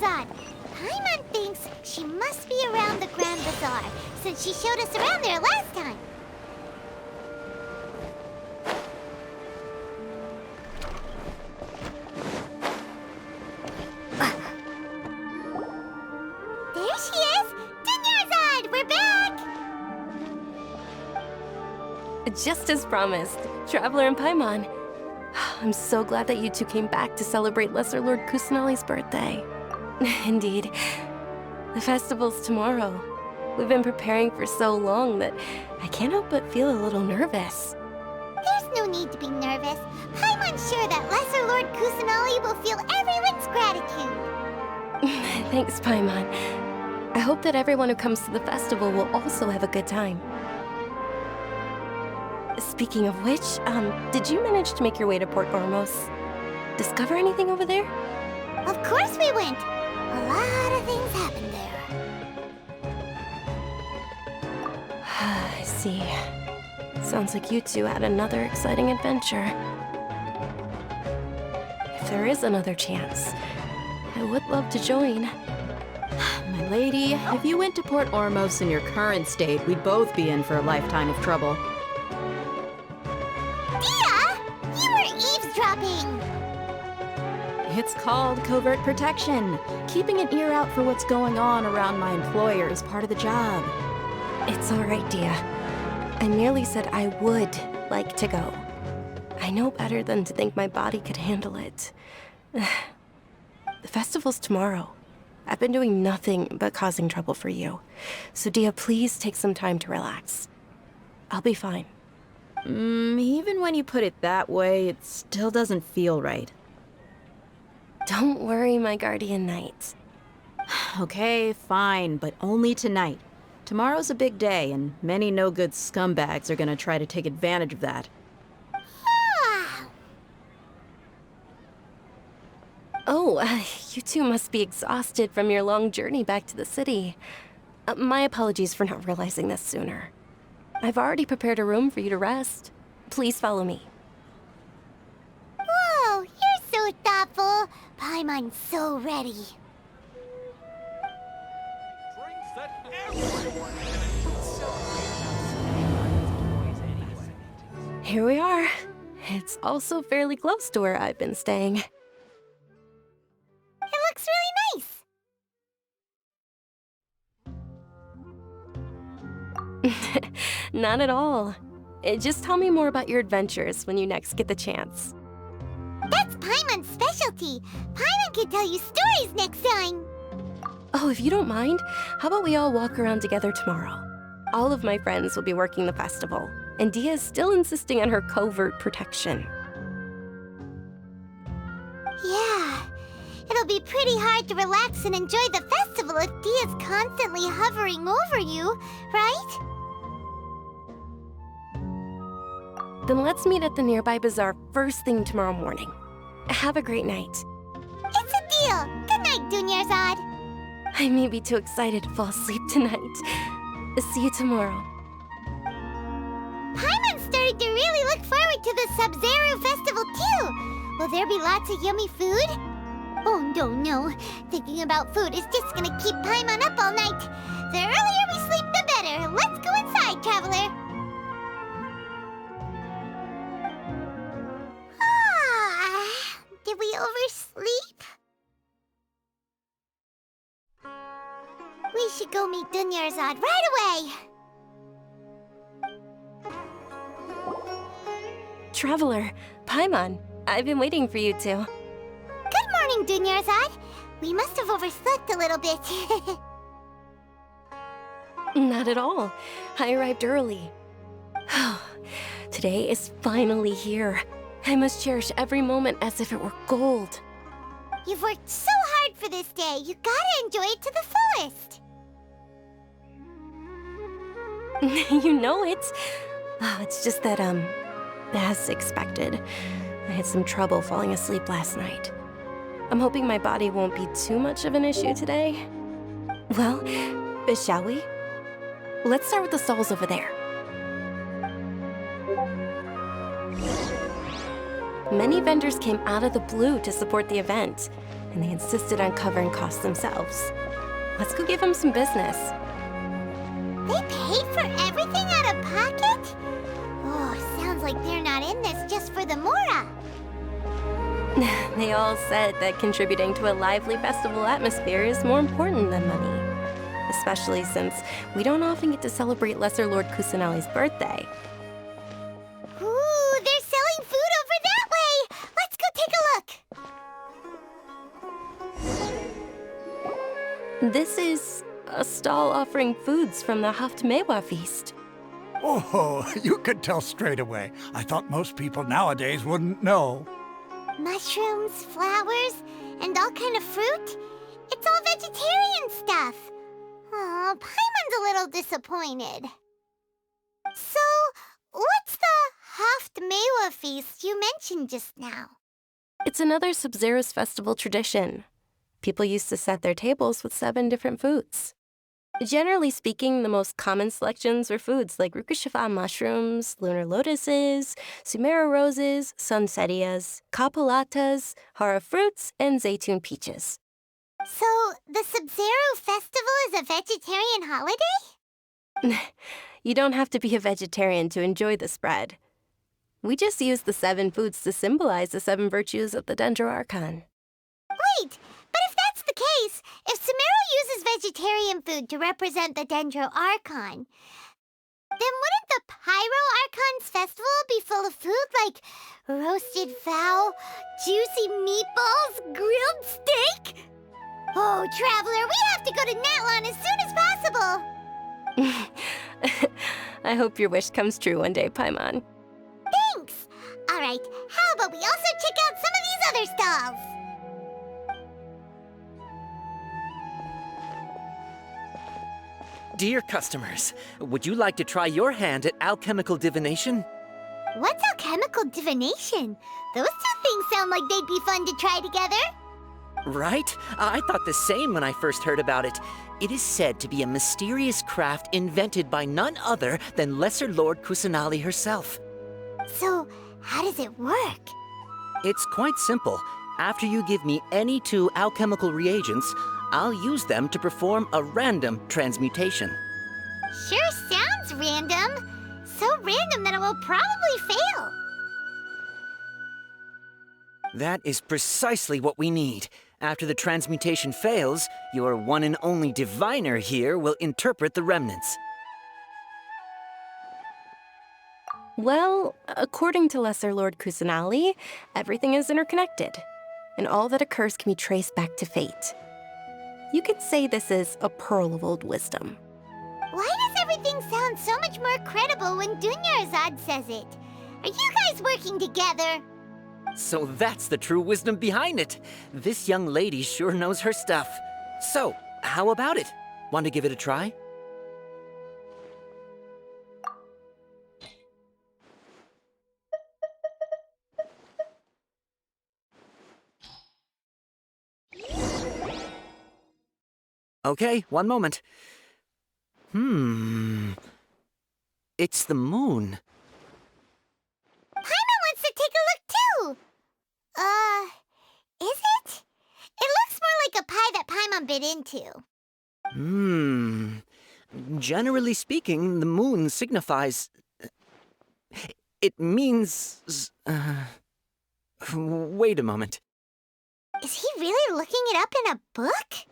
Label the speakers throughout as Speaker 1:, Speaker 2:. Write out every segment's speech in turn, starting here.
Speaker 1: Dunyarzad! Paimon thinks she must be around the Grand Bazaar, since she showed us around there last time. There she is! Dunyarzad, we're back!
Speaker 2: Just as promised, Traveler and Paimon. I'm so glad that you two came back to celebrate Lesser Lord Kusanali's birthday. Indeed. The festival's tomorrow. We've been preparing for so long that I can't help but feel a little nervous.
Speaker 1: There's no need to be nervous. Paimon's sure that Lesser Lord Kusanali will feel everyone's gratitude.
Speaker 2: Thanks, Paimon. I hope that everyone who comes to the festival will also have a good time. Speaking of which, did you manage to make your way to Port Ormos? Discover anything over there?
Speaker 1: Of course we went. A lot of things happened there.
Speaker 2: I see. Sounds like you two had another exciting adventure. If there is another chance, I would love to join.
Speaker 3: My lady, if you went to Port Ormos in your current state, we'd both be in for a lifetime of trouble.
Speaker 1: You were eavesdropping!
Speaker 3: It's called covert protection. Keeping an ear out for what's going on around my employer is part of the job.
Speaker 2: It's all right, Dia. I merely said I would like to go. I know better than to think my body could handle it. The festival's tomorrow. I've been doing nothing but causing trouble for you. So Dia, please take some time to relax. I'll be fine.
Speaker 3: Even when you put it that way, it still doesn't feel right.
Speaker 2: Don't worry, my guardian knight.
Speaker 3: Okay, fine, but only tonight. Tomorrow's a big day, and many no-good scumbags are gonna try to take advantage of that.
Speaker 2: Oh, you two must be exhausted from your long journey back to the city. My apologies for not realizing this sooner. I've already prepared a room for you to rest. Please follow me.
Speaker 1: Whoa, you're so thoughtful. Paimon's so ready.
Speaker 2: Here we are. It's also fairly close to where I've been staying.
Speaker 1: It looks really nice.
Speaker 2: Not at all. Just tell me more about your adventures when you next get the chance.
Speaker 1: That's Paimon's specialty. Paimon can tell you stories next time.
Speaker 2: Oh, if you don't mind, how about we all walk around together tomorrow? All of my friends will be working the festival, and Dia is still insisting on her covert protection.
Speaker 1: Yeah, it'll be pretty hard to relax and enjoy the festival if Dia's constantly hovering over you, right?
Speaker 2: Then let's meet at the nearby bazaar first thing tomorrow morning. Have a great night.
Speaker 1: It's a deal. Good night, Dunyarzad.
Speaker 2: I may be too excited to fall asleep tonight. See you tomorrow.
Speaker 1: Paimon's starting to really look forward to the Sabzeruz Festival too. Will there be lots of yummy food? Oh, no. Thinking about food is just gonna keep Paimon up all night. The earlier we sleep, the better. Let's go inside, traveler. Did we oversleep? We should go meet Dunyarzad right away.
Speaker 2: Traveler, Paimon, I've been waiting for you two.
Speaker 1: Good morning, Dunyarzad. We must have overslept a little bit.
Speaker 2: Not at all. I arrived early. Today is finally here. I must cherish every moment as if it were gold.
Speaker 1: You've worked so hard for this day. You gotta enjoy it to the fullest.
Speaker 2: You know it. Oh, it's just that, as expected, I had some trouble falling asleep last night. I'm hoping my body won't be too much of an issue today. Well, shall we? Let's start with the stalls over there. Many vendors came out of the blue to support the event. and they insisted on covering costs themselves. Let's go give them some business.
Speaker 1: They paid for everything out of pocket? Oh, sounds like they're not in this just for the Mora.
Speaker 2: They all said that contributing to a lively festival atmosphere is more important than money. Especially since we don't often get to celebrate Lesser Lord Kusanali's birthday.
Speaker 1: Ooh, they're selling food over that way! Let's go take a look!
Speaker 2: This is a stall offering foods from the Haftmewa feast.
Speaker 4: Oh, you could tell straight away. I thought most people nowadays wouldn't know.
Speaker 1: Mushrooms, flowers, and all kind of fruit? It's all vegetarian stuff. Oh, Paimon's a little disappointed. So, what's the Haftmewa feast you mentioned just now?
Speaker 2: It's another Sabzeruz Festival tradition. People used to set their tables with 7 different foods. Generally speaking, the most common selections were foods like Rukashifa mushrooms, lunar lotuses, Sumera roses, sunsetias, kapalatas, hara fruits, and zaytun peaches.
Speaker 1: So, the Sabzeruz Festival is a vegetarian holiday?
Speaker 2: You don't have to be a vegetarian to enjoy the spread. We just use the 7 foods to symbolize the 7 virtues of the Dendro Archon.
Speaker 1: Wait, but if that's the case, if Sumera uses vegetarian food to represent the Dendro Archon, then wouldn't the Pyro Archon's festival be full of food like roasted fowl, juicy meatballs, grilled steak? Oh, Traveler, we have to go to Natlan as soon as possible!
Speaker 2: I hope your wish comes true one day, Paimon.
Speaker 1: Thanks! Alright, how about we also check out some of these other stalls?
Speaker 5: Dear customers, would you like to try your hand at alchemical divination?
Speaker 1: What's alchemical divination? Those two things sound like they'd be fun to try together.
Speaker 5: Right? I thought the same when I first heard about it. It is said to be a mysterious craft invented by none other than Lesser Lord Kusanali herself.
Speaker 1: So, how does it work?
Speaker 5: It's quite simple. After you give me any 2 alchemical reagents, I'll use them to perform a random transmutation.
Speaker 1: Sure sounds random. So random that it will probably fail.
Speaker 5: That is precisely what we need. After the transmutation fails, your one and only diviner here will interpret the remnants.
Speaker 2: Well, according to Lesser Lord Kusanali, everything is interconnected, and all that occurs can be traced back to fate. You could say this is a pearl of old wisdom.
Speaker 1: Why does everything sound so much more credible when Dunyarzad says it? Are you guys working together?
Speaker 5: So that's the true wisdom behind it. This young lady sure knows her stuff. So, how about it? Want to give it a try? Okay, one moment. It's the moon.
Speaker 1: Paimon wants to take a look too! Is it? It looks more like a pie that Paimon bit into.
Speaker 5: Generally speaking, the moon signifies... It means... Wait a moment.
Speaker 1: Is he really looking it up in a book?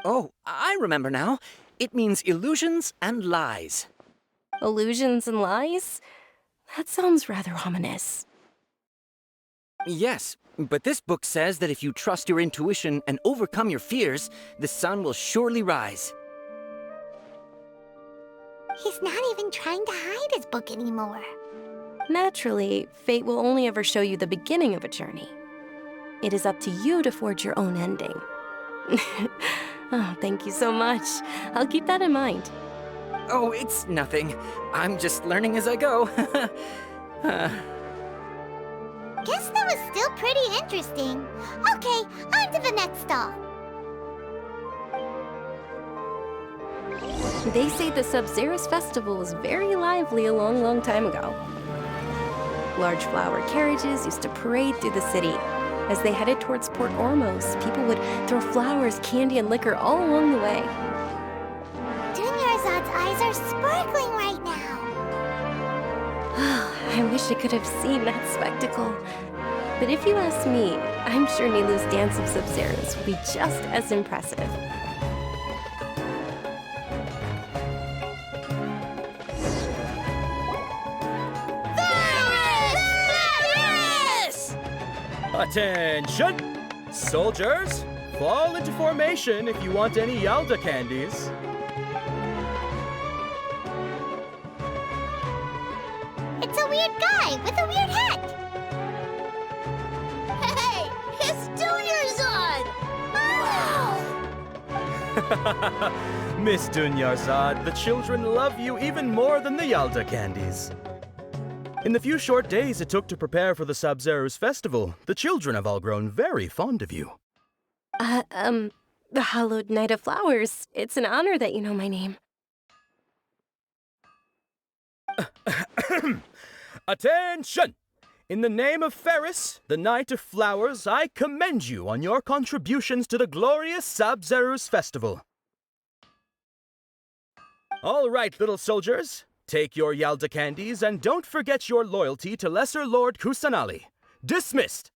Speaker 5: Oh, I remember now. It means illusions and lies.
Speaker 2: Illusions and lies? That sounds rather ominous.
Speaker 5: Yes, but this book says that if you trust your intuition and overcome your fears, the sun will surely rise.
Speaker 1: He's not even trying to hide his book anymore.
Speaker 2: Naturally, fate will only ever show you the beginning of a journey. It is up to you to forge your own ending. Oh, thank you so much. I'll keep that in mind.
Speaker 5: Oh, it's nothing. I'm just learning as I go.
Speaker 1: Guess that was still pretty interesting. Okay, on to the next stall.
Speaker 2: They say the Sabzeruz Festival was very lively a long time ago. Large flower carriages used to parade through the city, As they headed towards Port Ormos, people would throw flowers, candy, and liquor all along the way.
Speaker 1: Dunyarzad's eyes are sparkling right now.
Speaker 2: I wish I could have seen that spectacle. But if you ask me, I'm sure Nilu's Dance of Sabzeruz will be just as impressive.
Speaker 6: Attention! Soldiers, fall into formation if you want any Yalda candies.
Speaker 1: It's a weird guy with a weird hat. Hey, it's Dunyarzad! Wow!
Speaker 6: Miss Dunyarzad, the children love you even more than the Yalda candies. In the few short days it took to prepare for the Sabzeruz Festival, the children have all grown very fond of you.
Speaker 2: The Hallowed Knight of Flowers. It's an honor that you know my name.
Speaker 6: Attention! In the name of Ferris, the Knight of Flowers, I commend you on your contributions to the glorious Sabzeruz Festival. All right, little soldiers. Take your Yalda candies and don't forget your loyalty to Lesser Lord Kusanali. Dismissed!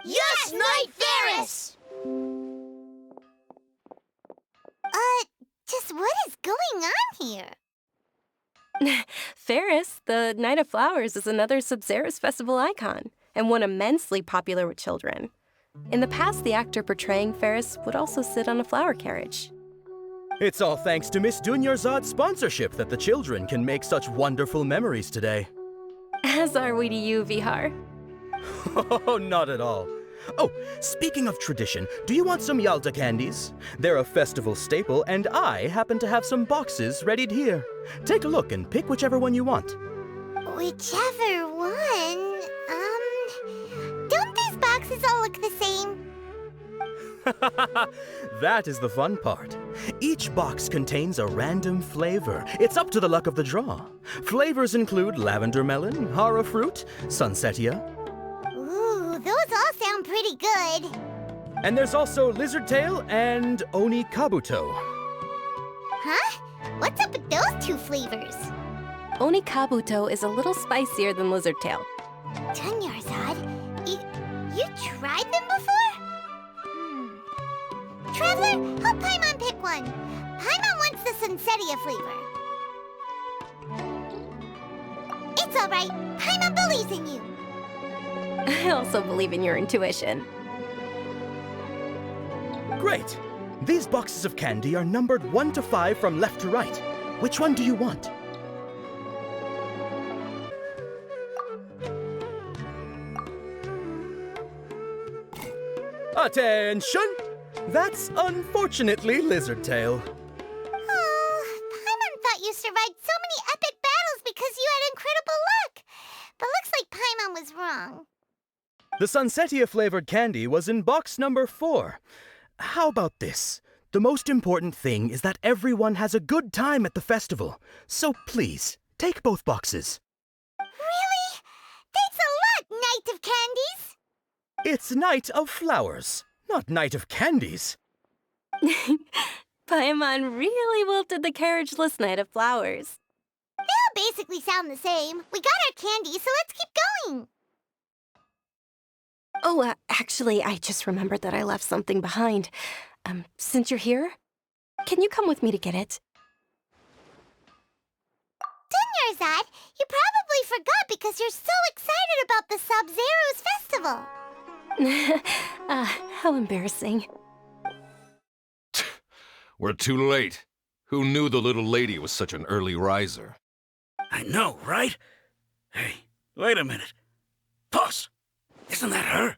Speaker 1: Yes, Knight Ferris! Just what is going on here?
Speaker 2: Ferris, the Knight of Flowers, is another Sabzeruz Festival icon, and one immensely popular with children. In the past, the actor portraying Ferris would also sit on a flower carriage.
Speaker 6: It's all thanks to Miss Dunyarzad's sponsorship that the children can make such wonderful memories today.
Speaker 2: As are we to you, Vihar.
Speaker 6: Oh, not at all. Oh, speaking of tradition, do you want some Yalda candies? They're a festival staple, and I happen to have some boxes readied here. Take a look and pick whichever one you want.
Speaker 1: Whichever one? Don't these boxes all look the same?
Speaker 6: That is the fun part. Each box contains a random flavor. It's up to the luck of the draw. Flavors include lavender melon, hara fruit, sunsetia.
Speaker 1: Ooh, those all sound pretty good.
Speaker 6: And there's also lizard tail and oni kabuto.
Speaker 1: Huh? What's up with those two flavors?
Speaker 2: Oni Kabuto is a little spicier than Lizard Tail.
Speaker 1: Dunyarzad, you tried them before? Traveler, help Paimon pick one. Paimon wants the Sunsetia flavor. It's all right. Paimon believes in you.
Speaker 2: I also believe in your intuition.
Speaker 6: Great! These boxes of candy are numbered 1 to 5 from left to right. Which one do you want? Attention! That's unfortunately Lizard Tail.
Speaker 1: Oh, Paimon thought you survived so many epic battles because you had incredible luck. But looks like Paimon was wrong.
Speaker 6: The Sunsetia flavored candy was in box number 4. How about this? The most important thing is that everyone has a good time at the festival. So please, take both boxes.
Speaker 1: Really? Thanks a lot, Knight of Candies.
Speaker 6: It's Knight of Flowers, not Knight of Candies.
Speaker 2: Paimon really wilted the carriageless Knight of Flowers.
Speaker 1: They all basically sound the same. We got our candy, so let's keep going.
Speaker 2: Oh, actually, I just remembered that I left something behind. Since you're here, can you come with me to get it?
Speaker 1: Dunyarzad, you probably forgot because you're so excited about the Sabzeruz Festival.
Speaker 2: How embarrassing.
Speaker 7: We're too late. Who knew the little lady was such an early riser?
Speaker 8: I know, right? Hey, wait a minute. Pause. Isn't that her?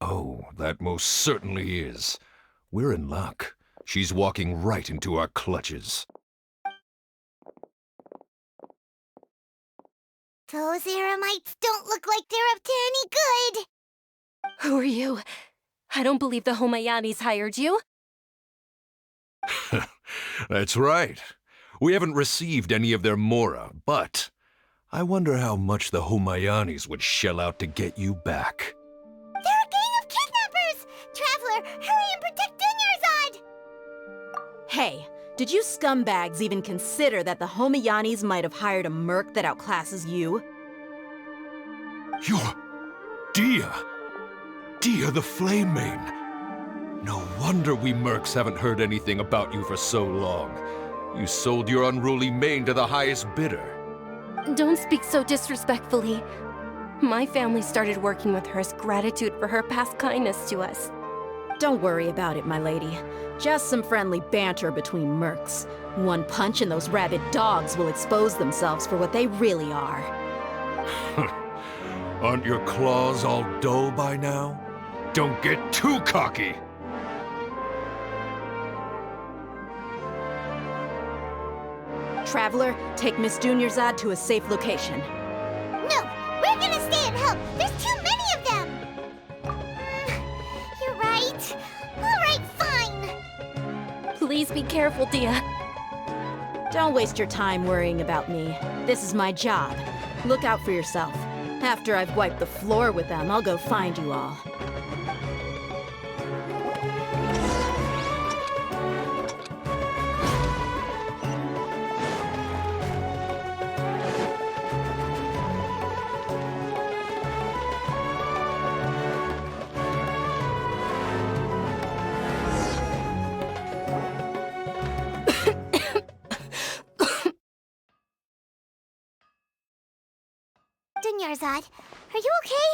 Speaker 7: Oh, that most certainly is. We're in luck. She's walking right into our clutches.
Speaker 1: Those Eremites don't look like they're up to any good.
Speaker 2: Who are you? I don't believe the Homayanis hired you.
Speaker 7: That's right. We haven't received any of their mora, but I wonder how much the Humayanis would shell out to get you back.
Speaker 1: They're a gang of kidnappers! Traveler, hurry and protect Dunyarzad!
Speaker 3: Hey, did you scumbags even consider that the Homayanis might have hired a merc that outclasses you?
Speaker 7: You're... Dia! Dia the Flame Main! No wonder we mercs haven't heard anything about you for so long. You sold your unruly mane to the highest bidder.
Speaker 2: Don't speak so disrespectfully. My family started working with her as gratitude for her past kindness to us.
Speaker 3: Don't worry about it, my lady. Just some friendly banter between mercs. One punch and those rabid dogs will expose themselves for what they really are.
Speaker 7: Aren't your claws all dull by now? Don't get too cocky!
Speaker 3: Traveler, take Miss Dunyarzad to a safe location.
Speaker 1: No, we're gonna stay and help. There's too many of them. You're right. All right, fine.
Speaker 2: Please be careful, Dia.
Speaker 3: Don't waste your time worrying about me. This is my job. Look out for yourself. After I've wiped the floor with them, I'll go find you all.
Speaker 1: Dunyarzad, are you okay?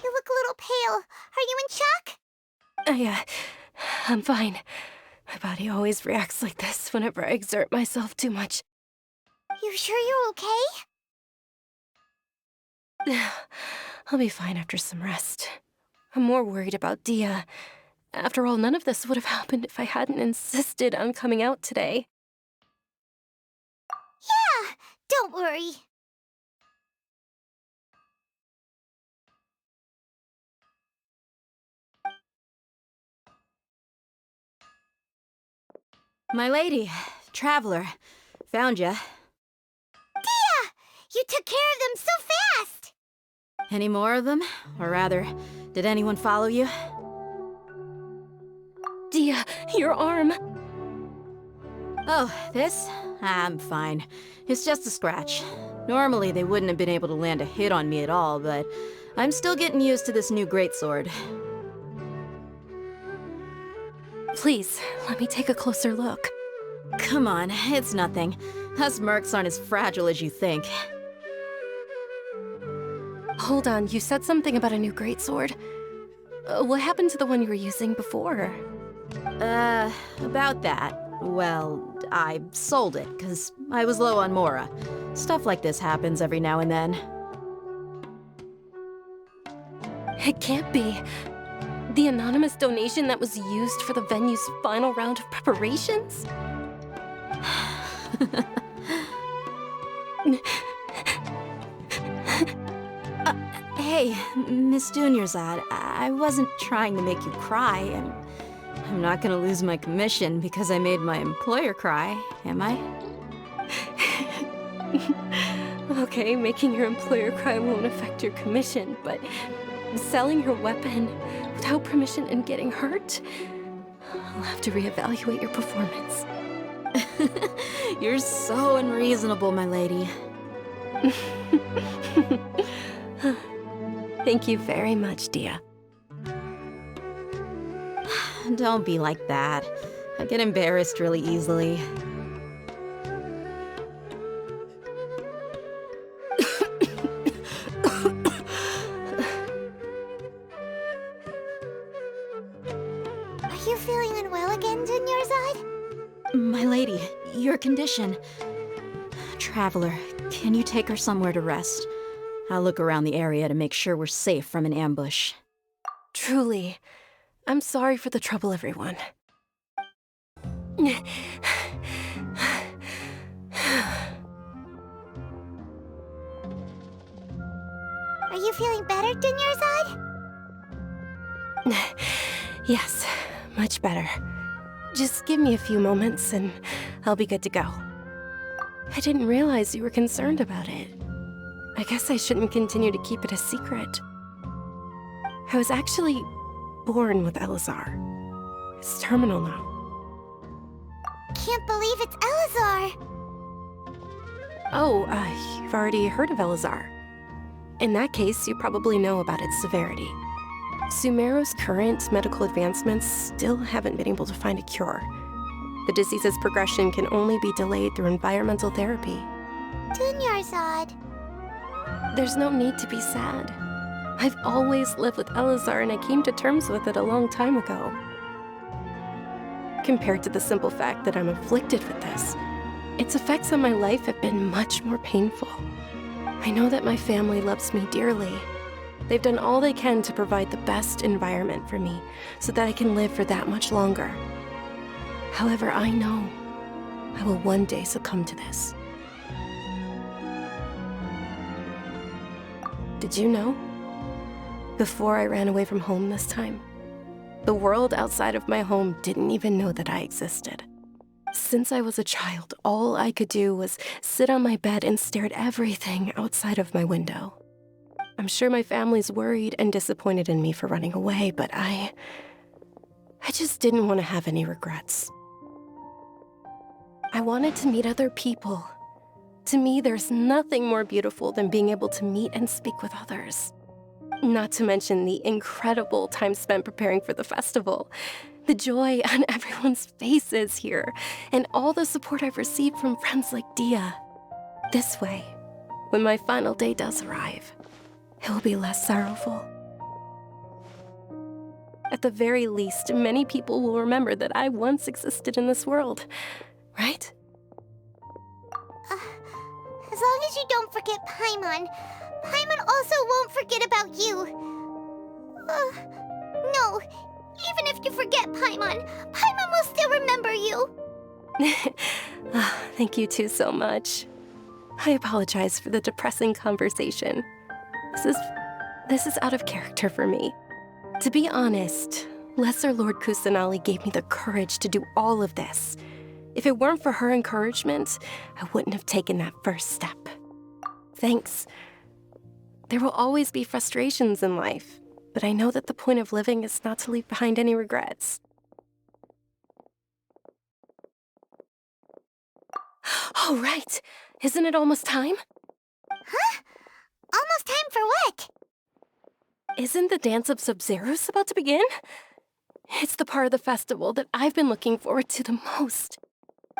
Speaker 1: You look a little pale. Are you in shock?
Speaker 2: I'm fine. My body always reacts like this whenever I exert myself too much.
Speaker 1: You sure you're okay?
Speaker 2: I'll be fine after some rest. I'm more worried about Dia. After all, none of this would have happened if I hadn't insisted on coming out today.
Speaker 1: Yeah, don't worry.
Speaker 3: My lady, Traveler, found ya.
Speaker 1: Dia! You took care of them so fast!
Speaker 3: Any more of them? Or rather, did anyone follow you?
Speaker 2: Dia, your arm!
Speaker 3: Oh, this? I'm fine. It's just a scratch. Normally, they wouldn't have been able to land a hit on me at all, but I'm still getting used to this new greatsword.
Speaker 2: Please, let me take a closer look.
Speaker 3: Come on, it's nothing. Us mercs aren't as fragile as you think.
Speaker 2: Hold on, you said something about a new greatsword. What happened to the one you were using before?
Speaker 3: About that. Well, I sold it, because I was low on Mora. Stuff like this happens every now and then.
Speaker 2: It can't be. The anonymous donation that was used for the venue's final round of preparations?
Speaker 3: Hey, Miss Dunyarzad, I wasn't trying to make you cry, and I'm not gonna lose my commission because I made my employer cry, am I?
Speaker 2: Okay, making your employer cry won't affect your commission, but selling your weapon without permission and getting hurt? I'll have to reevaluate your performance.
Speaker 3: You're so unreasonable, my lady.
Speaker 2: Thank you very much, Dia.
Speaker 3: Don't be like that. I get embarrassed really easily.
Speaker 1: Are you feeling unwell again, Dunyarzad?
Speaker 3: My lady, your condition. Traveler, can you take her somewhere to rest? I'll look around the area to make sure we're safe from an ambush.
Speaker 2: Truly, I'm sorry for the trouble, everyone.
Speaker 1: Are you feeling better, Dunyarzad?
Speaker 2: Yes, much better. Just give me a few moments and I'll be good to go. I didn't realize you were concerned about it. I guess I shouldn't continue to keep it a secret. I was actually born with Elazar. It's terminal now.
Speaker 1: Can't believe it's Elazar!
Speaker 2: Oh, you've already heard of Elazar. In that case, you probably know about its severity. Sumeru's current medical advancements still haven't been able to find a cure. The disease's progression can only be delayed through environmental therapy.
Speaker 1: Dunyarzad.
Speaker 2: There's no need to be sad. I've always lived with Elazar, and I came to terms with it a long time ago. Compared to the simple fact that I'm afflicted with this, its effects on my life have been much more painful. I know that my family loves me dearly. They've done all they can to provide the best environment for me so that I can live for that much longer. However, I know I will one day succumb to this. Did you know? Before I ran away from home this time, the world outside of my home didn't even know that I existed. Since I was a child, all I could do was sit on my bed and stare at everything outside of my window. I'm sure my family's worried and disappointed in me for running away, but I just didn't want to have any regrets. I wanted to meet other people. To me, there's nothing more beautiful than being able to meet and speak with others. Not to mention the incredible time spent preparing for the festival, the joy on everyone's faces here, and all the support I've received from friends like Dia. This way, when my final day does arrive, it will be less sorrowful. At the very least, many people will remember that I once existed in this world, right?
Speaker 1: As long as you don't forget Paimon, Paimon also won't forget about you. No, even if you forget Paimon, Paimon will still remember you.
Speaker 2: Thank you two so much. I apologize for the depressing conversation. This is out of character for me. To be honest, Lesser Lord Kusanali gave me the courage to do all of this. If it weren't for her encouragement, I wouldn't have taken that first step. Thanks. There will always be frustrations in life, but I know that the point of living is not to leave behind any regrets. Oh, right. Isn't it almost time?
Speaker 1: Huh? Almost time for what?
Speaker 2: Isn't the dance of Sabzeruz about to begin? It's the part of the festival that I've been looking forward to the most.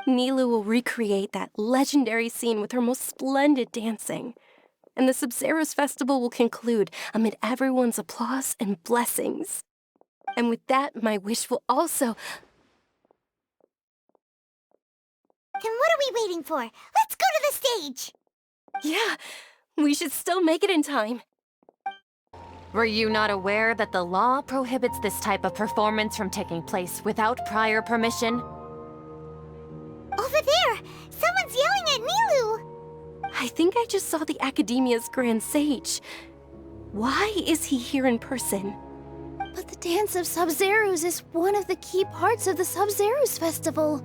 Speaker 2: Nilou will recreate that legendary scene with her most splendid dancing. And the Sabzeruz Festival will conclude amid everyone's applause and blessings. And with that, my wish will also...
Speaker 1: Then what are we waiting for? Let's go to the stage!
Speaker 2: Yeah, we should still make it in time.
Speaker 9: Were you not aware that the law prohibits this type of performance from taking place without prior permission?
Speaker 1: Over there! Someone's yelling at Nilou!
Speaker 2: I think I just saw the Academia's Grand Sage. Why is he here in person?
Speaker 10: But the Dance of Sabzeruz is one of the key parts of the Sabzeruz Festival.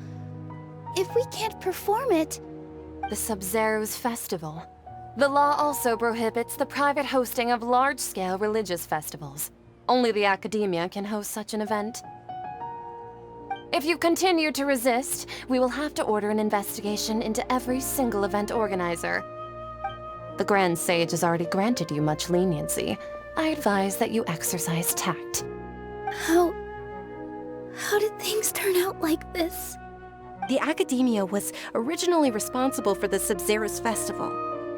Speaker 10: If we can't perform it...
Speaker 9: The Sabzeruz Festival. The law also prohibits the private hosting of large-scale religious festivals. Only the Academia can host such an event. If you continue to resist, we will have to order an investigation into every single event organizer. The Grand Sage has already granted you much leniency. I advise that you exercise tact.
Speaker 10: How did things turn out like this?
Speaker 2: The Academia was originally responsible for the Sabzeruz Festival,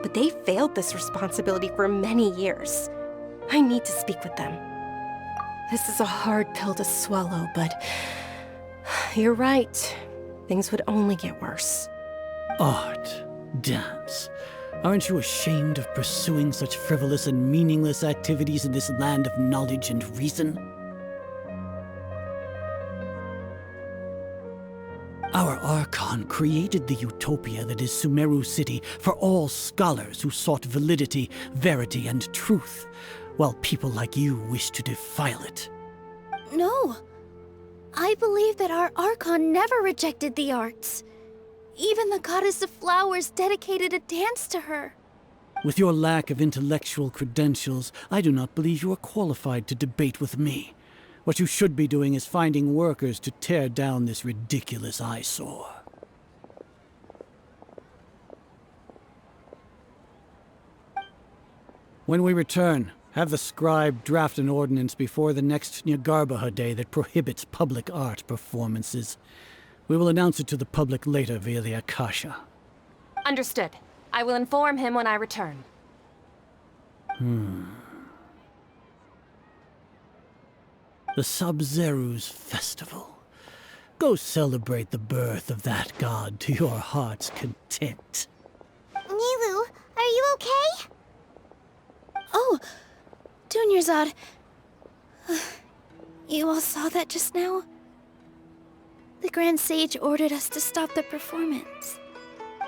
Speaker 2: but they failed this responsibility for many years. I need to speak with them. This is a hard pill to swallow, but... You're right. Things would only get worse.
Speaker 11: Art, dance. Aren't you ashamed of pursuing such frivolous and meaningless activities in this land of knowledge and reason? Our Archon created the utopia that is Sumeru City for all scholars who sought validity, verity, and truth, while people like you wish to defile it.
Speaker 10: No. I believe that our Archon never rejected the arts. Even the goddess of flowers dedicated a dance to her.
Speaker 11: With your lack of intellectual credentials, I do not believe you are qualified to debate with me. What you should be doing is finding workers to tear down this ridiculous eyesore. When we return, have the scribe draft an ordinance before the next Nyargarbaha Day that prohibits public art performances. We will announce it to the public later via the Akasha.
Speaker 9: Understood. I will inform him when I return.
Speaker 11: The Sabzeruz Festival. Go celebrate the birth of that god to your heart's content.
Speaker 1: Nilu, are you okay?
Speaker 10: Oh, Dunyarzad. You all saw that just now? The Grand Sage ordered us to stop the performance.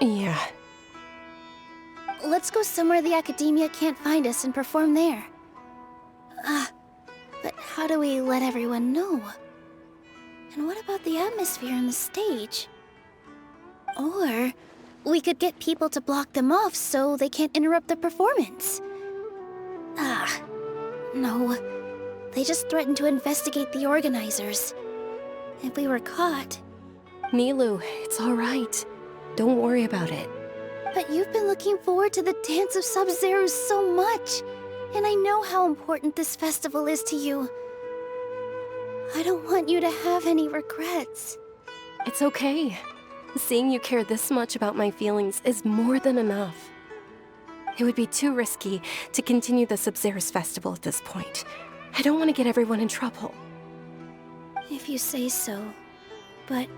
Speaker 2: Yeah.
Speaker 10: Let's go somewhere the Academia can't find us and perform there. But how do we let everyone know? And what about the atmosphere and the stage? Or we could get people to block them off so they can't interrupt the performance. No. They just threatened to investigate the organizers. If we were caught...
Speaker 2: Nilu, it's all right. Don't worry about it.
Speaker 10: But you've been looking forward to the Dance of Sabzeruz so much. And I know how important this festival is to you. I don't want you to have any regrets.
Speaker 2: It's okay. Seeing you care this much about my feelings is more than enough. It would be too risky to continue the Sabzeruz Festival at this point. I don't want to get everyone in trouble.
Speaker 10: If you say so. But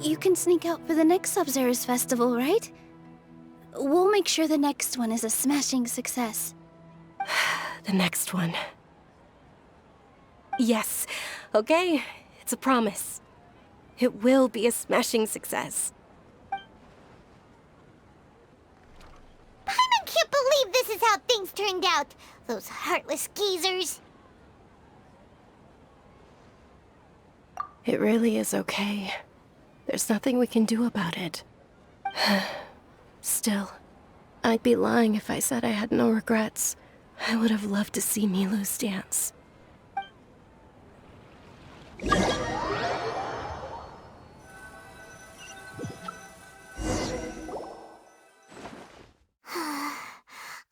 Speaker 10: you can sneak out for the next Sabzeruz Festival, right? We'll make sure the next one is a smashing success.
Speaker 2: The next one. Yes. Okay, it's a promise. It will be a smashing success.
Speaker 1: Paimon can't believe this is how things turned out. Those heartless geezers.
Speaker 2: It really is okay. There's nothing we can do about it. Still, I'd be lying if I said I had no regrets. I would have loved to see Milu's dance.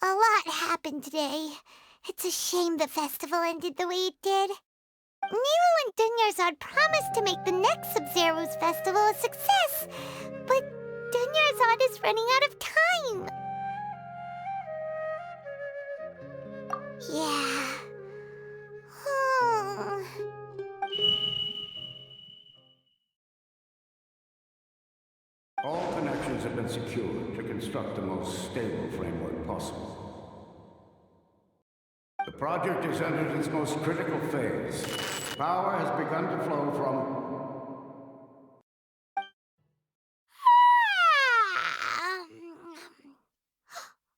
Speaker 1: A lot happened today. It's a shame the festival ended the way it did. Nilu and Dunyarzad promised to make the next Sabzeruz Festival a success, but Dunyarzad is running out of time. Yeah.
Speaker 12: All connections have been secured to construct the most stable framework possible. The project has entered its most critical phase. Power has begun to flow from...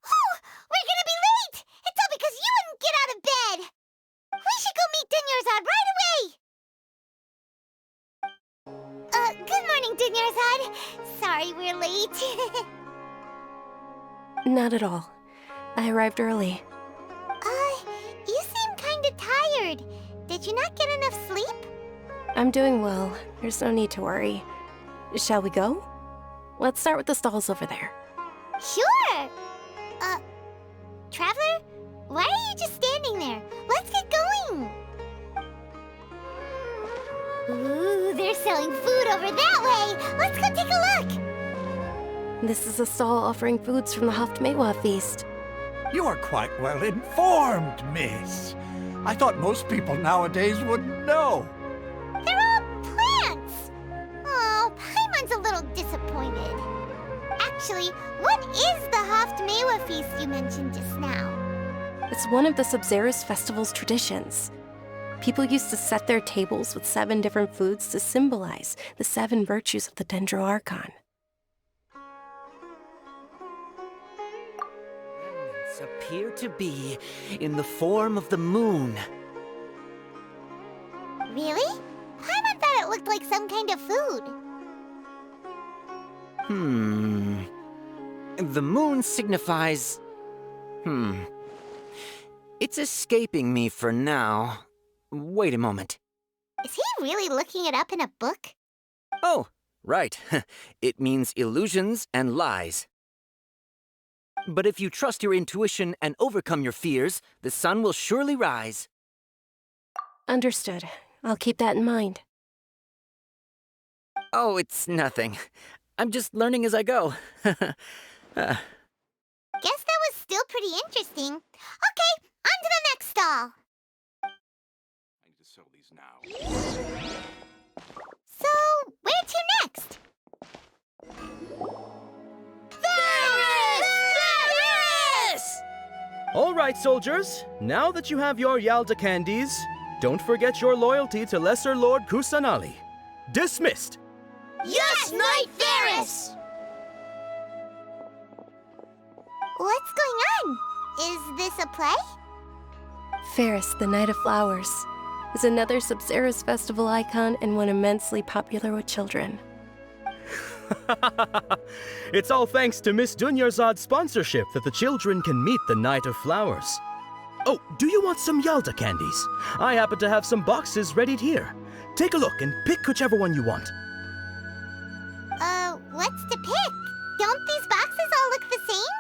Speaker 1: Oh, we're gonna be late! It's all because you wouldn't get out of bed! We should go meet Dunyarzad right away! Good morning, Dunyarzad. Sorry we're late.
Speaker 2: Not at all. I arrived early.
Speaker 1: You seem kinda tired. Did you not get enough sleep?
Speaker 2: I'm doing well. There's no need to worry. Shall we go? Let's start with the stalls over there.
Speaker 1: Sure! Traveler? Why are you just standing there? Let's get going! Ooh, they're selling food over that way! Let's go take a look!
Speaker 2: This is a stall offering foods from the Haftmewa feast.
Speaker 4: You are quite well informed, miss. I thought most people nowadays wouldn't know.
Speaker 1: They're all plants! Oh, Paimon's a little disappointed. Actually, what is the Haftmewa feast you mentioned just now?
Speaker 2: It's one of the Sabzeruz Festival's traditions. People used to set their tables with 7 different foods to symbolize the 7 virtues of the Dendro Archon.
Speaker 5: Appear to be in the form of the moon.
Speaker 1: Really? Paimon thought it looked like some kind of food.
Speaker 5: The moon signifies It's escaping me for now. Wait a moment.
Speaker 1: Is he really looking it up in a book?
Speaker 5: Oh, right. It means illusions and lies. But if you trust your intuition and overcome your fears, the sun will surely rise.
Speaker 2: Understood. I'll keep that in mind.
Speaker 5: Oh, it's nothing. I'm just learning as I go.
Speaker 1: Guess that was still pretty interesting. Okay, on to the next stall.
Speaker 12: I need to sell these now.
Speaker 1: So, where to next?
Speaker 6: All right, soldiers. Now that you have your Yalda candies, don't forget your loyalty to Lesser Lord Kusanali. Dismissed!
Speaker 1: Yes, Knight Varys! What's going on? Is this a play?
Speaker 2: Ferris, the Knight of Flowers, is another Sabzeruz Festival icon and one immensely popular with children.
Speaker 6: It's all thanks to Miss Dunyarzad's sponsorship that the children can meet the Knight of Flowers. Oh, do you want some Yalda candies? I happen to have some boxes ready here. Take a look and pick whichever one you want.
Speaker 1: What's to pick? Don't these boxes all look the same?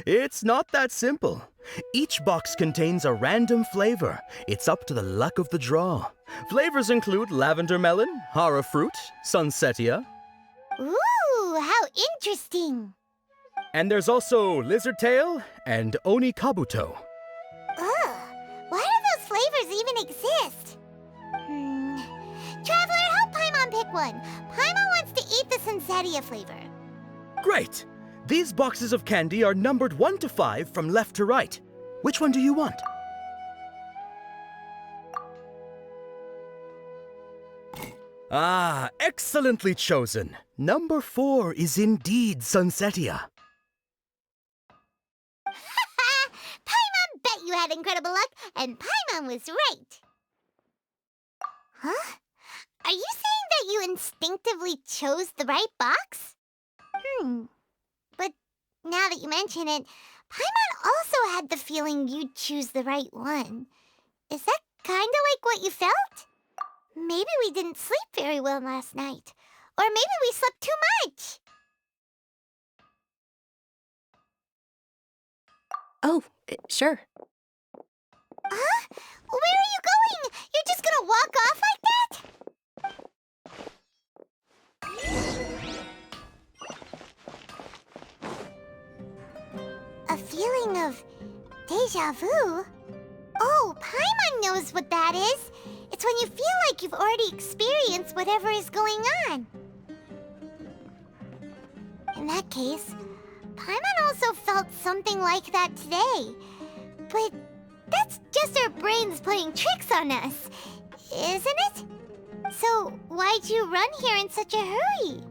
Speaker 6: It's not that simple. Each box contains a random flavor. It's up to the luck of the draw. Flavors include lavender melon, hara fruit, sunsetia.
Speaker 1: Ooh, how interesting.
Speaker 6: And there's also lizard tail and oni kabuto.
Speaker 1: Ugh, why do those flavors even exist? Traveler, help Paimon pick one. Paimon wants to eat the sunsetia flavor.
Speaker 6: Great! These boxes of candy are numbered 1 to 5 from left to right. Which one do you want? Ah, excellently chosen. Number 4 is indeed sunsetia.
Speaker 1: Paimon bet you had incredible luck, and Paimon was right. Huh? Are you saying that you instinctively chose the right box? But now that you mention it, Paimon also had the feeling you'd choose the right one. Is that kinda like what you felt? Maybe we didn't sleep very well last night. Or maybe we slept too much.
Speaker 2: Oh, sure.
Speaker 1: Huh? Where are you going? You're just gonna walk off like that? A feeling of déjà vu? Oh, Paimon knows what that is. It's when you feel like you've already experienced whatever is going on. In that case, Paimon also felt something like that today. But that's just our brains playing tricks on us, isn't it? So why'd you run here in such a hurry?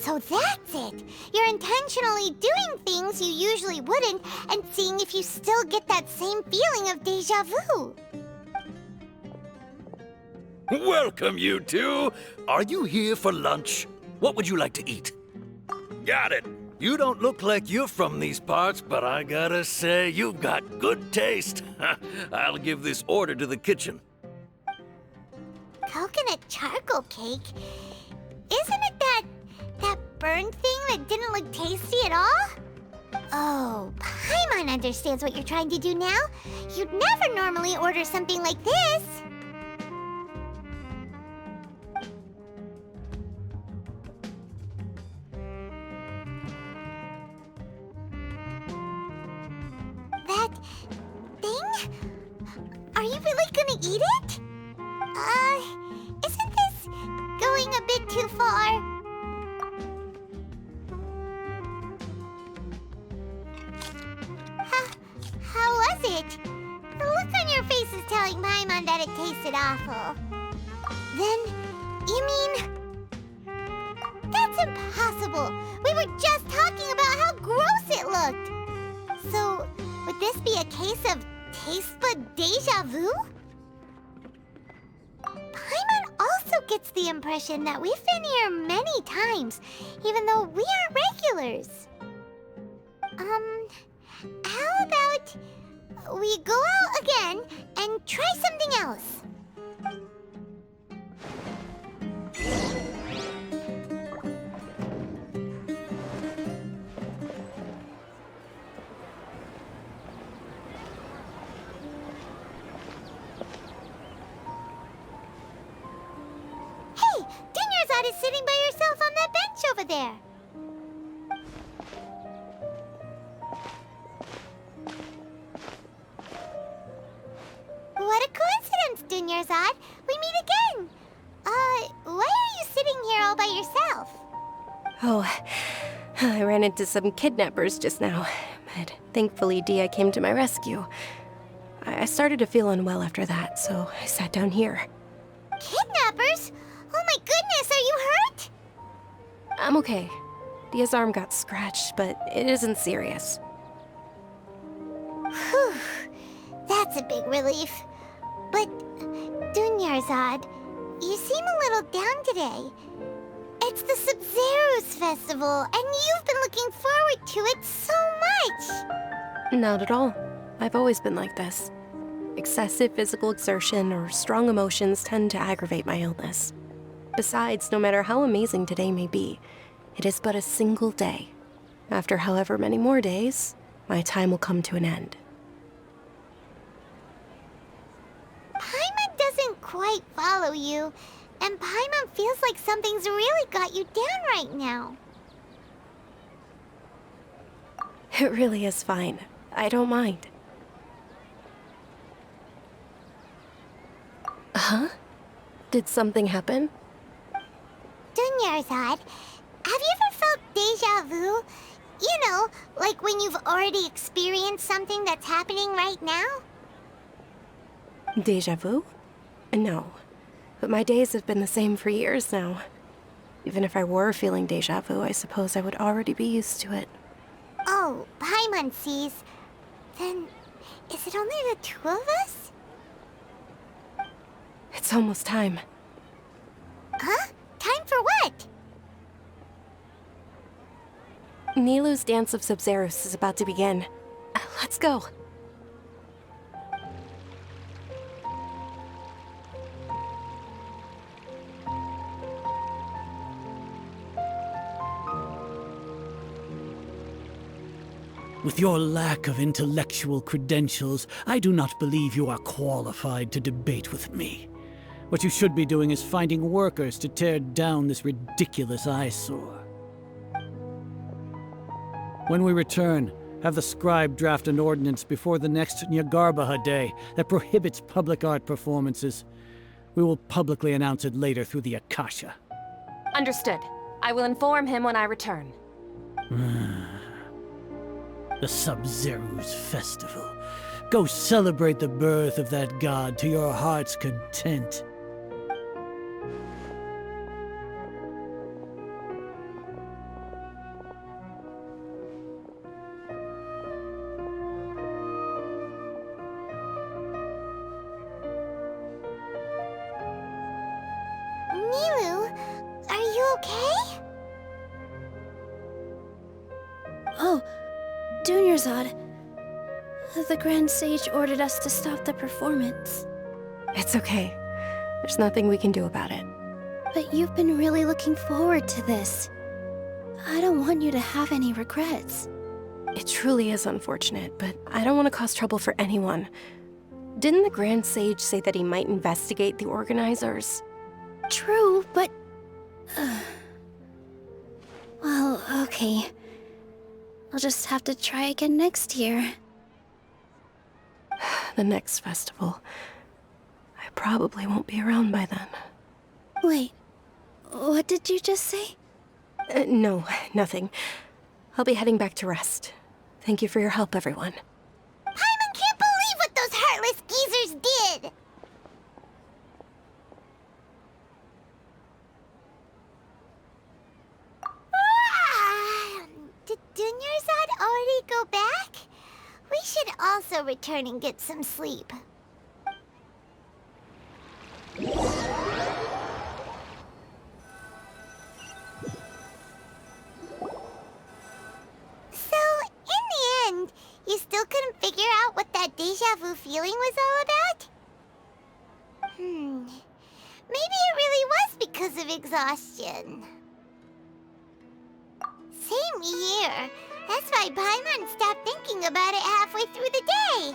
Speaker 1: So that's it! You're intentionally doing things you usually wouldn't and seeing if you still get that same feeling of déjà vu.
Speaker 8: Welcome, you two. Are you here for lunch? What would you like to eat? Got it. You don't look like you're from these parts, but I gotta say, you've got good taste. I'll give this order to the kitchen.
Speaker 1: Coconut charcoal cake? Isn't it that burned thing that didn't look tasty at all? Oh, Paimon understands what you're trying to do now. You'd never normally order something like this. That thing? Are you really gonna eat it? Isn't this going a bit too far? How was it? The look on your face is telling Paimon that it tasted awful. Then, you mean... That's impossible! We were just talking about how gross it looked! So, would this be a case of taste bud déjà vu? Paimon also gets the impression that we've been here many times, even though we aren't regulars. How about we go out again and try something else? Hey, Dinyarzad is sitting by herself on that bench over there. What a coincidence, Dinyarzad. We meet again. Why are you sitting here all by yourself?
Speaker 2: Oh, I ran into some kidnappers just now, but thankfully Dia came to my rescue. I started to feel unwell after that, so I sat down here.
Speaker 1: Kidnappers? Oh my goodness, are you hurt?
Speaker 2: I'm okay. Dia's arm got scratched, but it isn't serious.
Speaker 1: Whew, that's a big relief. But, Dinyarzad, you seem a little down today. It's the Sabzeruz Festival, and you've been looking forward to it so much!
Speaker 2: Not at all. I've always been like this. Excessive physical exertion or strong emotions tend to aggravate my illness. Besides, no matter how amazing today may be, it is but a single day. After however many more days, my time will come to an end.
Speaker 1: Paimon doesn't quite follow you, and Paimon feels like something's really got you down right now.
Speaker 2: It really is fine. I don't mind. Huh? Did something happen?
Speaker 1: Dinyarzad, have you ever felt deja vu? You know, like when you've already experienced something that's happening right now?
Speaker 2: Deja vu? No. But my days have been the same for years now. Even if I were feeling deja vu, I suppose I would already be used to it.
Speaker 1: Oh, Paimon sees. Then, is it only the two of us?
Speaker 2: It's almost time.
Speaker 1: Huh? Time for what?
Speaker 2: Nilou's Dance of Sabzeruz is about to begin. Let's go.
Speaker 11: With your lack of intellectual credentials, I do not believe you are qualified to debate with me. What you should be doing is finding workers to tear down this ridiculous eyesore. When we return, have the scribe draft an ordinance before the next Nyagarbaha Day that prohibits public art performances. We will publicly announce it later through the Akasha.
Speaker 9: Understood. I will inform him when I return.
Speaker 11: The Sabzeruz Festival. Go celebrate the birth of that god to your heart's content.
Speaker 1: Nilou, are you okay?
Speaker 10: Oh, Dinyarzad. The Grand Sage ordered us to stop the performance.
Speaker 2: It's okay. There's nothing we can do about it.
Speaker 10: But you've been really looking forward to this. I don't want you to have any regrets.
Speaker 2: It truly is unfortunate, but I don't want to cause trouble for anyone. Didn't the Grand Sage say that he might investigate the organizers?
Speaker 10: True, but... well, okay. I'll just have to try again next year.
Speaker 2: The next festival. I probably won't be around by then.
Speaker 10: Wait, what did you just say?
Speaker 2: No, nothing. I'll be heading back to rest. Thank you for your help, everyone.
Speaker 1: Paimon can't believe what those heartless geezers did! Did Dinyarzad already go back? We should also return and get some sleep. deja vu feeling was all about? Maybe it really was because of exhaustion. Same here. That's why Paimon stopped thinking about it halfway through the day.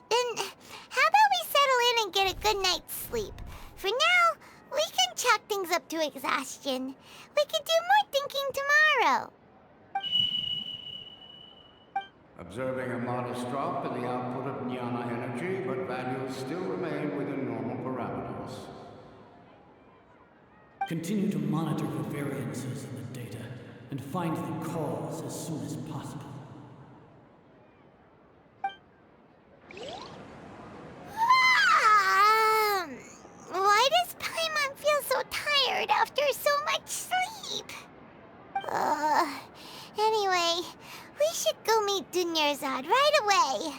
Speaker 1: Then, how about we settle in and get a good night's sleep? For now, we can chalk things up to exhaustion. We can do more thinking tomorrow.
Speaker 12: Observing a modest drop in the output of Jnana energy, but values still remain within normal parameters.
Speaker 11: Continue to monitor for variances in the data and find the cause as soon as possible.
Speaker 1: Why does Paimon feel so tired after so much sleep? Anyway, we should go meet Dunyarzad right away.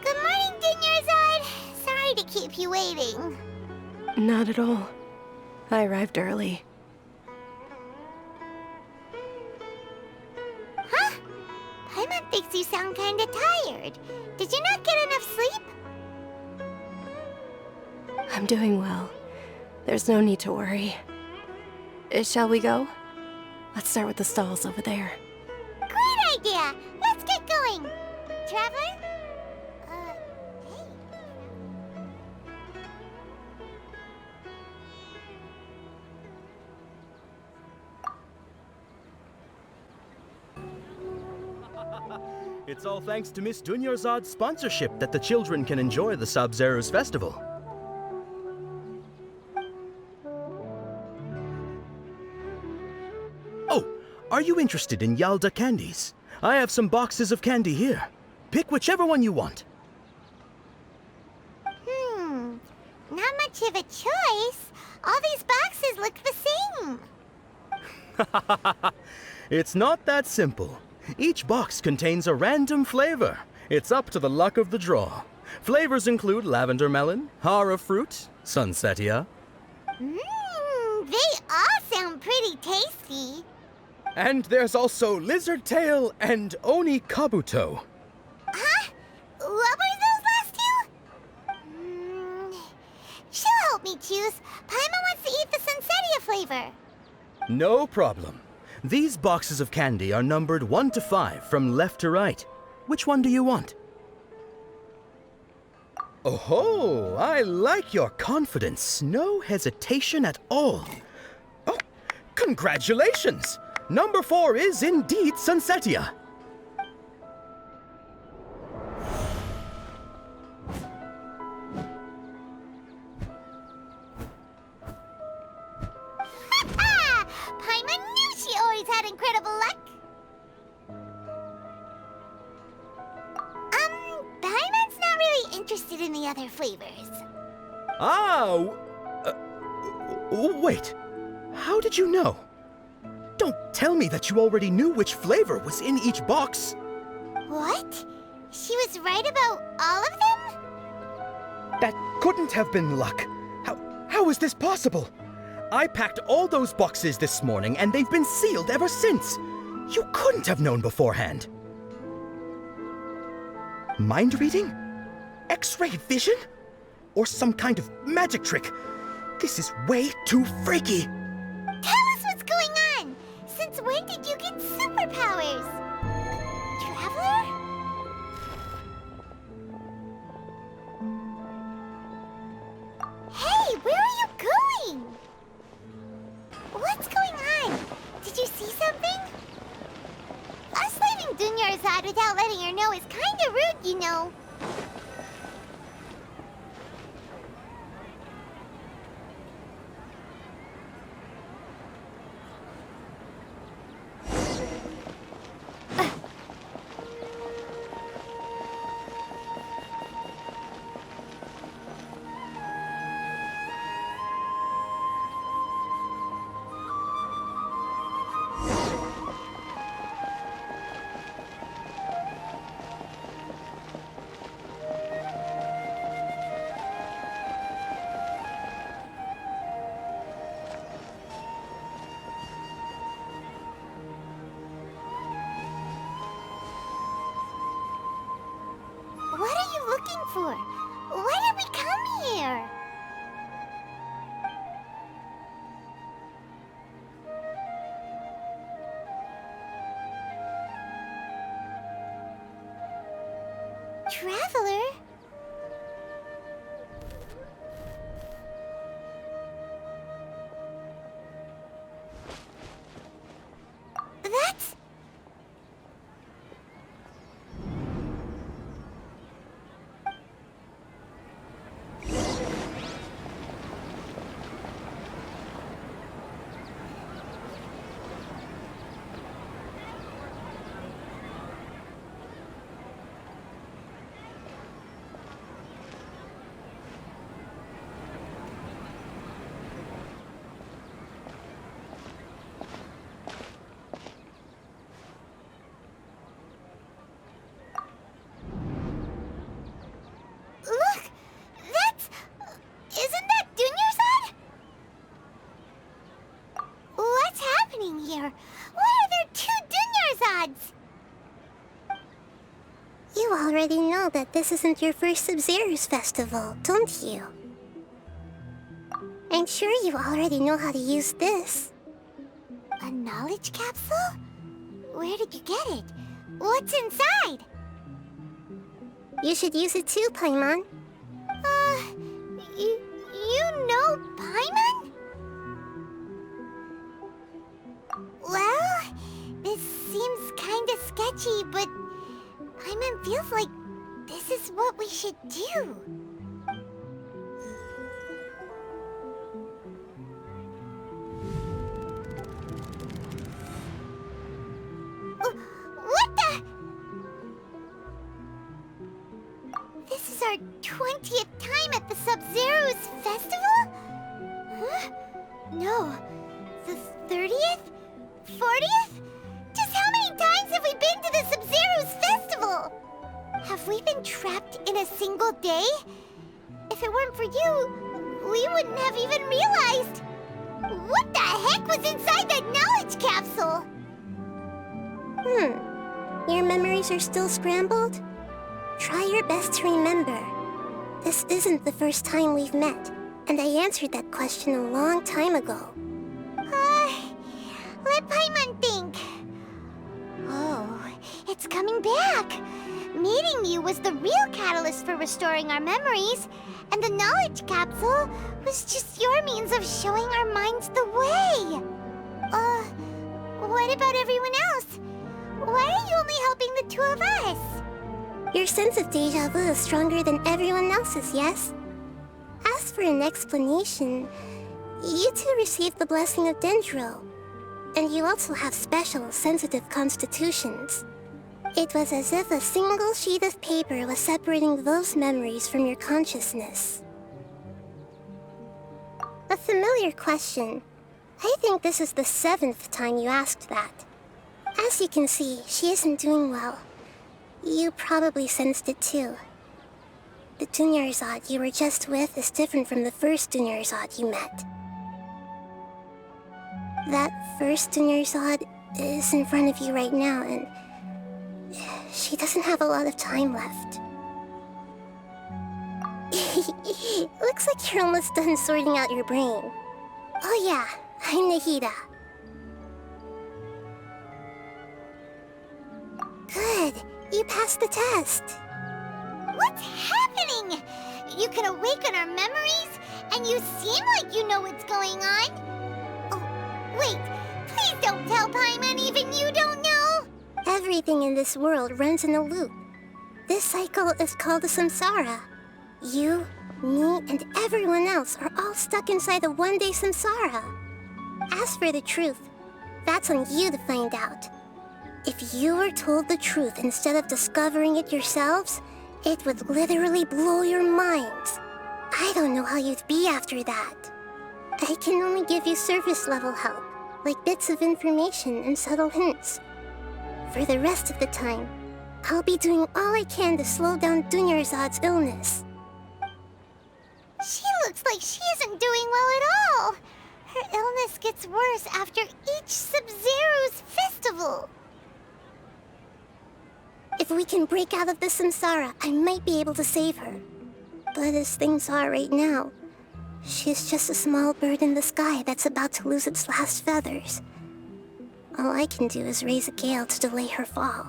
Speaker 1: Good morning, Dunyarzad. Sorry to keep you waiting.
Speaker 2: Not at all. I arrived early.
Speaker 1: Huh? Paimon thinks you sound kinda tired. Did you not get enough sleep?
Speaker 2: I'm doing well. There's no need to worry. Shall we go? Let's start with the stalls over there.
Speaker 1: Great idea! Let's get going! Traveler? Hey.
Speaker 6: It's all thanks to Miss Dunyarzad's sponsorship that the children can enjoy the Sabzeruz Festival. Oh, are you interested in Yalda candies? I have some boxes of candy here. Pick whichever one you want.
Speaker 1: Not much of a choice. All these boxes look the same.
Speaker 6: It's not that simple. Each box contains a random flavor. It's up to the luck of the draw. Flavors include lavender melon, hara fruit, sunsetia.
Speaker 1: They all sound pretty tasty.
Speaker 6: And there's also lizard tail and oni kabuto.
Speaker 1: Huh? What were those last two? She'll help me choose. Paimon wants to eat the sunsetia flavor.
Speaker 6: No problem. These boxes of candy are numbered 1 to 5 from left to right. Which one do you want? Oh, I like your confidence. No hesitation at all. Oh, congratulations! Number 4 is indeed sunsetia.
Speaker 1: Paimon knew she always had incredible luck. Paimon's not really interested in the other flavors.
Speaker 6: Wait. How did you know? Don't tell me that you already knew which flavor was in each box.
Speaker 1: What? She was right about all of them?
Speaker 6: That couldn't have been luck. How is this possible? I packed all those boxes this morning and they've been sealed ever since. You couldn't have known beforehand. Mind reading? X-ray vision? Or some kind of magic trick? This is way too freaky.
Speaker 1: Tell us what's going on! Since when did you get superpowers? Traveler? Hey, where are you going? What's going on? Did you see something? Us leaving Dunyarzad without letting her know is kinda rude, you know. for? Why did we come here? Traveler? That's... Look! That's... Isn't that Dunyarzad? What's happening here? Why are there 2 Dunyarzads?
Speaker 13: You already know that this isn't your first Sabzeruz Festival, don't you? I'm sure you already know how to use this.
Speaker 1: A knowledge capsule? Where did you get it? What's inside?
Speaker 13: You should use it too, Paimon.
Speaker 1: You know Paimon? Well, this seems kinda sketchy, but Paimon feels like this is what we should do. What the? This is our 20th time at the Sabzeruz Festival? Huh? No. The 30th? 40th? Just how many times have we been to the Sabzeruz Festival? Have we been trapped in a single day? If it weren't for you, we wouldn't have even realized. What the heck was inside that knowledge capsule?
Speaker 13: Your memories are still scrambled? Try your best to remember. This isn't the first time we've met, and I answered that question a long time ago.
Speaker 1: Let Paimon think. Oh, it's coming back. Meeting you was the real catalyst for restoring our memories, and the knowledge capsule was just your means of showing our minds the way. What about everyone else? Why are you only helping the 2 of us?
Speaker 13: Your sense of deja vu is stronger than everyone else's, yes? As for an explanation, you 2 received the blessing of Dendro, and you also have special, sensitive constitutions. It was as if a single sheet of paper was separating those memories from your consciousness. A familiar question. I think this is the 7th time you asked that. As you can see, she isn't doing well. You probably sensed it too. The Dunyarzad you were just with is different from the first Dunyarzad you met. That first Dunyarzad is in front of you right now, and she doesn't have a lot of time left. Looks like you're almost done sorting out your brain. Oh yeah, I'm Nahida. Good, you passed the test.
Speaker 1: What's happening? You can awaken our memories, and you seem like you know what's going on. Oh, wait, please don't tell Paimon even you don't know.
Speaker 13: Everything in this world runs in a loop. This cycle is called the Samsara. You, me, and everyone else are all stuck inside the one-day Samsara. As for the truth, that's on you to find out. If you were told the truth instead of discovering it yourselves, it would literally blow your minds. I don't know how you'd be after that. I can only give you surface-level help, like bits of information and subtle hints. For the rest of the time, I'll be doing all I can to slow down Dunyarzad's illness.
Speaker 1: She looks like she isn't doing well at all. Her illness gets worse after each Sabzeruz Festival.
Speaker 13: If we can break out of the Samsara, I might be able to save her. But as things are right now, she's just a small bird in the sky that's about to lose its last feathers. All I can do is raise a gale to delay her fall.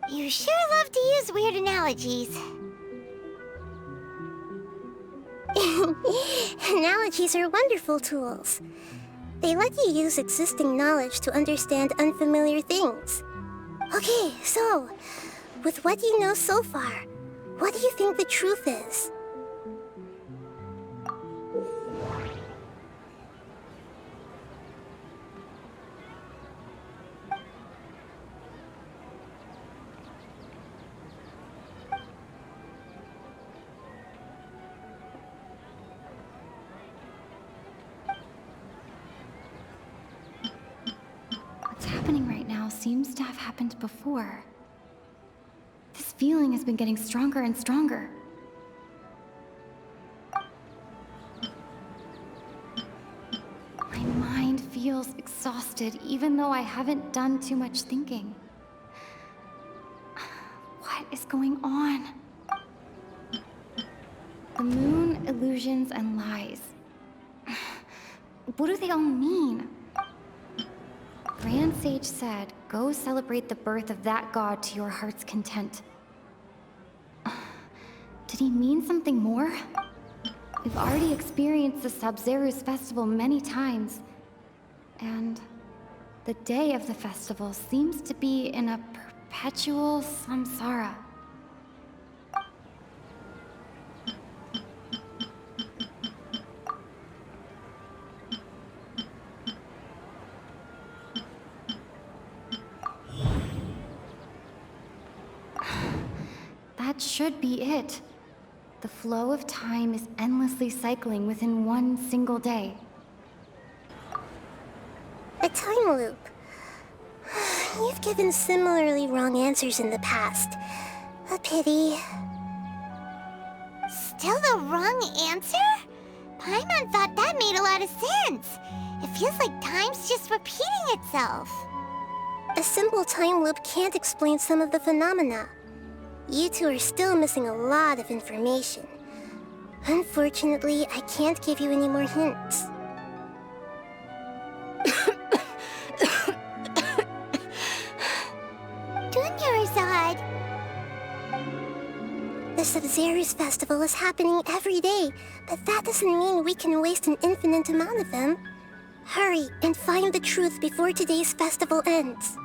Speaker 1: You sure love to use weird analogies.
Speaker 13: Analogies are wonderful tools. They let you use existing knowledge to understand unfamiliar things. Okay, so, with what you know so far, what do you think the truth is?
Speaker 14: What's happening right now seems to have happened before. This feeling has been getting stronger and stronger. My mind feels exhausted, even though I haven't done too much thinking. What is going on? The moon, illusions, and lies. What do they all mean? Grand Sage said, go celebrate the birth of that god to your heart's content. Did he mean something more? We've already experienced the Sabzeruz Festival many times. And the day of the festival seems to be in a perpetual samsara. That should be it. The flow of time is endlessly cycling within one single day.
Speaker 13: A time loop. You've given similarly wrong answers in the past. A pity.
Speaker 1: Still the wrong answer? Paimon thought that made a lot of sense. It feels like time's just repeating itself.
Speaker 13: A simple time loop can't explain some of the phenomena. You two are still missing a lot of information. Unfortunately, I can't give you any more hints.
Speaker 1: Dunyarzad!
Speaker 13: The Sabzeruz Festival is happening every day, but that doesn't mean we can waste an infinite amount of them. Hurry and find the truth before today's festival ends.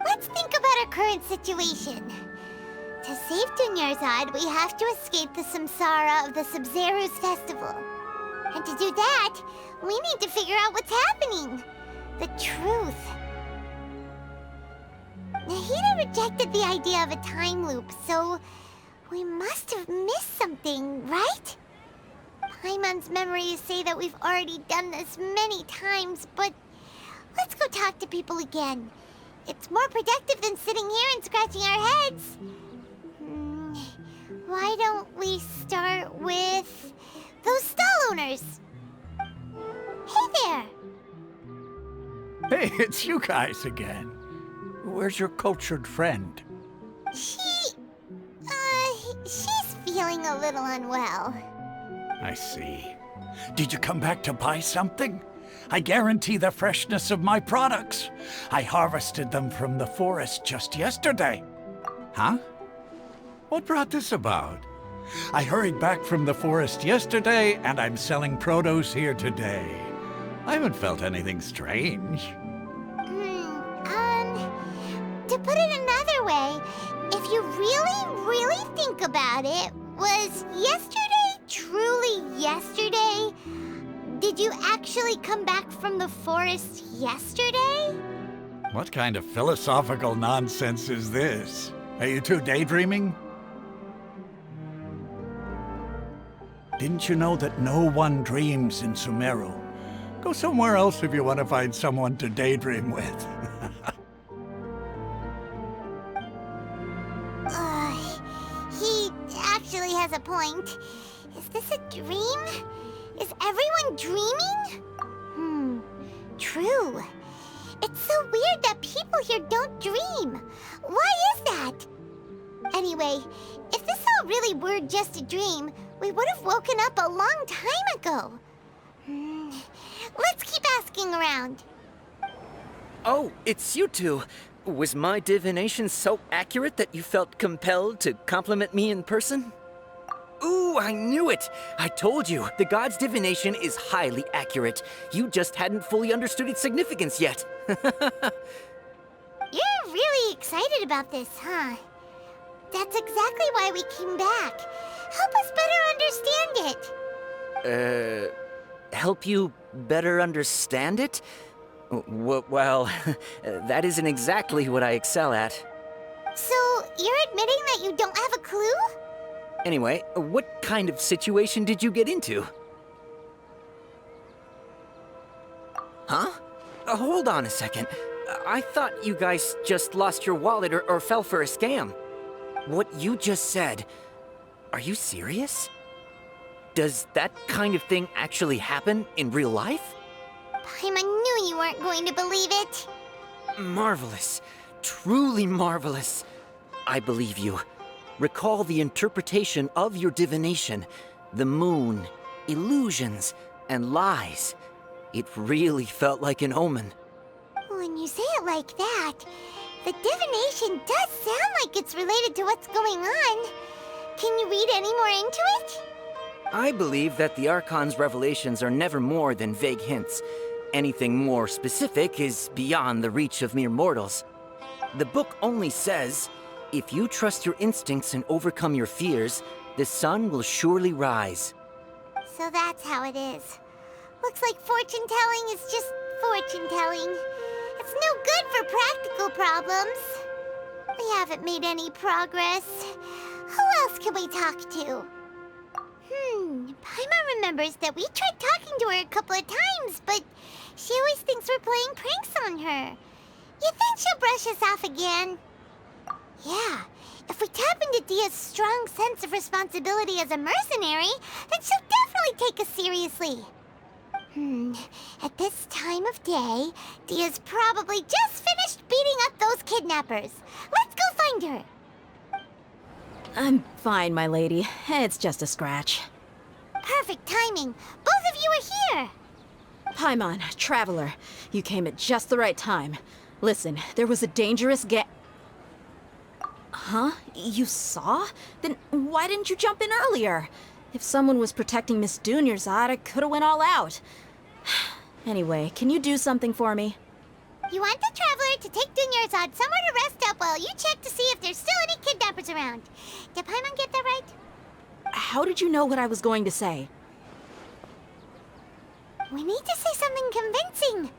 Speaker 1: Let's think about our current situation. To save Dunyarzad, we have to escape the Samsara of the Sabzeruz Festival. And to do that, we need to figure out what's happening. The truth. Nahida rejected the idea of a time loop, so we must have missed something, right? Paimon's memories say that we've already done this many times, but let's go talk to people again. It's more productive than sitting here and scratching our heads. Why don't we start with those stall owners? Hey there!
Speaker 4: Hey, it's you guys again. Where's your cultured friend?
Speaker 1: She's feeling a little unwell.
Speaker 4: I see. Did you come back to buy something? I guarantee the freshness of my products. I harvested them from the forest just yesterday. Huh? What brought this about? I hurried back from the forest yesterday, and I'm selling produce here today. I haven't felt anything strange.
Speaker 1: To put it another way, if you really think about it, was yesterday truly yesterday? Did you actually come back from the forest yesterday?
Speaker 4: What kind of philosophical nonsense is this? Are you two daydreaming? Didn't you know that no one dreams in Sumeru? Go somewhere else if you want to find someone to daydream with.
Speaker 1: He actually has a point. Is this a dream? everyone dreaming? True. It's so weird that people here don't dream. Why is that? Anyway, if this all really were just a dream, we would have woken up a long time ago. Let's keep asking around.
Speaker 5: Oh, it's you two. Was my divination so accurate that you felt compelled to compliment me in person? Ooh, I knew it! I told you, the god's divination is highly accurate. You just hadn't fully understood its significance yet.
Speaker 1: You're really excited about this, huh? That's exactly why we came back. Help us better understand it.
Speaker 5: Help you better understand it? Well, that isn't exactly what I excel at.
Speaker 1: So, you're admitting that you don't have a clue?
Speaker 5: Anyway, what kind of situation did you get into? Huh? Hold on a second. I thought you guys just lost your wallet or fell for a scam. What you just said, are you serious? Does that kind of thing actually happen in real life?
Speaker 1: Paimon knew you weren't going to believe it.
Speaker 5: Marvelous. Truly marvelous. I believe you. Recall the interpretation of your divination, the moon, illusions, and lies. It really felt like an omen.
Speaker 1: When you say it like that, the divination does sound like it's related to what's going on. Can you read any more into it?
Speaker 5: I believe that the Archon's revelations are never more than vague hints. Anything more specific is beyond the reach of mere mortals. The book only says, if you trust your instincts and overcome your fears, the sun will surely rise.
Speaker 1: So that's how it is. Looks like fortune-telling is just fortune-telling. It's no good for practical problems. We haven't made any progress. Who else can we talk to? Paimon remembers that we tried talking to her a couple of times, but she always thinks we're playing pranks on her. You think she'll brush us off again? Yeah, if we tap into Dia's strong sense of responsibility as a mercenary, then she'll definitely take us seriously. At this time of day, Dia's probably just finished beating up those kidnappers. Let's go find her.
Speaker 3: I'm fine, my lady. It's just a scratch.
Speaker 1: Perfect timing. Both of you are here.
Speaker 3: Paimon, Traveler, you came at just the right time. Listen, there was a dangerous Huh? You saw? Then why didn't you jump in earlier? If someone was protecting Miss Dunyarzad, I could have went all out. Anyway, can you do something for me?
Speaker 1: You want the Traveler to take Dunyarzad somewhere to rest up while you check to see if there's still any kidnappers around. Did Paimon get that right?
Speaker 3: How did you know what I was going to say?
Speaker 1: We need to say something convincing.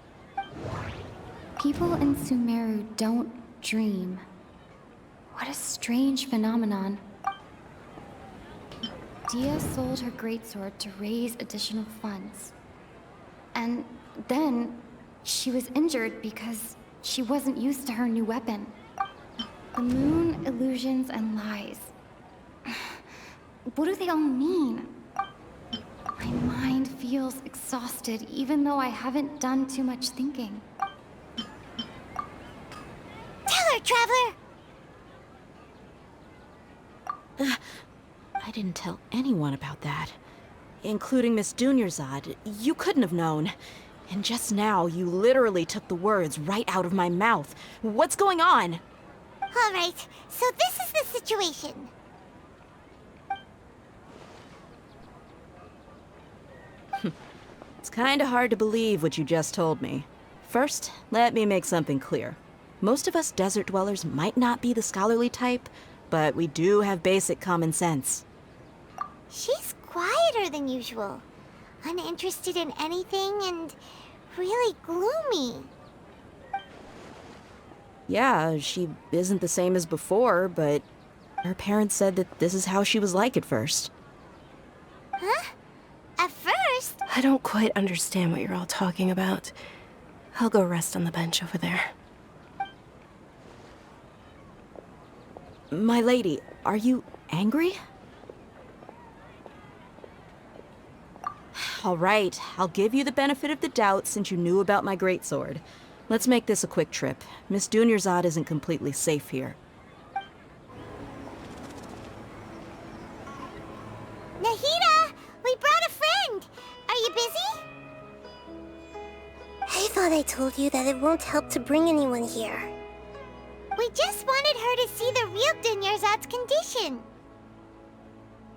Speaker 14: People in Sumeru don't dream. What a strange phenomenon. Dia sold her greatsword to raise additional funds. And then she was injured because she wasn't used to her new weapon. The moon, illusions, and lies. What do they all mean? My mind feels exhausted even though I haven't done too much thinking.
Speaker 1: Tell her, Traveler!
Speaker 3: I didn't tell anyone about that. Including Miss Dunyarzad. You couldn't have known. And just now, you literally took the words right out of my mouth. What's going on?
Speaker 1: All right, so this is the situation.
Speaker 3: It's kinda hard to believe what you just told me. First, let me make something clear. Most of us desert dwellers might not be the scholarly type, but we do have basic common sense.
Speaker 1: She's quieter than usual. Uninterested in anything and really gloomy.
Speaker 3: Yeah, she isn't the same as before, but her parents said that this is how she was like at first.
Speaker 1: Huh? At first?
Speaker 2: I don't quite understand what you're all talking about. I'll go rest on the bench over there.
Speaker 3: My lady, are you angry? All right, I'll give you the benefit of the doubt since you knew about my greatsword. Let's make this a quick trip. Miss Dunyarzad isn't completely safe here.
Speaker 1: Nahida! We brought a friend! Are you busy?
Speaker 13: I thought I told you that it won't help to bring anyone here.
Speaker 1: We just wanted her to see the real Dunyarzad's condition.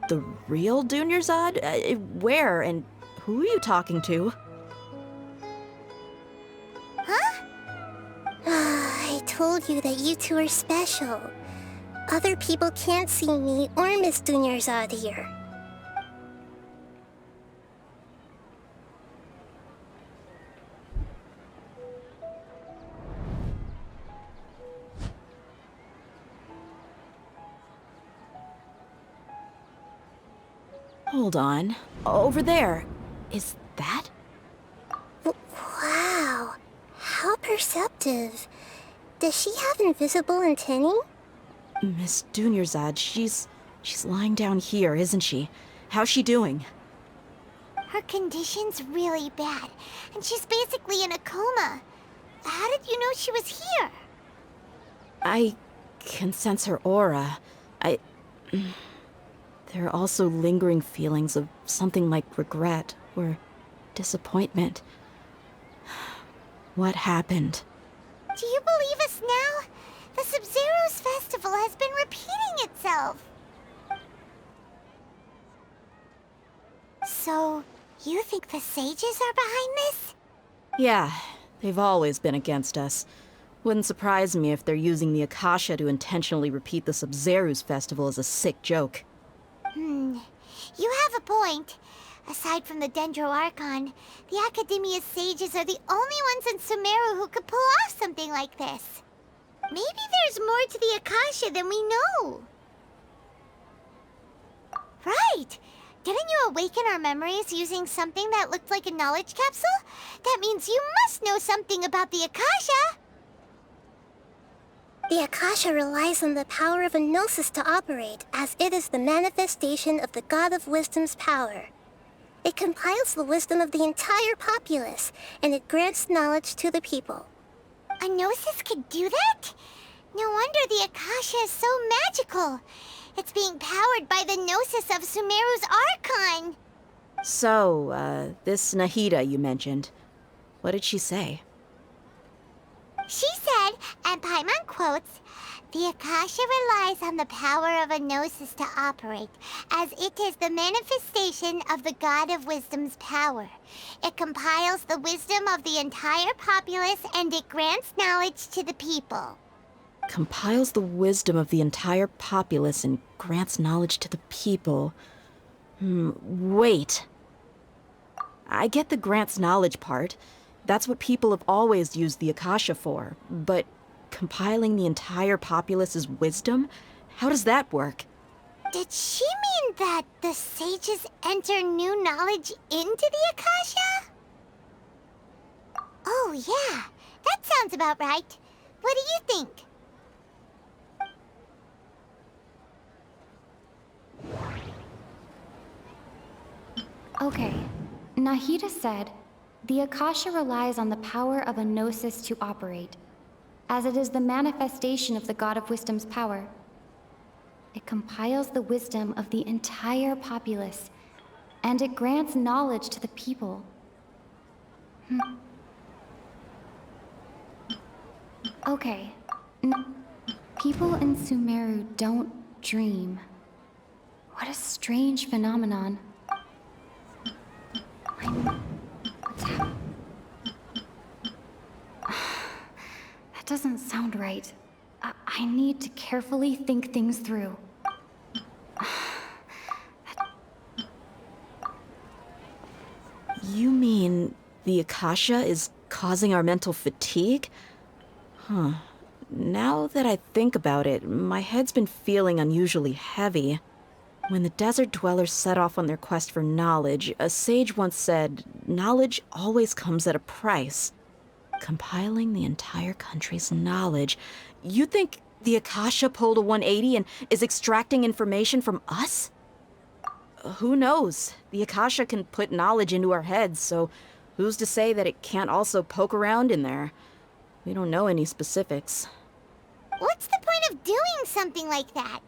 Speaker 3: The real Dunyarzad? Where and who are you talking to?
Speaker 1: Huh?
Speaker 13: I told you that you two are special. Other people can't see me or Miss Dunyarzad here.
Speaker 3: Hold on. Over there. Is that?
Speaker 13: Wow. How perceptive. Does she have invisible antennae?
Speaker 3: Miss Dunyarzad, she's lying down here, isn't she? How's she doing?
Speaker 1: Her condition's really bad, and she's basically in a coma. How did you know she was here?
Speaker 3: I can sense her aura. There are also lingering feelings of something like regret or disappointment. What happened?
Speaker 1: Do you believe us now? The Sabzeruz Festival has been repeating itself. So, you think the sages are behind this?
Speaker 3: Yeah, they've always been against us. Wouldn't surprise me if they're using the Akasha to intentionally repeat the Sabzeruz Festival as a sick joke.
Speaker 1: You have a point. Aside from the Dendro Archon, the Academia's sages are the only ones in Sumeru who could pull off something like this. Maybe there's more to the Akasha than we know. Right! Didn't you awaken our memories using something that looked like a knowledge capsule? That means you must know something about the Akasha!
Speaker 13: The Akasha relies on the power of a gnosis to operate, as it is the manifestation of the God of Wisdom's power. It compiles the wisdom of the entire populace, and it grants knowledge to the people.
Speaker 1: A gnosis could do that? No wonder the Akasha is so magical. It's being powered by the gnosis of Sumeru's Archon.
Speaker 3: So, this Nahida you mentioned, what did she say?
Speaker 1: She said, and Paimon quotes, "The Akasha relies on the power of a gnosis to operate, as it is the manifestation of the God of Wisdom's power. It compiles the wisdom of the entire populace, and it grants knowledge to the people."
Speaker 3: Compiles the wisdom of the entire populace and grants knowledge to the people. Wait. I get the grants knowledge part. That's what people have always used the Akasha for. But compiling the entire populace's wisdom? How does that work?
Speaker 1: Did she mean that the sages enter new knowledge into the Akasha? Oh yeah, that sounds about right. What do you think?
Speaker 14: Okay, Nahida said, the Akasha relies on the power of a gnosis to operate, as it is the manifestation of the God of Wisdom's power. It compiles the wisdom of the entire populace, and it grants knowledge to the people. Okay, people in Sumeru don't dream. What a strange phenomenon. What's happening? That doesn't sound right. I need to carefully think things through.
Speaker 3: You mean the Akasha is causing our mental fatigue? Huh. Now that I think about it, my head's been feeling unusually heavy. When the desert dwellers set off on their quest for knowledge, a sage once said, knowledge always comes at a price. Compiling the entire country's knowledge. You think the Akasha pulled a 180 and is extracting information from us? who knows? The Akasha can put knowledge into our heads, so who's to say that it can't also poke around in there? We don't know any specifics.
Speaker 1: What's the point of doing something like that?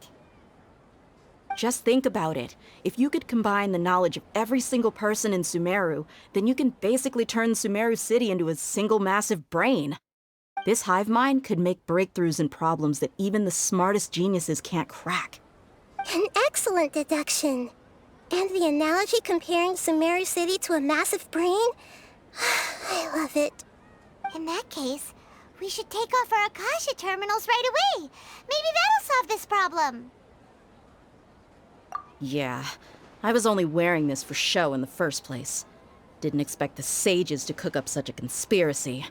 Speaker 3: Just think about it. If you could combine the knowledge of every single person in Sumeru, then you can basically turn Sumeru City into a single massive brain. This hive mind could make breakthroughs in problems that even the smartest geniuses can't crack.
Speaker 13: An excellent deduction. And the analogy comparing Sumeru City to a massive brain? I love it.
Speaker 1: In that case, we should take off our Akasha terminals right away. Maybe that'll solve this problem.
Speaker 3: Yeah, I was only wearing this for show in the first place. Didn't expect the sages to cook up such a conspiracy.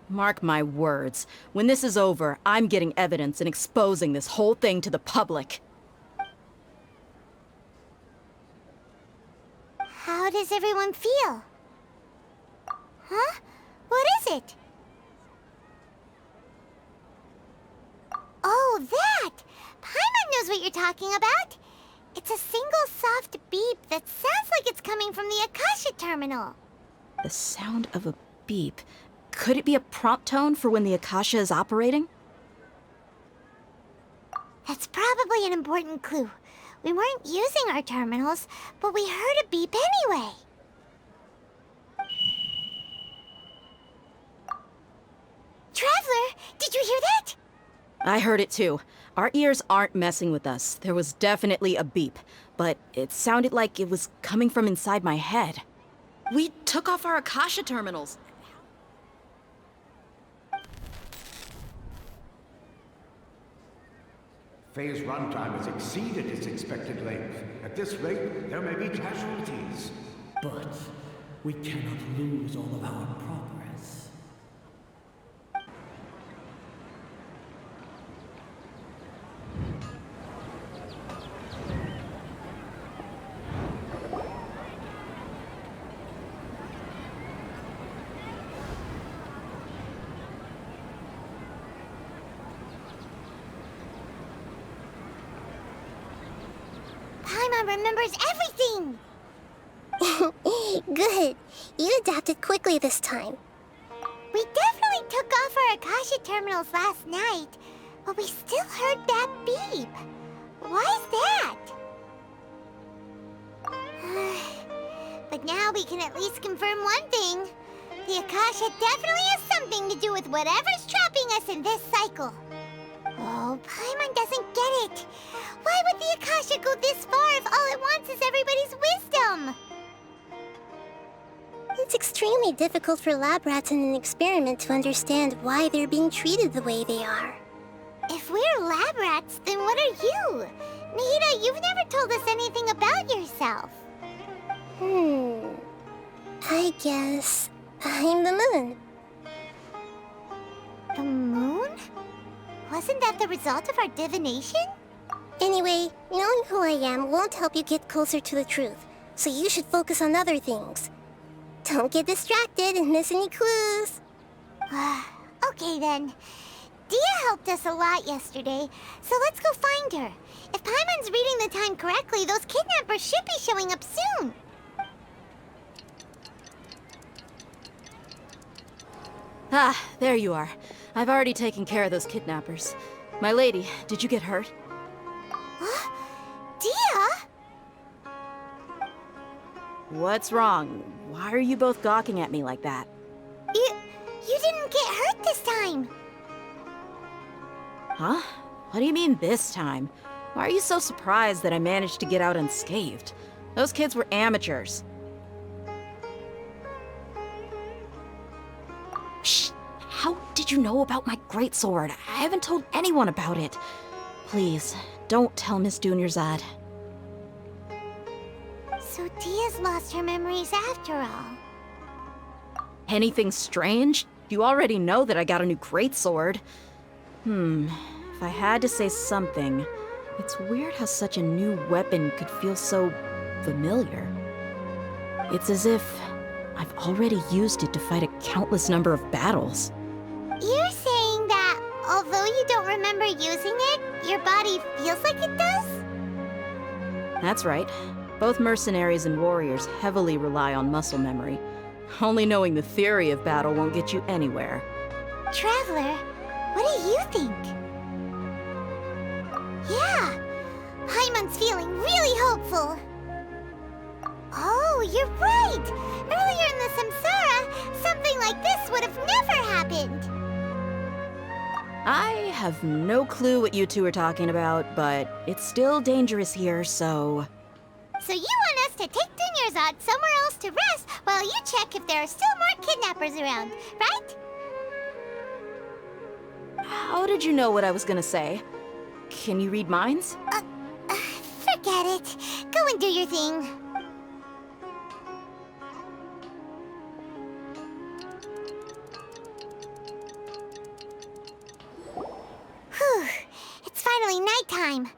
Speaker 3: Mark my words, when this is over, I'm getting evidence and exposing this whole thing to the public.
Speaker 1: How does everyone feel? Huh? What is it? Oh, that! Paimon knows what you're talking about. It's a single soft beep that sounds like it's coming from the Akasha terminal.
Speaker 3: The sound of a beep. Could it be a prompt tone for when the Akasha is operating?
Speaker 1: That's probably an important clue. We weren't using our terminals, but we heard a beep anyway. Traveler, did you hear that?
Speaker 3: I heard it too. Our ears aren't messing with us. There was definitely a beep, but it sounded like it was coming from inside my head. We took off our Akasha terminals.
Speaker 12: Phase runtime has exceeded its expected length. At this rate, there may be casualties.
Speaker 11: But we cannot lose all of our progress.
Speaker 1: Paimon remembers everything!
Speaker 13: Good. You adapted quickly this time.
Speaker 1: We definitely took off our Akasha terminals last night, but we still heard that beep. Why is that? But now we can at least confirm one thing. The Akasha definitely has something to do with whatever's trapping us in this cycle. Oh, Paimon doesn't get it. Why would the Akasha go this far if all it wants is everybody's wisdom?
Speaker 13: It's extremely difficult for lab rats in an experiment to understand why they're being treated the way they are.
Speaker 1: If we're lab rats, then what are you? Nahida, you've never told us anything about yourself.
Speaker 13: I guess I'm the moon.
Speaker 1: The moon? Wasn't that the result of our divination?
Speaker 13: Anyway, knowing who I am won't help you get closer to the truth, so you should focus on other things. Don't get distracted and miss any clues.
Speaker 1: Okay then. Dia helped us a lot yesterday, so let's go find her. If Paimon's reading the time correctly, those kidnappers should be showing up soon.
Speaker 3: Ah, there you are. I've already taken care of those kidnappers. My lady, did you get hurt?
Speaker 1: Dia?
Speaker 3: What's wrong? Why are you both gawking at me like that?
Speaker 1: You didn't get hurt this time.
Speaker 3: Huh? What do you mean this time? Why are you so surprised that I managed to get out unscathed? Those kids were amateurs. Shh! How did you know about my greatsword? I haven't told anyone about it. Please, don't tell Miss Dunyarzad.
Speaker 1: So Dia's lost her memories after all.
Speaker 3: Anything strange? You already know that I got a new greatsword. If I had to say something, it's weird how such a new weapon could feel so familiar. It's as if I've already used it to fight a countless number of battles.
Speaker 1: You're saying that although although you don't remember using it, your body feels like it does?
Speaker 3: That's right. Both mercenaries and warriors heavily rely on muscle memory. Only knowing the theory of battle won't get you anywhere.
Speaker 1: Traveler, what do you think? Yeah, Paimon's feeling really hopeful. Oh, you're right! Earlier in the Samsara, something like this would have never happened!
Speaker 3: I have no clue what you two are talking about, but it's still dangerous here, so...
Speaker 1: So you want us to take Dunyarzad somewhere else to rest while you check if there are still more kidnappers around, right?
Speaker 3: How did you know what I was gonna say? Can you read minds?
Speaker 1: Forget it. Go and do your thing. Whew. It's finally nighttime.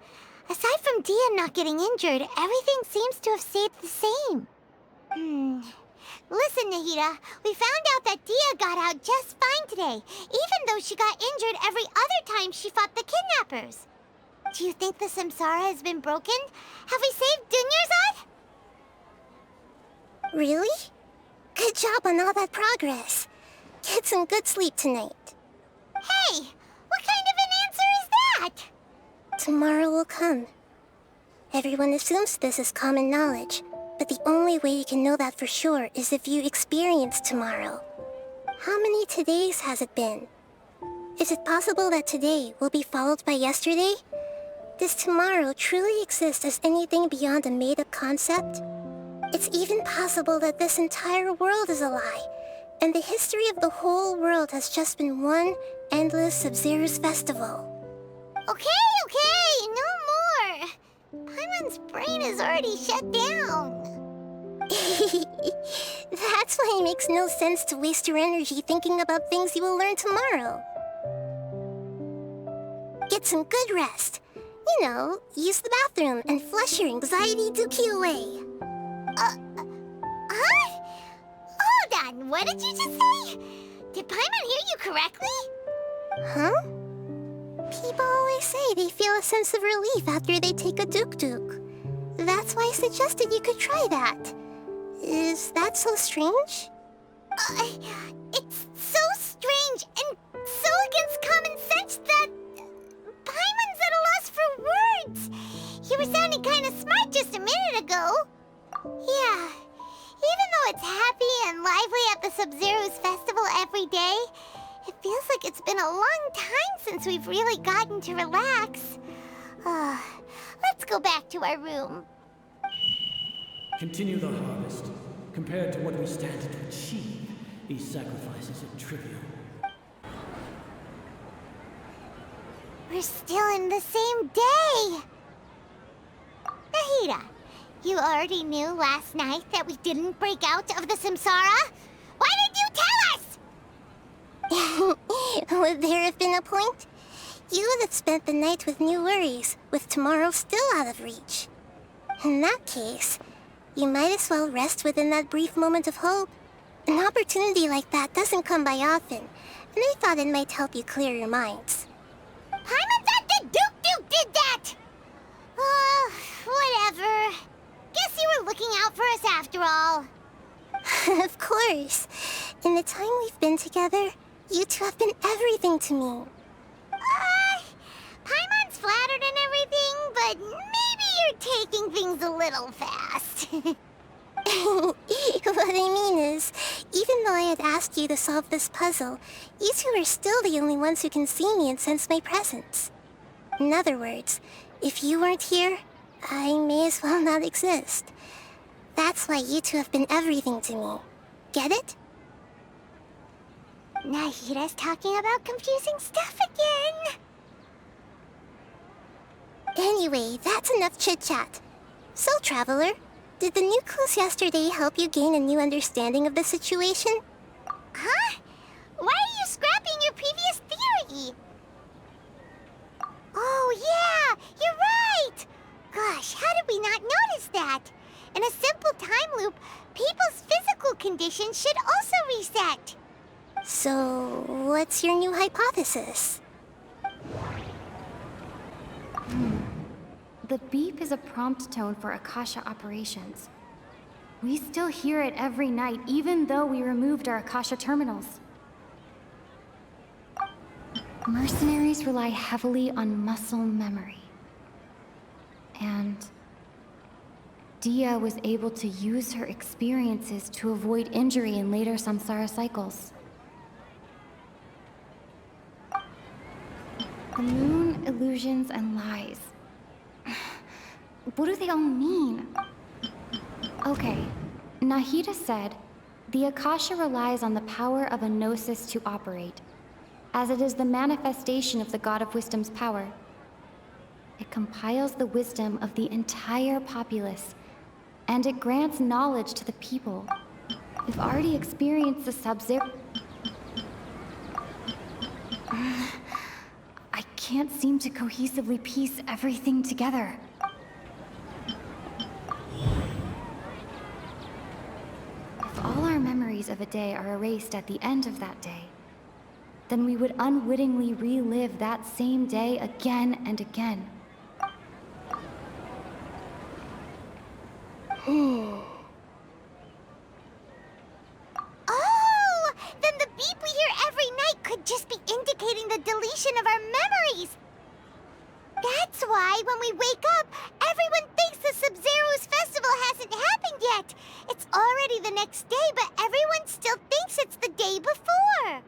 Speaker 1: Aside from Dia not getting injured, everything seems to have stayed the same. Listen, Nahida, we found out that Dia got out just fine today, even though she got injured every other time she fought the kidnappers. Do you think the Samsara has been broken? Have we saved Dunyarzad?
Speaker 13: Really? Good job on all that progress. Get some good sleep tonight.
Speaker 1: Hey, what kind of an answer is that?
Speaker 13: Tomorrow will come. Everyone assumes this is common knowledge, but the only way you can know that for sure is if you experience tomorrow. How many todays has it been? Is it possible that today will be followed by yesterday? Does tomorrow truly exist as anything beyond a made-up concept? It's even possible that this entire world is a lie, and the history of the whole world has just been one endless Sabzeruz Festival.
Speaker 1: Okay, no more. Paimon's brain is already shut down.
Speaker 13: That's why it makes no sense to waste your energy thinking about things you will learn tomorrow. Get some good rest. You know, use the bathroom and flush your anxiety dookie away.
Speaker 1: Huh? Hold on, what did you just say? Did Paimon hear you correctly?
Speaker 13: Huh? People always say they feel a sense of relief after they take a duk-duk. That's why I suggested you could try that. Is that so strange?
Speaker 1: It's so strange and so against common sense that Paimon's at a loss for words. You were sounding kind of smart just a minute ago. Yeah, even though it's happy and lively at the Sabzeruz Festival every day, it feels like it's been a long time since we've really gotten to relax. Let's go back to our room.
Speaker 11: Continue the harvest. Compared to what we stand to achieve, these sacrifices are trivial.
Speaker 1: We're still in the same day! Nahida, you already knew last night that we didn't break out of the Samsara? Why did you tell us?
Speaker 13: Would there have been a point? You would have spent the night with new worries, with tomorrow still out of reach. In that case, you might as well rest within that brief moment of hope. An opportunity like that doesn't come by often, and I thought it might help you clear your minds.
Speaker 1: Paimon thought the Duke did that! Whatever. Guess you were looking out for us after all.
Speaker 13: Of course. In the time we've been together, you two have been everything to me.
Speaker 1: Paimon's flattered and everything, but maybe you're taking things a little fast.
Speaker 13: What I mean is, even though I had asked you to solve this puzzle, you two are still the only ones who can see me and sense my presence. In other words, if you weren't here, I may as well not exist. That's why you two have been everything to me. Get it?
Speaker 1: Nahida's talking about confusing stuff again.
Speaker 13: Anyway, that's enough chit-chat. So, Traveler, did the new clues yesterday help you gain a new understanding of the situation?
Speaker 1: Huh? Why are you scrapping your previous theory? Oh, yeah! You're right! Gosh, how did we not notice that? In a simple time loop, people's physical conditions should also reset.
Speaker 13: So, what's your new hypothesis?
Speaker 14: The beep is a prompt tone for Akasha operations. We still hear it every night, even though we removed our Akasha terminals. Mercenaries rely heavily on muscle memory. And Dia was able to use her experiences to avoid injury in later Samsara cycles. The moon, illusions, and lies. What do they all mean? Okay, Nahida said, the Akasha relies on the power of a gnosis to operate, as it is the manifestation of the God of Wisdom's power. It compiles the wisdom of the entire populace, and it grants knowledge to the people. We've already experienced the Sabzeruz. I can't seem to cohesively piece everything together. If all our memories of a day are erased at the end of that day, then we would unwittingly relive that same day again and again.
Speaker 1: Oh! Then the beep we hear every night could just be indicating the deletion of our memories! That's why, when we wake up, everyone thinks the Sabzeruz Festival hasn't happened yet! It's already the next day, but everyone still thinks it's the day before!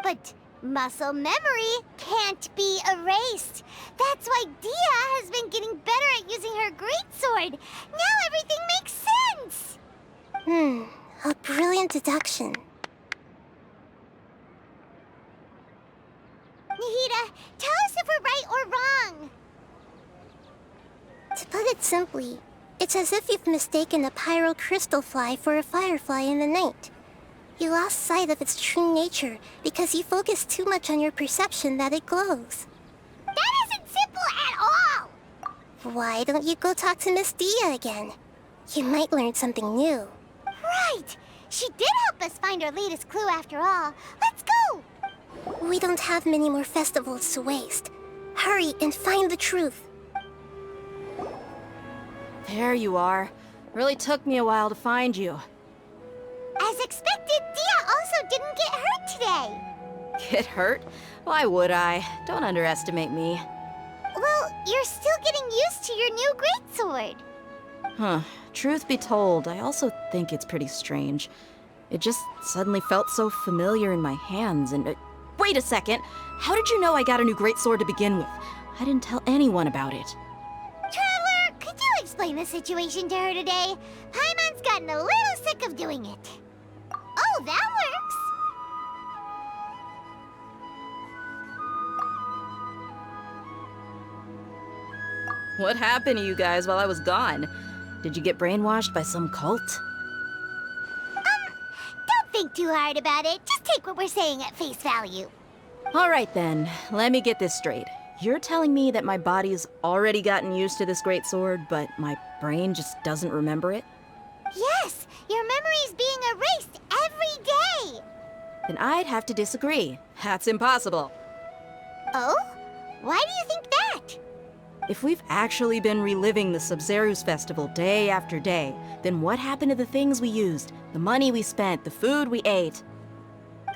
Speaker 1: But muscle memory can't be erased. That's why Dia has been getting better at using her greatsword. Now everything makes sense!
Speaker 13: A brilliant deduction.
Speaker 1: Nahida, tell us if we're right or wrong.
Speaker 13: To put it simply, it's as if you've mistaken a pyro crystal fly for a firefly in the night. You lost sight of its true nature because you focused too much on your perception that it glows.
Speaker 1: That isn't simple at all!
Speaker 13: Why don't you go talk to Miss Dia again? You might learn something new.
Speaker 1: Right! She did help us find our latest clue after all. Let's go!
Speaker 13: We don't have many more festivals to waste. Hurry and find the truth.
Speaker 3: There you are. Really took me a while to find you.
Speaker 1: As expected, Dia also didn't get hurt today.
Speaker 3: Get hurt? Why would I? Don't underestimate me.
Speaker 1: Well, you're still getting used to your new greatsword.
Speaker 3: Huh. Truth be told, I also think it's pretty strange. It just suddenly felt so familiar in my hands and... wait a second! How did you know I got a new greatsword to begin with? I didn't tell anyone about it.
Speaker 1: Traveler, could you explain the situation to her today? Paimon's gotten a little sick of doing it. Oh, that works!
Speaker 3: What happened to you guys while I was gone? Did you get brainwashed by some cult?
Speaker 1: Don't think too hard about it. Just take what we're saying at face value.
Speaker 3: Alright then, let me get this straight. You're telling me that my body's already gotten used to this greatsword, but my brain just doesn't remember it?
Speaker 1: Yes! Your memory's being erased every day!
Speaker 3: Then I'd have to disagree. That's impossible.
Speaker 1: Oh? Why do you think that?
Speaker 3: If we've actually been reliving the Sabzeruz Festival day after day, then what happened to the things we used, the money we spent, the food we ate?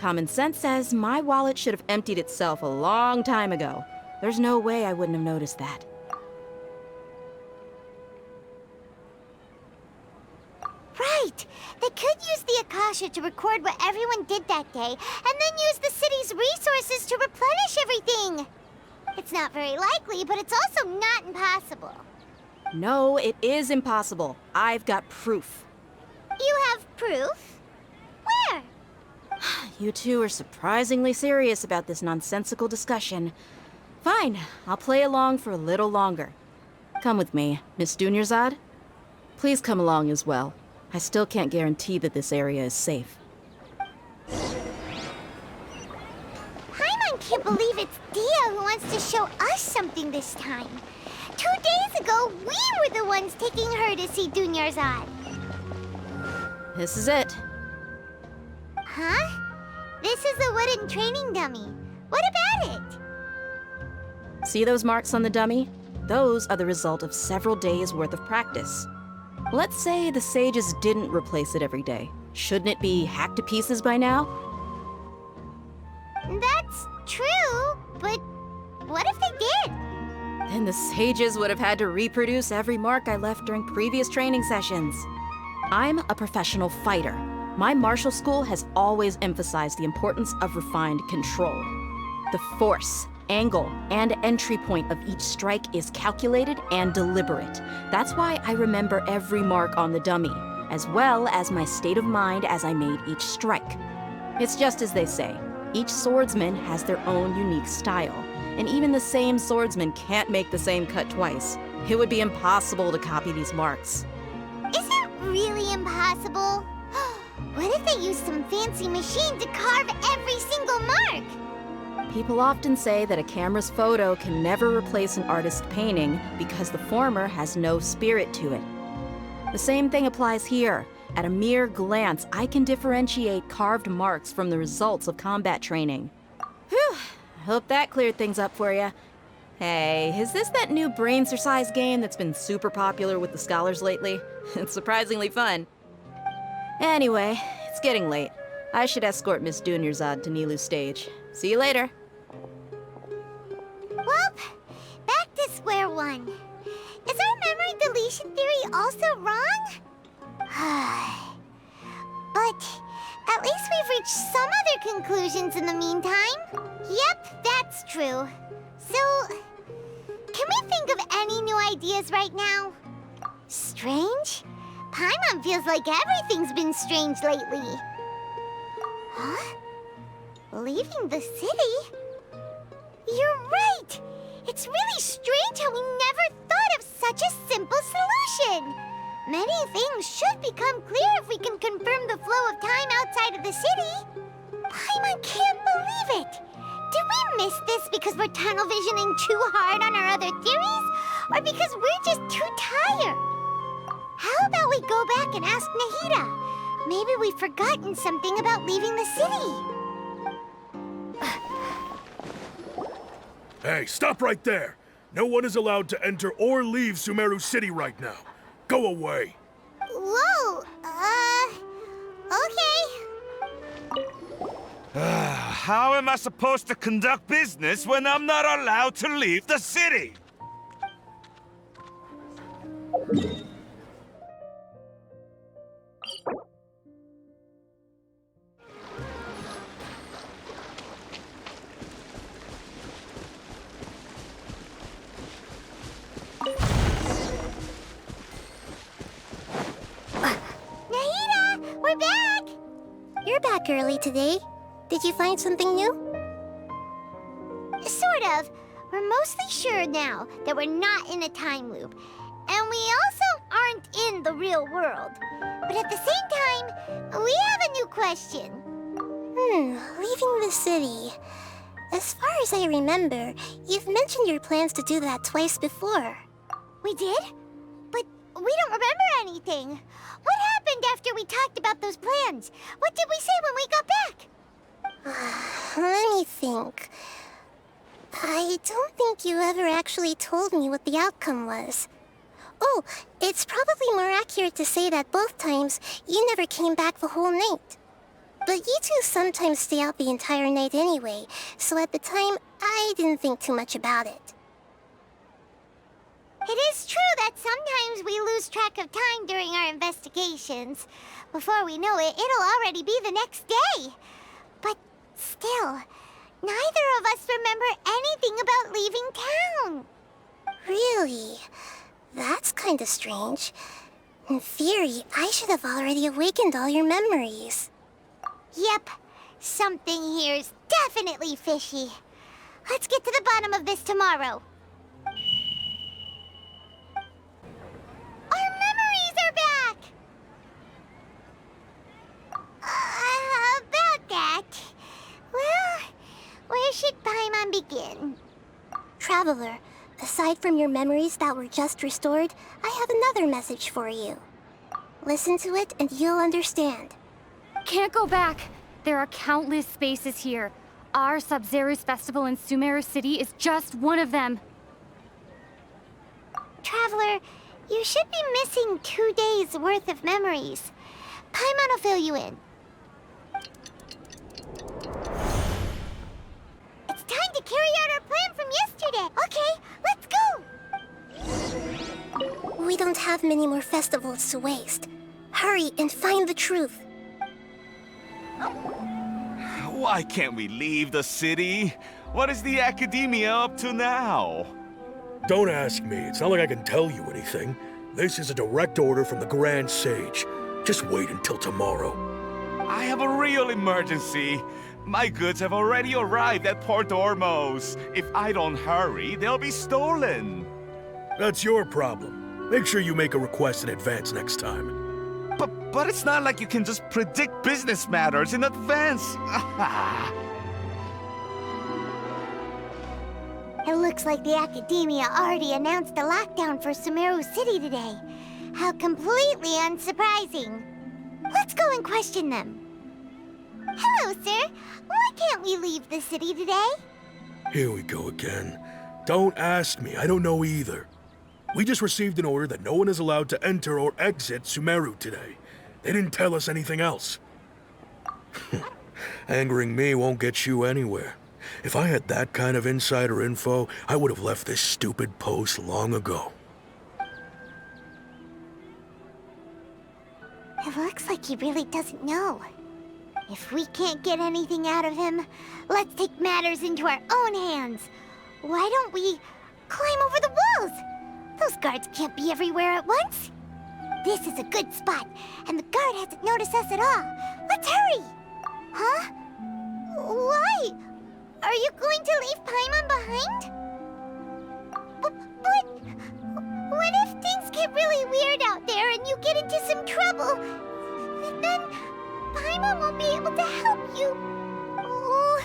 Speaker 3: Common sense says my wallet should have emptied itself a long time ago. There's no way I wouldn't have noticed that.
Speaker 1: Right! They could use the Akasha to record what everyone did that day, and then use the city's resources to replenish everything! It's not very likely, but it's also not impossible.
Speaker 3: No, it is impossible. I've got proof.
Speaker 1: You have proof? Where?
Speaker 3: You two are surprisingly serious about this nonsensical discussion. Fine, I'll play along for a little longer. Come with me, Miss Dunyarzad. Please come along as well. I still can't guarantee that this area is safe.
Speaker 1: Paimon can't believe it's Dia who wants to show us something this time. 2 days ago, we were the ones taking her to see Dunyarzad.
Speaker 3: This is it.
Speaker 1: Huh? This is a wooden training dummy. What about it?
Speaker 3: See those marks on the dummy? Those are the result of several days' worth of practice. Let's say the sages didn't replace it every day. Shouldn't it be hacked to pieces by now?
Speaker 1: That's true, but what if they did?
Speaker 3: Then the sages would have had to reproduce every mark I left during previous training sessions. I'm a professional fighter. My martial school has always emphasized the importance of refined control. The force, angle, and entry point of each strike is calculated and deliberate. That's why I remember every mark on the dummy, as well as my state of mind as I made each strike. It's just as they say, each swordsman has their own unique style, and even the same swordsman can't make the same cut twice. It would be impossible to copy these marks.
Speaker 1: Is it really impossible? What if they used some fancy machine to carve every single mark?
Speaker 3: People often say that a camera's photo can never replace an artist's painting because the former has no spirit to it. The same thing applies here. At a mere glance, I can differentiate carved marks from the results of combat training. Whew, hope that cleared things up for you. Hey, is this that new brain-exercise game that's been super popular with the scholars lately? It's surprisingly fun. Anyway, it's getting late. I should escort Miss Dunyarzad to Nilu's stage. See you later.
Speaker 1: Well, back to square one. Is our memory deletion theory also wrong? But at least we've reached some other conclusions in the meantime. Yep, that's true. So, can we think of any new ideas right now? Strange? Paimon feels like everything's been strange lately. Huh? Leaving the city? You're right! It's really strange how we never thought of such a simple solution! Many things should become clear if we can confirm the flow of time outside of the city. Paimon can't believe it! Did we miss this because we're tunnel visioning too hard on our other theories? Or because we're just too tired? How about we go back and ask Nahida? Maybe we've forgotten something about leaving the city.
Speaker 15: Hey, stop right there! No one is allowed to enter or leave Sumeru City right now. Go away.
Speaker 1: Whoa, okay.
Speaker 16: How am I supposed to conduct business when I'm not allowed to leave the city?
Speaker 1: Nahida, we're back!
Speaker 13: You're back early today. Did you find something new?
Speaker 1: Sort of. We're mostly sure now that we're not in a time loop. And we also aren't in the real world. But at the same time, we have a new question.
Speaker 13: Leaving the city. As far as I remember, you've mentioned your plans to do that twice before.
Speaker 1: We did? But we don't remember anything. What happened after we talked about those plans? What did we say when we got back?
Speaker 13: Let me think. I don't think you ever actually told me what the outcome was. Oh, it's probably more accurate to say that both times you never came back the whole night. But you two sometimes stay out the entire night anyway, so at the time, I didn't think too much about it.
Speaker 1: It is true that sometimes we lose track of time during our investigations. Before we know it, it'll already be the next day. But still, neither of us remember anything about leaving town.
Speaker 13: Really? That's kinda strange. In theory, I should have already awakened all your memories.
Speaker 1: Yep, something here's definitely fishy. Let's get to the bottom of this tomorrow. Our memories are back! About that... Well, where should Paimon begin?
Speaker 13: Traveler, aside from your memories that were just restored, I have another message for you. Listen to it and you'll understand.
Speaker 14: Can't go back. There are countless spaces here. Our Sabzeruz Festival in Sumeru City is just one of them.
Speaker 1: Traveler, you should be missing 2 days' worth of memories. Paimon will fill you in. It's time to carry out our plan from yesterday. Okay, let's go!
Speaker 13: We don't have many more festivals to waste. Hurry and find the truth.
Speaker 16: Why can't we leave the city? What is the Academia up to now?
Speaker 15: Don't ask me. It's not like I can tell you anything. This is a direct order from the Grand Sage. Just wait until tomorrow.
Speaker 16: I have a real emergency. My goods have already arrived at Port Ormos. If I don't hurry, they'll be stolen.
Speaker 15: That's your problem. Make sure you make a request in advance next time.
Speaker 16: But it's not like you can just predict business matters in advance.
Speaker 1: It looks like the Academia already announced a lockdown for Sabzeruz City today. How completely unsurprising. Let's go and question them. Hello, sir. Why can't we leave the city today?
Speaker 15: Here we go again. Don't ask me. I don't know either. We just received an order that no one is allowed to enter or exit Sumeru today. They didn't tell us anything else. Angering me won't get you anywhere. If I had that kind of insider info, I would have left this stupid post long ago.
Speaker 1: It looks like he really doesn't know. If we can't get anything out of him, let's take matters into our own hands. Why don't we climb over the walls? Those guards can't be everywhere at once. This is a good spot, and the guard hasn't noticed us at all. Let's hurry! Huh? Why? Are you going to leave Paimon behind? But what if things get really weird out there and you get into some trouble? Then Paimon won't be able to help you. Oh,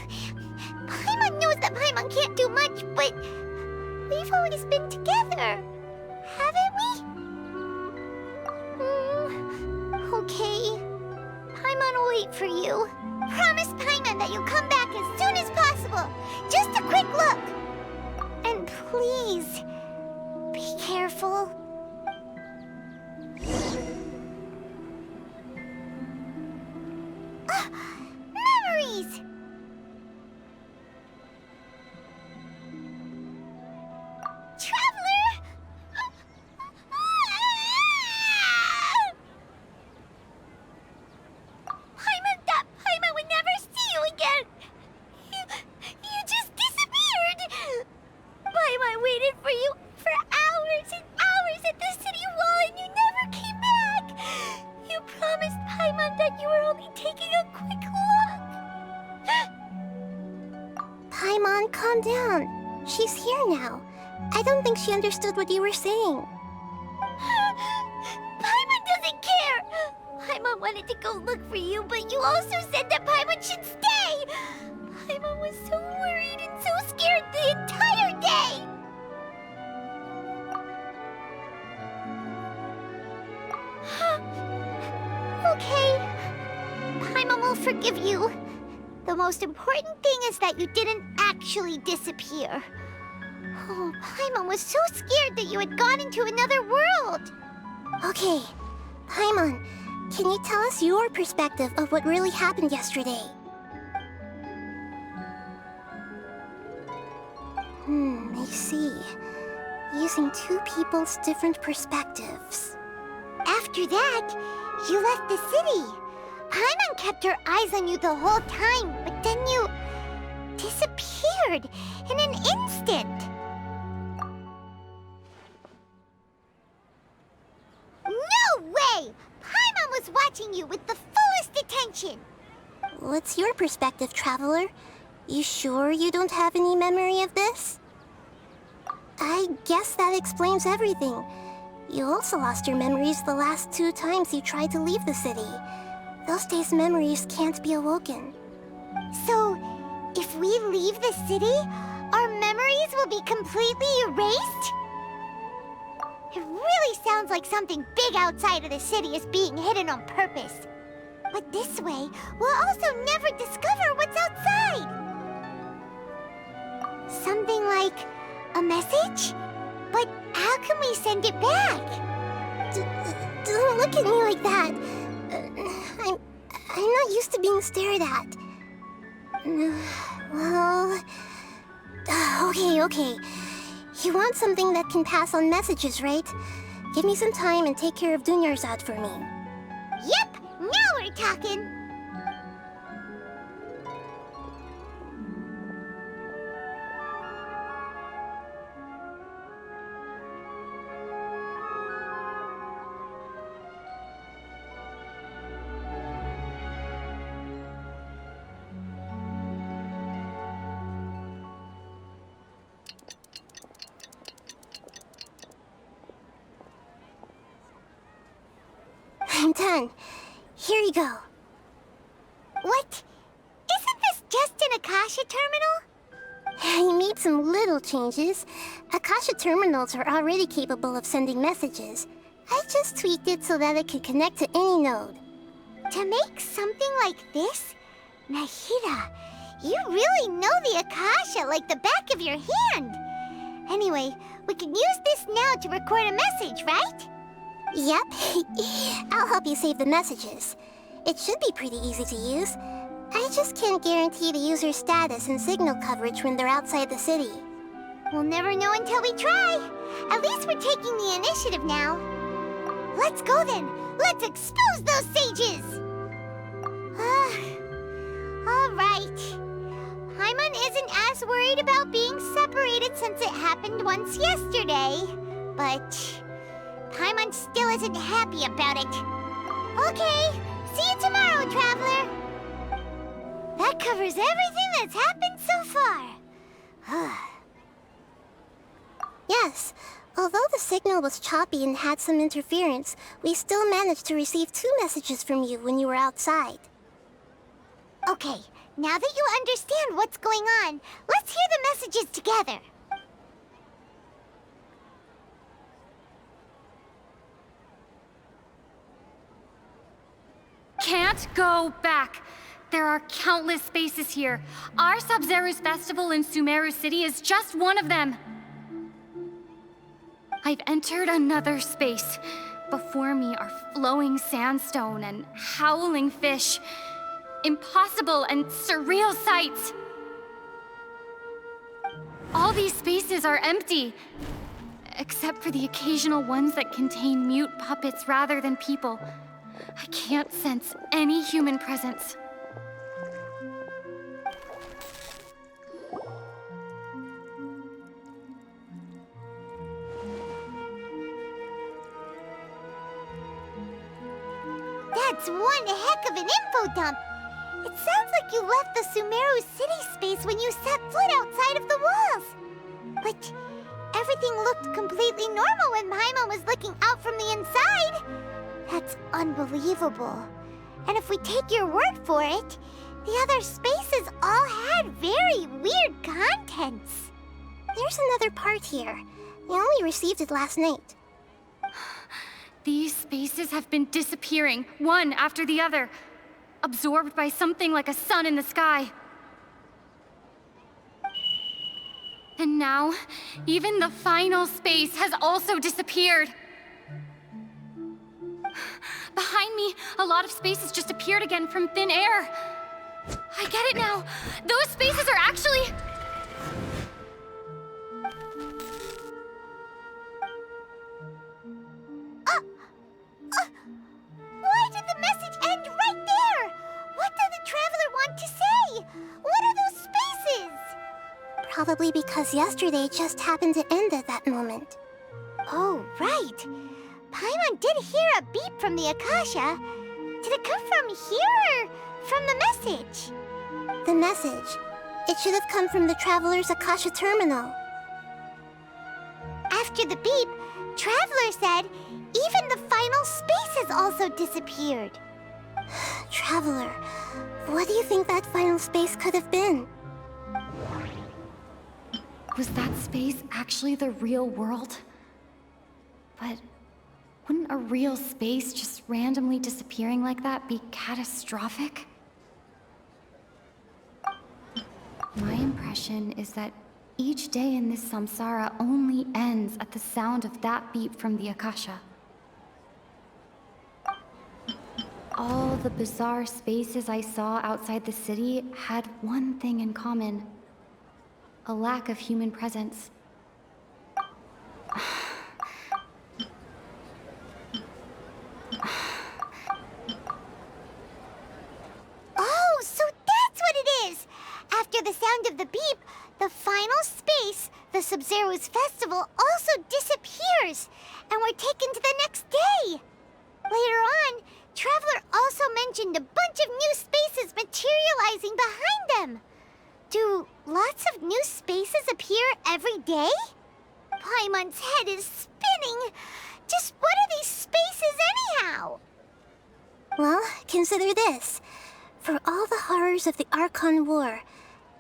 Speaker 1: Paimon knows that Paimon can't do much, but we've always been together, haven't we? Okay. Paimon will wait for you. Promise Paimon that you'll come back as soon as possible. Just a quick look. And please, be careful. Memories! Traveler! Paimon would never see you again! You just disappeared! Paimon waited for you for hours and hours at the city wall and you never came back! You promised Paimon that you were only taking a quick look!
Speaker 13: Paimon, calm down. She's here now. I don't think she understood what you were saying.
Speaker 1: Paimon doesn't care! Paimon wanted to go look for you, but you also said that Paimon should stay! Paimon was so worried and so scared the entire day! Okay. Paimon will forgive you. The most important thing is that you didn't actually disappear. Oh, Paimon was so scared that you had gone into another world!
Speaker 13: Okay, Paimon, can you tell us your perspective of what really happened yesterday? I see. Using two people's different perspectives.
Speaker 1: After that, you left the city. Paimon kept her eyes on you the whole time, but then you disappeared in an instant. No way! Paimon was watching you with the fullest attention.
Speaker 13: What's your perspective, Traveler? You sure you don't have any memory of this? I guess that explains everything. You also lost your memories the last 2 times you tried to leave the city. Those days' memories can't be awoken.
Speaker 1: So, if we leave the city, our memories will be completely erased? It really sounds like something big outside of the city is being hidden on purpose. But this way, we'll also never discover what's outside. Something like a message? But How can we send it back?
Speaker 13: Don't look at me like that. I'm not used to being stared at. Well... Okay. You want something that can pass on messages, right? Give me some time and take care of Dunyarzad for me.
Speaker 1: Yep! Now we're talking!
Speaker 13: I'm done. Here you go.
Speaker 1: What? Isn't this just an Akasha terminal?
Speaker 13: I made some little changes. Akasha terminals are already capable of sending messages. I just tweaked it so that it could connect to any node.
Speaker 1: To make something like this? Nahida, you really know the Akasha like the back of your hand. Anyway, we can use this now to record a message, right?
Speaker 13: Yep. I'll help you save the messages. It should be pretty easy to use. I just can't guarantee the user's status and signal coverage when they're outside the city.
Speaker 1: We'll never know until we try. At least we're taking the initiative now. Let's go then. Let's expose those sages. All right. Paimon isn't as worried about being separated since it happened once yesterday. But Paimon still isn't happy about it. Okay, see you tomorrow, Traveler. That covers everything that's happened so far.
Speaker 13: Yes, although the signal was choppy and had some interference, we still managed to receive 2 messages from you when you were outside.
Speaker 1: Okay, now that you understand what's going on, let's hear the messages together.
Speaker 14: Can't go back. There are countless spaces here. Our Sabzeruz Festival in Sumeru City is just one of them. I've entered another space. Before me are flowing sandstone and howling fish. Impossible and surreal sights. All these spaces are empty, except for the occasional ones that contain mute puppets rather than people. I can't sense any human presence.
Speaker 1: That's one heck of an info dump. It sounds like you left the Sumeru City space when you set foot outside of the walls. But everything looked completely normal when Paimon was looking out from the inside. That's unbelievable. And if we take your word for it, the other spaces all had very weird contents.
Speaker 13: There's another part here. We only received it last night.
Speaker 14: These spaces have been disappearing, one after the other, absorbed by something like a sun in the sky. And now, even the final space has also disappeared. Behind me, a lot of spaces just appeared again from thin air. I get it now. Those spaces are actually...
Speaker 1: Why did the message end right there? What did the Traveler want to say? What are those spaces?
Speaker 13: Probably because yesterday just happened to end at that moment.
Speaker 1: Oh, right. Paimon did hear a beep from the Akasha. Did it come from here or from the message?
Speaker 13: The message. It should have come from the Traveler's Akasha terminal.
Speaker 1: After the beep, Traveler said even the final spaces also disappeared.
Speaker 13: Traveler, what do you think that final space could have been?
Speaker 14: Was that space actually the real world? But wouldn't a real space just randomly disappearing like that be catastrophic? My impression is that Each day in this samsara only ends at the sound of that beep from the Akasha. All the bizarre spaces I saw outside the city had one thing in common: a lack of human presence.
Speaker 1: Oh, so that's what it is! After the sound of the beep, the final space, the Sabzeruz Festival, also disappears, and we're taken to the next day. Later on, Traveler also mentioned a bunch of new spaces materializing behind them. Do lots of new spaces appear every day? Paimon's head is spinning. Just what are these spaces anyhow?
Speaker 13: Well, consider this. For all the horrors of the Archon War,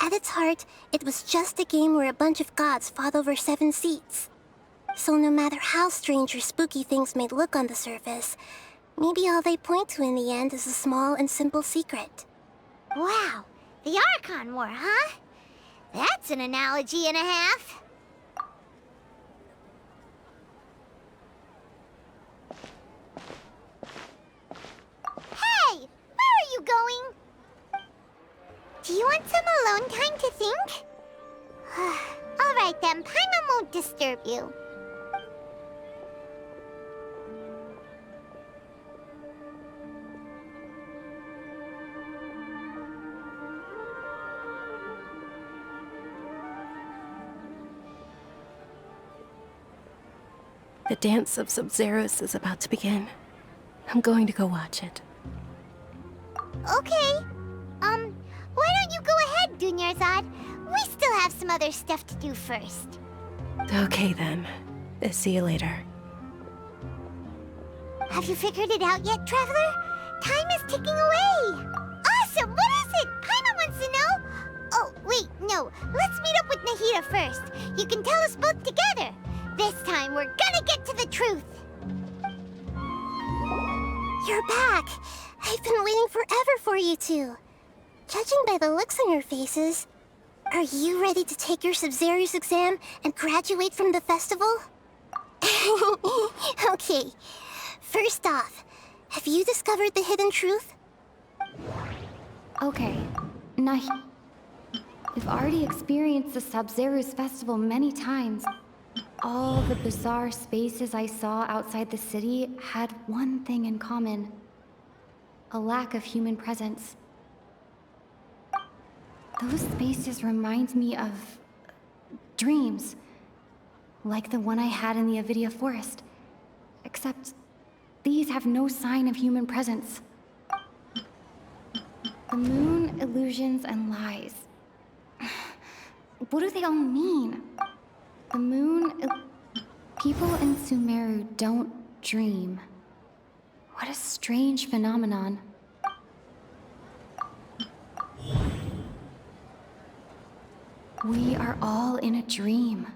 Speaker 13: at its heart, it was just a game where a bunch of gods fought over 7 seats. So no matter how strange or spooky things may look on the surface, maybe all they point to in the end is a small and simple secret.
Speaker 1: Wow, the Archon War, huh? That's an analogy and a half. Hey, where are you going? Do you want some alone time to think? All right then, Paimon won't disturb you.
Speaker 2: The dance of Sabzeruz is about to begin. I'm going to go watch it.
Speaker 1: Okay. Why don't you go ahead, Dunyarzad? We still have some other stuff to do first.
Speaker 2: Okay then. See you later.
Speaker 1: Have you figured it out yet, Traveler? Time is ticking away. Awesome! What is it? Paimon wants to know. Oh, wait, no. Let's meet up with Nahida first. You can tell us both together. This time, we're gonna get to the truth.
Speaker 13: You're back. I've been waiting forever for you two. Judging by the looks on your faces, are you ready to take your Sabzeruz exam and graduate from the festival? Okay. First off, have you discovered the hidden truth?
Speaker 14: Okay, we've already experienced the Sabzeruz Festival many times. All the bizarre spaces I saw outside the city had one thing in common: a lack of human presence. Those spaces remind me of dreams, like the one I had in the Avidia Forest, except these have no sign of human presence. The moon, illusions, and lies. What do they all mean? The moon... People in Sumeru don't dream. What a strange phenomenon. We are all in a dream.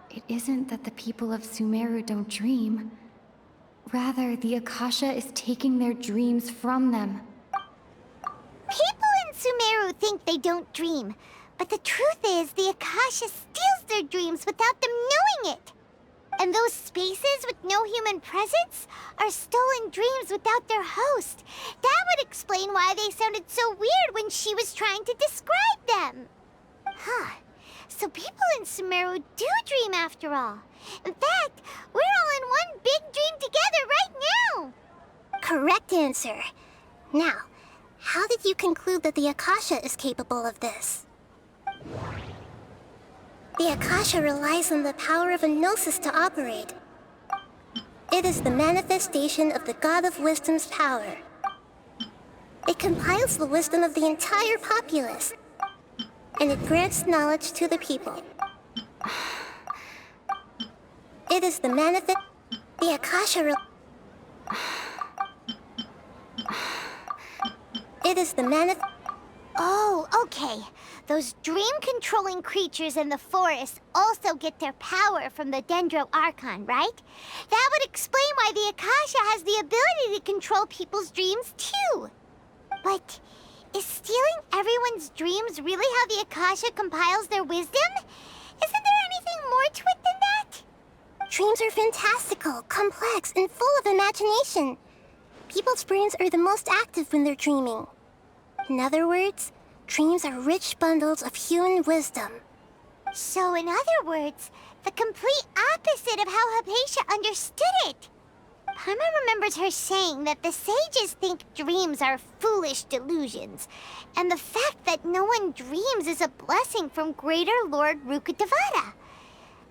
Speaker 14: It isn't that the people of Sumeru don't dream. Rather, the Akasha is taking their dreams from them.
Speaker 1: People in Sumeru think they don't dream, but the truth is the Akasha steals their dreams without them knowing it. And those spaces with no human presence are stolen dreams without their host. That would explain why they sounded so weird when she was trying to describe them. Huh. So people in Sumeru do dream after all. In fact, we're all in one big dream together right now.
Speaker 13: Correct answer. Now, how did you conclude that the Akasha is capable of this? The Akasha relies on the power of a gnosis to operate. It is the manifestation of the God of Wisdom's power. It compiles the wisdom of the entire populace, and it grants knowledge to the people. It is the The Akasha It is the
Speaker 1: Oh, okay. Those dream-controlling creatures in the forest also get their power from the Dendro Archon, right? That would explain why the Akasha has the ability to control people's dreams, too. But is stealing everyone's dreams really how the Akasha compiles their wisdom? Isn't there anything more to it than that?
Speaker 13: Dreams are fantastical, complex, and full of imagination. People's brains are the most active when they're dreaming. In other words, dreams are rich bundles of human wisdom.
Speaker 1: So in other words, the complete opposite of how Hypatia understood it. Paimon remembers her saying that the sages think dreams are foolish delusions, and the fact that no one dreams is a blessing from Greater Lord Rukkhadevata.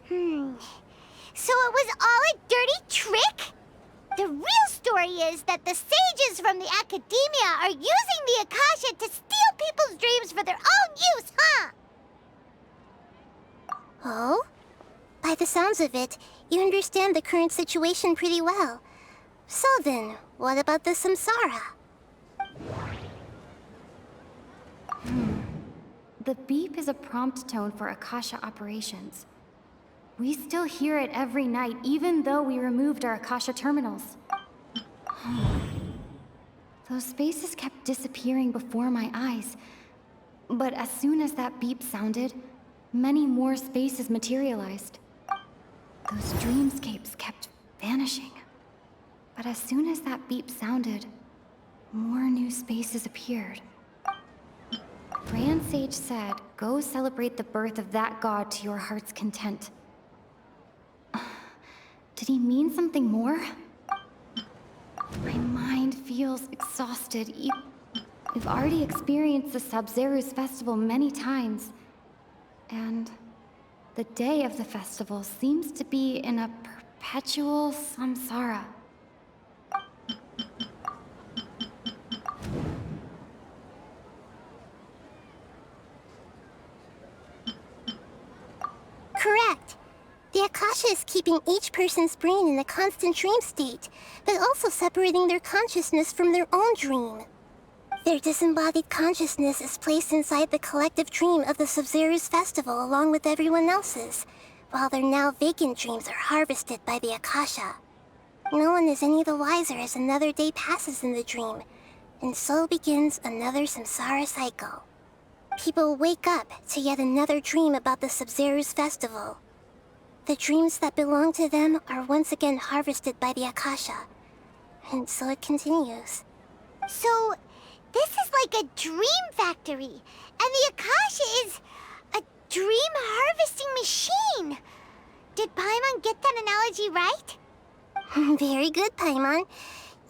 Speaker 1: So it was all a dirty trick? The real story is that the sages from the Academia are using the Akasha to steal people's dreams for their own use, huh?
Speaker 13: Oh? By the sounds of it, you understand the current situation pretty well. So then, what about the Samsara?
Speaker 14: The beep is a prompt tone for Akasha operations. We still hear it every night, even though we removed our Akasha terminals. Those spaces kept disappearing before my eyes. But as soon as that beep sounded, many more spaces materialized. Those dreamscapes kept vanishing. But as soon as that beep sounded, more new spaces appeared. Grand Sage said, go celebrate the birth of that god to your heart's content. Did he mean something more? My mind feels exhausted. We've already experienced the Sabzeruz Festival many times. And the day of the festival seems to be in a perpetual samsara.
Speaker 13: Correct. The Akasha is keeping each person's brain in a constant dream state, but also separating their consciousness from their own dream. Their disembodied consciousness is placed inside the collective dream of the Sabzeruz Festival along with everyone else's, while their now vacant dreams are harvested by the Akasha. No one is any the wiser as another day passes in the dream, and so begins another samsara cycle. People wake up to yet another dream about the Sabzeruz Festival. The dreams that belong to them are once again harvested by the Akasha, and so it continues.
Speaker 1: So, this is like a dream factory, and the Akasha is a dream harvesting machine. Did Paimon get that analogy right?
Speaker 13: Very good, Paimon.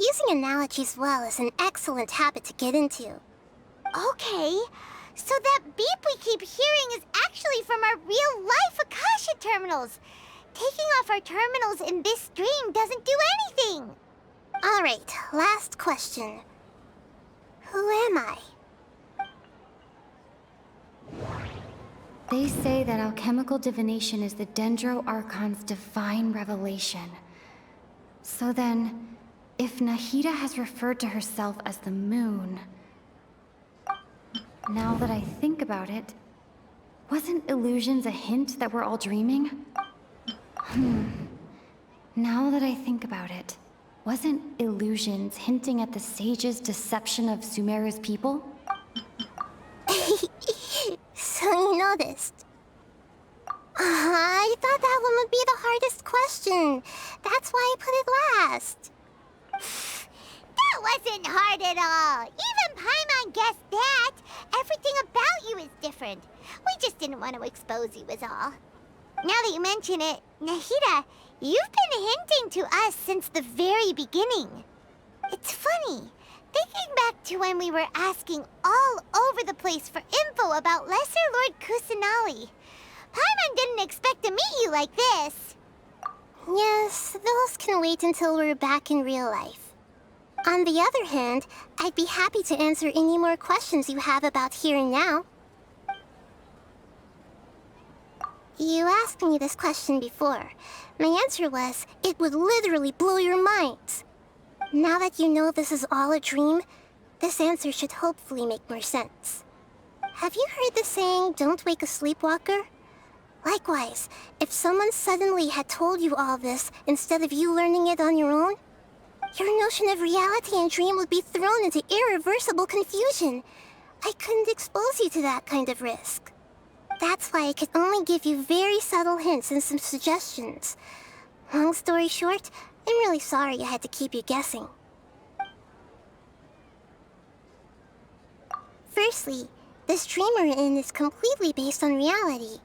Speaker 13: Using analogies well is an excellent habit to get into.
Speaker 1: Okay, so that beep we keep hearing is actually from our real-life Akasha terminals. Taking off our terminals in this dream doesn't do anything.
Speaker 13: All right, last question. Who am I?
Speaker 14: They say that alchemical divination is the Dendro Archon's divine revelation. So then, if Nahida has referred to herself as the moon... Now that I think about it, wasn't illusions a hint that we're all dreaming? Now that I think about it, wasn't illusions hinting at the sage's deception of Sumeru's people?
Speaker 13: So you noticed. I thought that one would be the hardest question. That's why I put it last.
Speaker 1: That wasn't hard at all. Even Paimon guessed that. Everything about you is different. We just didn't want to expose you is all. Now that you mention it, Nahida, you've been hinting to us since the very beginning. It's funny. Thinking back to when we were asking all over the place for info about Lesser Lord Kusanali, Paimon didn't expect to meet you like this.
Speaker 13: Yes, those can wait until we're back in real life. On the other hand, I'd be happy to answer any more questions you have about here and now. You asked me this question before. My answer was, it would literally blow your minds. Now that you know this is all a dream, this answer should hopefully make more sense. Have you heard the saying, don't wake a sleepwalker? Likewise, if someone suddenly had told you all this instead of you learning it on your own, your notion of reality and dream would be thrown into irreversible confusion. I couldn't expose you to that kind of risk. That's why I could only give you very subtle hints and some suggestions. Long story short, I'm really sorry I had to keep you guessing. Firstly, this dream we're in is completely based on reality.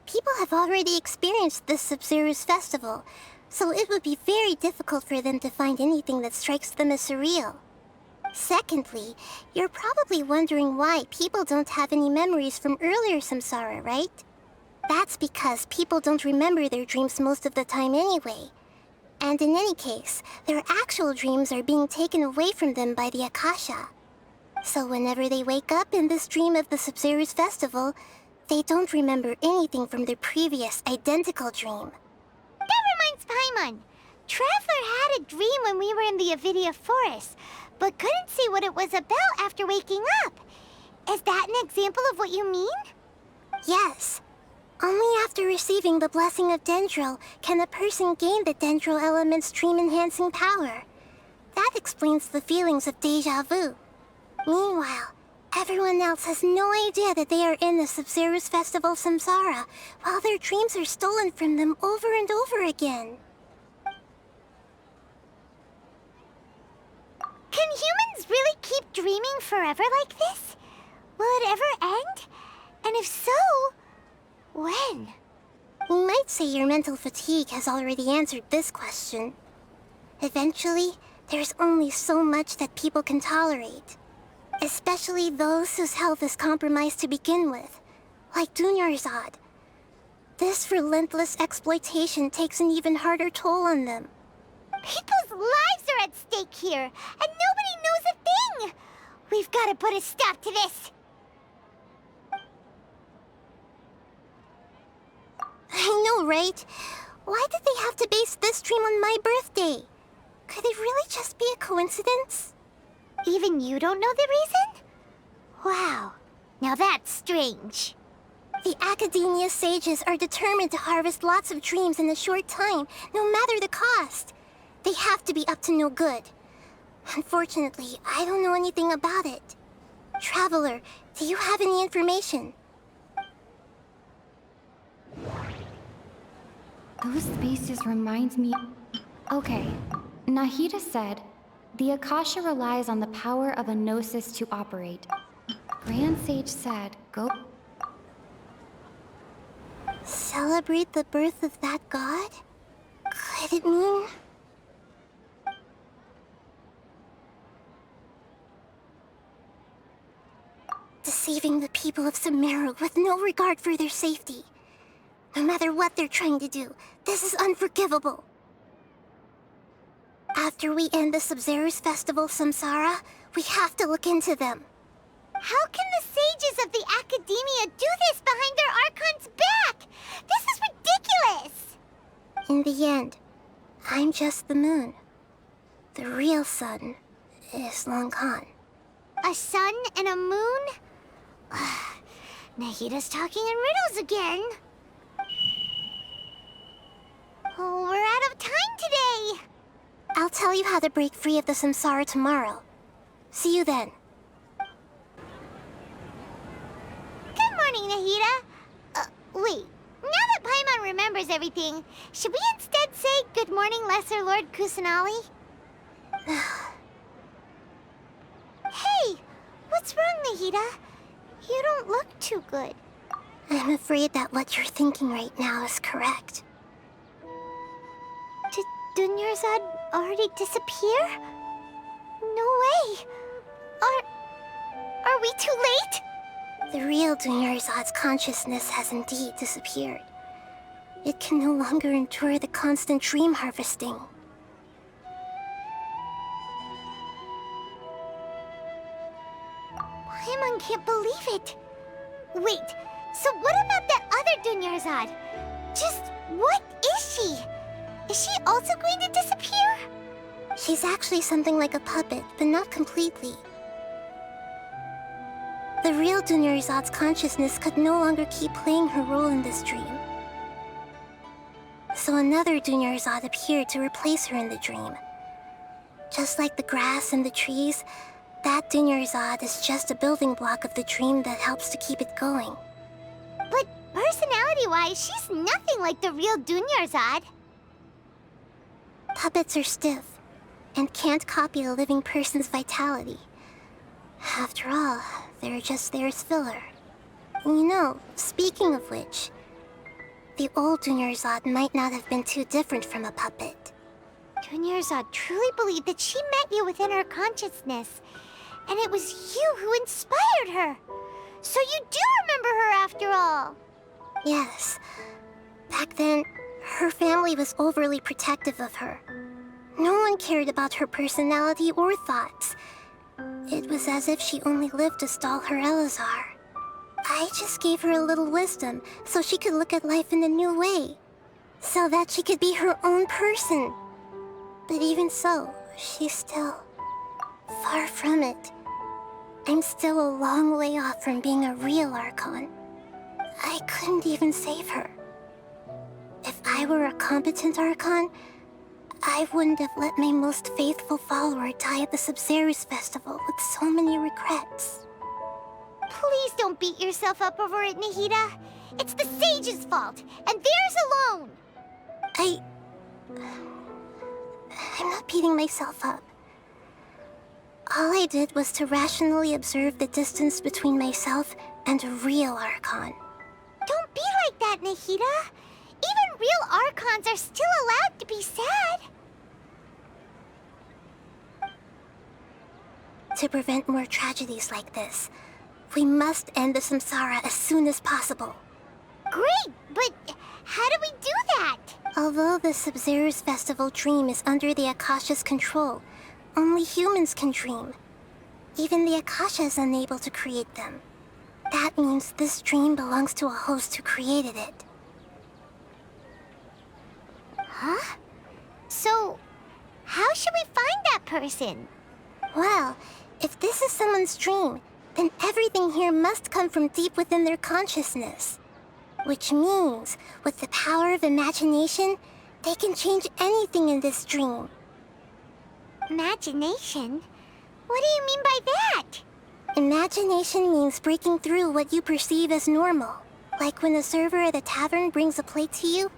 Speaker 13: People have already experienced this Sabzeruz Festival, so it would be very difficult for them to find anything that strikes them as surreal. Secondly, you're probably wondering why people don't have any memories from earlier Samsara, right? That's because people don't remember their dreams most of the time anyway. And in any case, their actual dreams are being taken away from them by the Akasha. So whenever they wake up in this dream of the Sabzeruz Festival, they don't remember anything from their previous identical dream.
Speaker 1: That reminds Paimon. Traveler had a dream when we were in the Avidia Forest, but couldn't see what it was about after waking up. Is that an example of what you mean?
Speaker 13: Yes. Only after receiving the blessing of Dendro can a person gain the Dendro element's dream-enhancing power. That explains the feelings of déjà vu. Meanwhile, everyone else has no idea that they are in the Sabzeruz Festival Samsara, while their dreams are stolen from them over and over again.
Speaker 1: Can humans really keep dreaming forever like this? Will it ever end? And if so, when?
Speaker 13: You might say your mental fatigue has already answered this question. Eventually, there's only so much that people can tolerate. Especially those whose health is compromised to begin with, like Dunyarzad. This relentless exploitation takes an even harder toll on them.
Speaker 1: People's lives are at stake here, and nobody knows a thing! We've got to put a stop to this!
Speaker 13: I know, right? Why did they have to base this dream on my birthday? Could it really just be a coincidence?
Speaker 1: Even you don't know the reason? Wow, now that's strange.
Speaker 13: The Academia sages are determined to harvest lots of dreams in a short time, no matter the cost. They have to be up to no good. Unfortunately, I don't know anything about it. Traveler, do you have any information?
Speaker 14: Those spaces remind me... Okay, Nahida said, the Akasha relies on the power of a gnosis to operate. Grand Sage said, go...
Speaker 13: Celebrate the birth of that god? Could it mean... deceiving the people of Sumeru with no regard for their safety? No matter what they're trying to do, this is unforgivable. After we end the Sabzeruz Festival Samsara, we have to look into them.
Speaker 1: How can the sages of the Academia do this behind their Archon's back? This is ridiculous!
Speaker 13: In the end, I'm just the moon. The real sun is long gone.
Speaker 1: A sun and a moon? Nahida's talking in riddles again. Oh, we're out of time today!
Speaker 13: I'll tell you how to break free of the Samsara tomorrow. See you then.
Speaker 1: Good morning, Nahida. Wait. Now that Paimon remembers everything, should we instead say good morning, Lesser Lord Kusanali? Hey! What's wrong, Nahida? You don't look too good.
Speaker 13: I'm afraid that what you're thinking right now is correct.
Speaker 1: Did Dunyarzad already disappear? No way! Are we too late?
Speaker 13: The real Dunyarzad's consciousness has indeed disappeared. It can no longer endure the constant dream harvesting.
Speaker 1: Paimon can't believe it. Wait, so what about that other Dunyarzad? Just what is she? Is she also going to disappear?
Speaker 13: She's actually something like a puppet, but not completely. The real Dunyarzad's consciousness could no longer keep playing her role in this dream. So another Dunyarzad appeared to replace her in the dream. Just like the grass and the trees, That Dunyarzad is just a building block of the dream that helps to keep it going.
Speaker 1: But personality-wise, she's nothing like the real Dunyarzad.
Speaker 13: Puppets are stiff and can't copy a living person's vitality. After all, they're just there as filler. You know, speaking of which, the old Dunyarzad might not have been too different from a puppet.
Speaker 1: Dunyarzad truly believed that she met you within her consciousness, and it was you who inspired her. So you do remember her after all.
Speaker 13: Yes. Back then, her family was overly protective of her. No one cared about her personality or thoughts. It was as if she only lived to stall her Elazar. I just gave her a little wisdom so she could look at life in a new way. So that she could be her own person. But even so, she's still far from it. I'm still a long way off from being a real Archon. I couldn't even save her. If I were a competent Archon, I wouldn't have let my most faithful follower die at the Sabzeruz Festival with so many regrets.
Speaker 1: Please don't beat yourself up over it, Nahida. It's the sage's fault, and theirs alone.
Speaker 13: I'm not beating myself up. All I did was to rationally observe the distance between myself and a real Archon.
Speaker 1: Don't be like that, Nahida. Even real Archons are still allowed to be sad.
Speaker 13: To prevent more tragedies like this, we must end the Samsara as soon as possible.
Speaker 1: Great, but how do we do that?
Speaker 13: Although the Sabzeruz Festival dream is under the Akasha's control, only humans can dream. Even the Akasha is unable to create them. That means this dream belongs to a host who created it.
Speaker 1: Huh? So, how should we find that person?
Speaker 13: Well, if this is someone's dream, then everything here must come from deep within their consciousness. Which means, with the power of imagination, they can change anything in this dream.
Speaker 1: Imagination? What do you mean by that?
Speaker 13: Imagination means breaking through what you perceive as normal. Like when a server at a tavern brings a plate to you,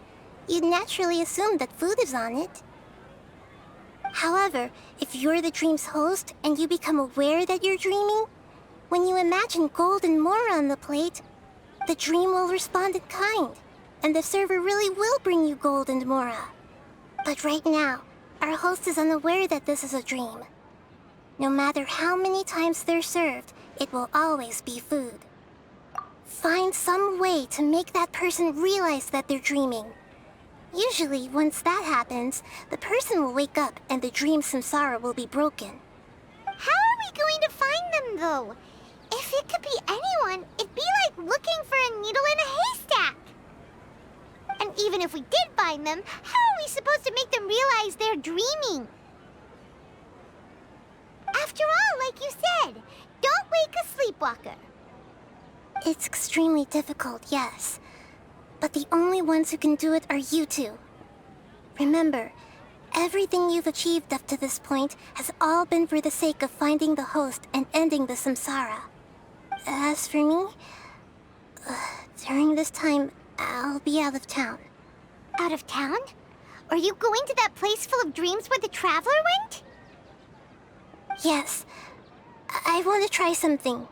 Speaker 13: you'd naturally assume that food is on it. However, if you're the dream's host and you become aware that you're dreaming, when you imagine gold and more on the plate, the dream will respond in kind, and the server really will bring you gold and mora. But right now, our host is unaware that this is a dream. No matter how many times they're served, it will always be food. Find some way to make that person realize that they're dreaming. Usually, once that happens, the person will wake up and the dream samsara will be broken.
Speaker 1: How are we going to find them, though? If it could be anyone, it'd be like looking for a needle in a haystack. And even if we did find them, how are we supposed to make them realize they're dreaming? After all, like you said, don't wake a sleepwalker.
Speaker 13: It's extremely difficult, yes. But the only ones who can do it are you two. Remember, everything you've achieved up to this point has all been for the sake of finding the host and ending the samsara. As for me, during this time, I'll be out of town.
Speaker 1: Out of town? Are you going to that place full of dreams where the Traveler went?
Speaker 13: Yes. I want to try something.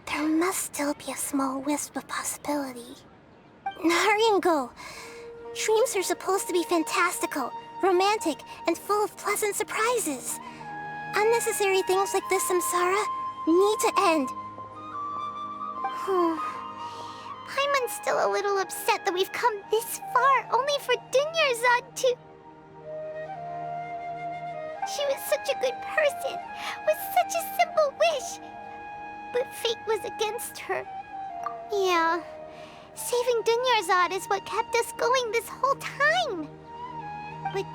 Speaker 13: There must still be a small wisp of possibility. Hurry and go. Dreams are supposed to be fantastical, romantic, and full of pleasant surprises. Unnecessary things like this samsara need to end.
Speaker 1: Paimon's still a little upset that we've come this far only for Dunyarzad to... She was such a good person, with such a simple wish. But fate was against her. Yeah, saving Dunyarzad is what kept us going this whole time. But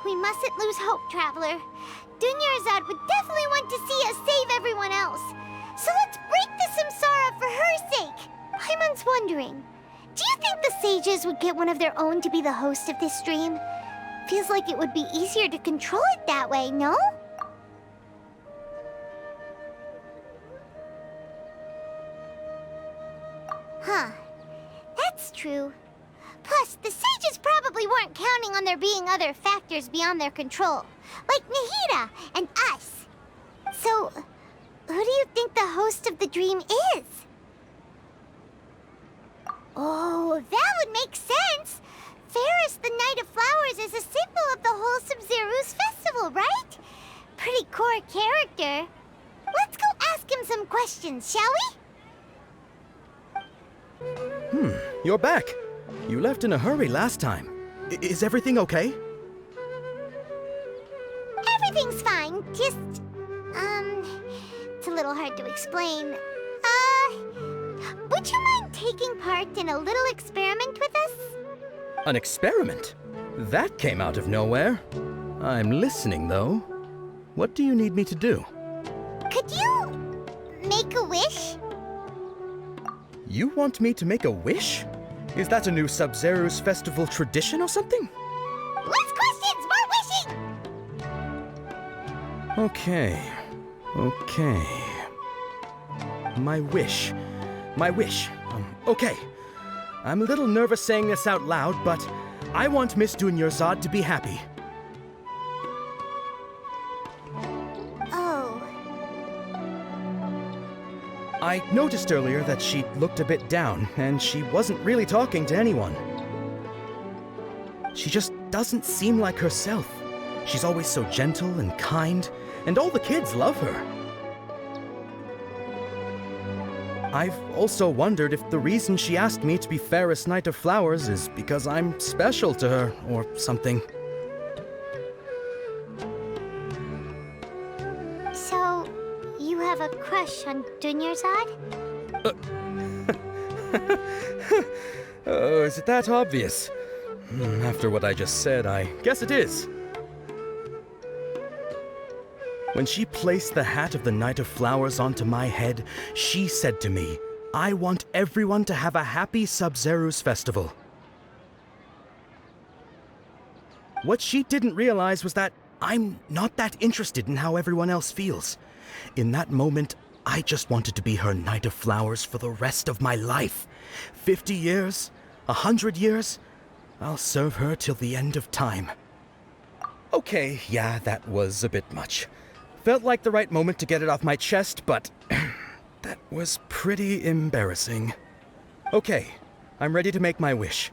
Speaker 1: we mustn't lose hope, Traveler. Dunyarzad would definitely want to see us save everyone else. So let's break the samsara for her sake. Paimon's wondering, do you think the sages would get one of their own to be the host of this dream? Feels like it would be easier to control it that way, no? Huh. That's true. Plus, the sages probably weren't counting on there being other factors beyond their control, like Nahida and us. So, who do you think the host of the dream is? Oh, that would make sense. Ferris, the Knight of Flowers, is a symbol of the whole Sabzeruz Festival, right? Pretty core character. Let's go ask him some questions, shall we?
Speaker 6: You're back. You left in a hurry last time. Is everything okay?
Speaker 1: Everything's fine, just, it's a little hard to explain. Would you mind taking part in a little experiment with us?
Speaker 6: An experiment? That came out of nowhere. I'm listening, though. What do you need me to do?
Speaker 1: Could you make a wish?
Speaker 6: You want me to make a wish? Is that a new Sabzeruz Festival tradition or something?
Speaker 1: Less questions, more wishing!
Speaker 6: Okay. My wish. Okay. I'm a little nervous saying this out loud, but I want Miss Dunyarzad to be happy.
Speaker 1: Oh.
Speaker 6: I noticed earlier that she looked a bit down, and she wasn't really talking to anyone. She just doesn't seem like herself. She's always so gentle and kind, and all the kids love her. I've also wondered if the reason she asked me to be Ferris Knight of Flowers is because I'm special to her, or something.
Speaker 1: So, you have a crush on Dunyarzad?
Speaker 6: Oh, is it that obvious? After what I just said, I guess it is. When she placed the hat of the Knight of Flowers onto my head, she said to me, I want everyone to have a happy Sabzeruz Festival. What she didn't realize was that I'm not that interested in how everyone else feels. In that moment, I just wanted to be her Knight of Flowers for the rest of my life. 50 years, 100 years, I'll serve her till the end of time. Okay, yeah, that was a bit much. Felt like the right moment to get it off my chest, but that was pretty embarrassing. Okay, I'm ready to make my wish.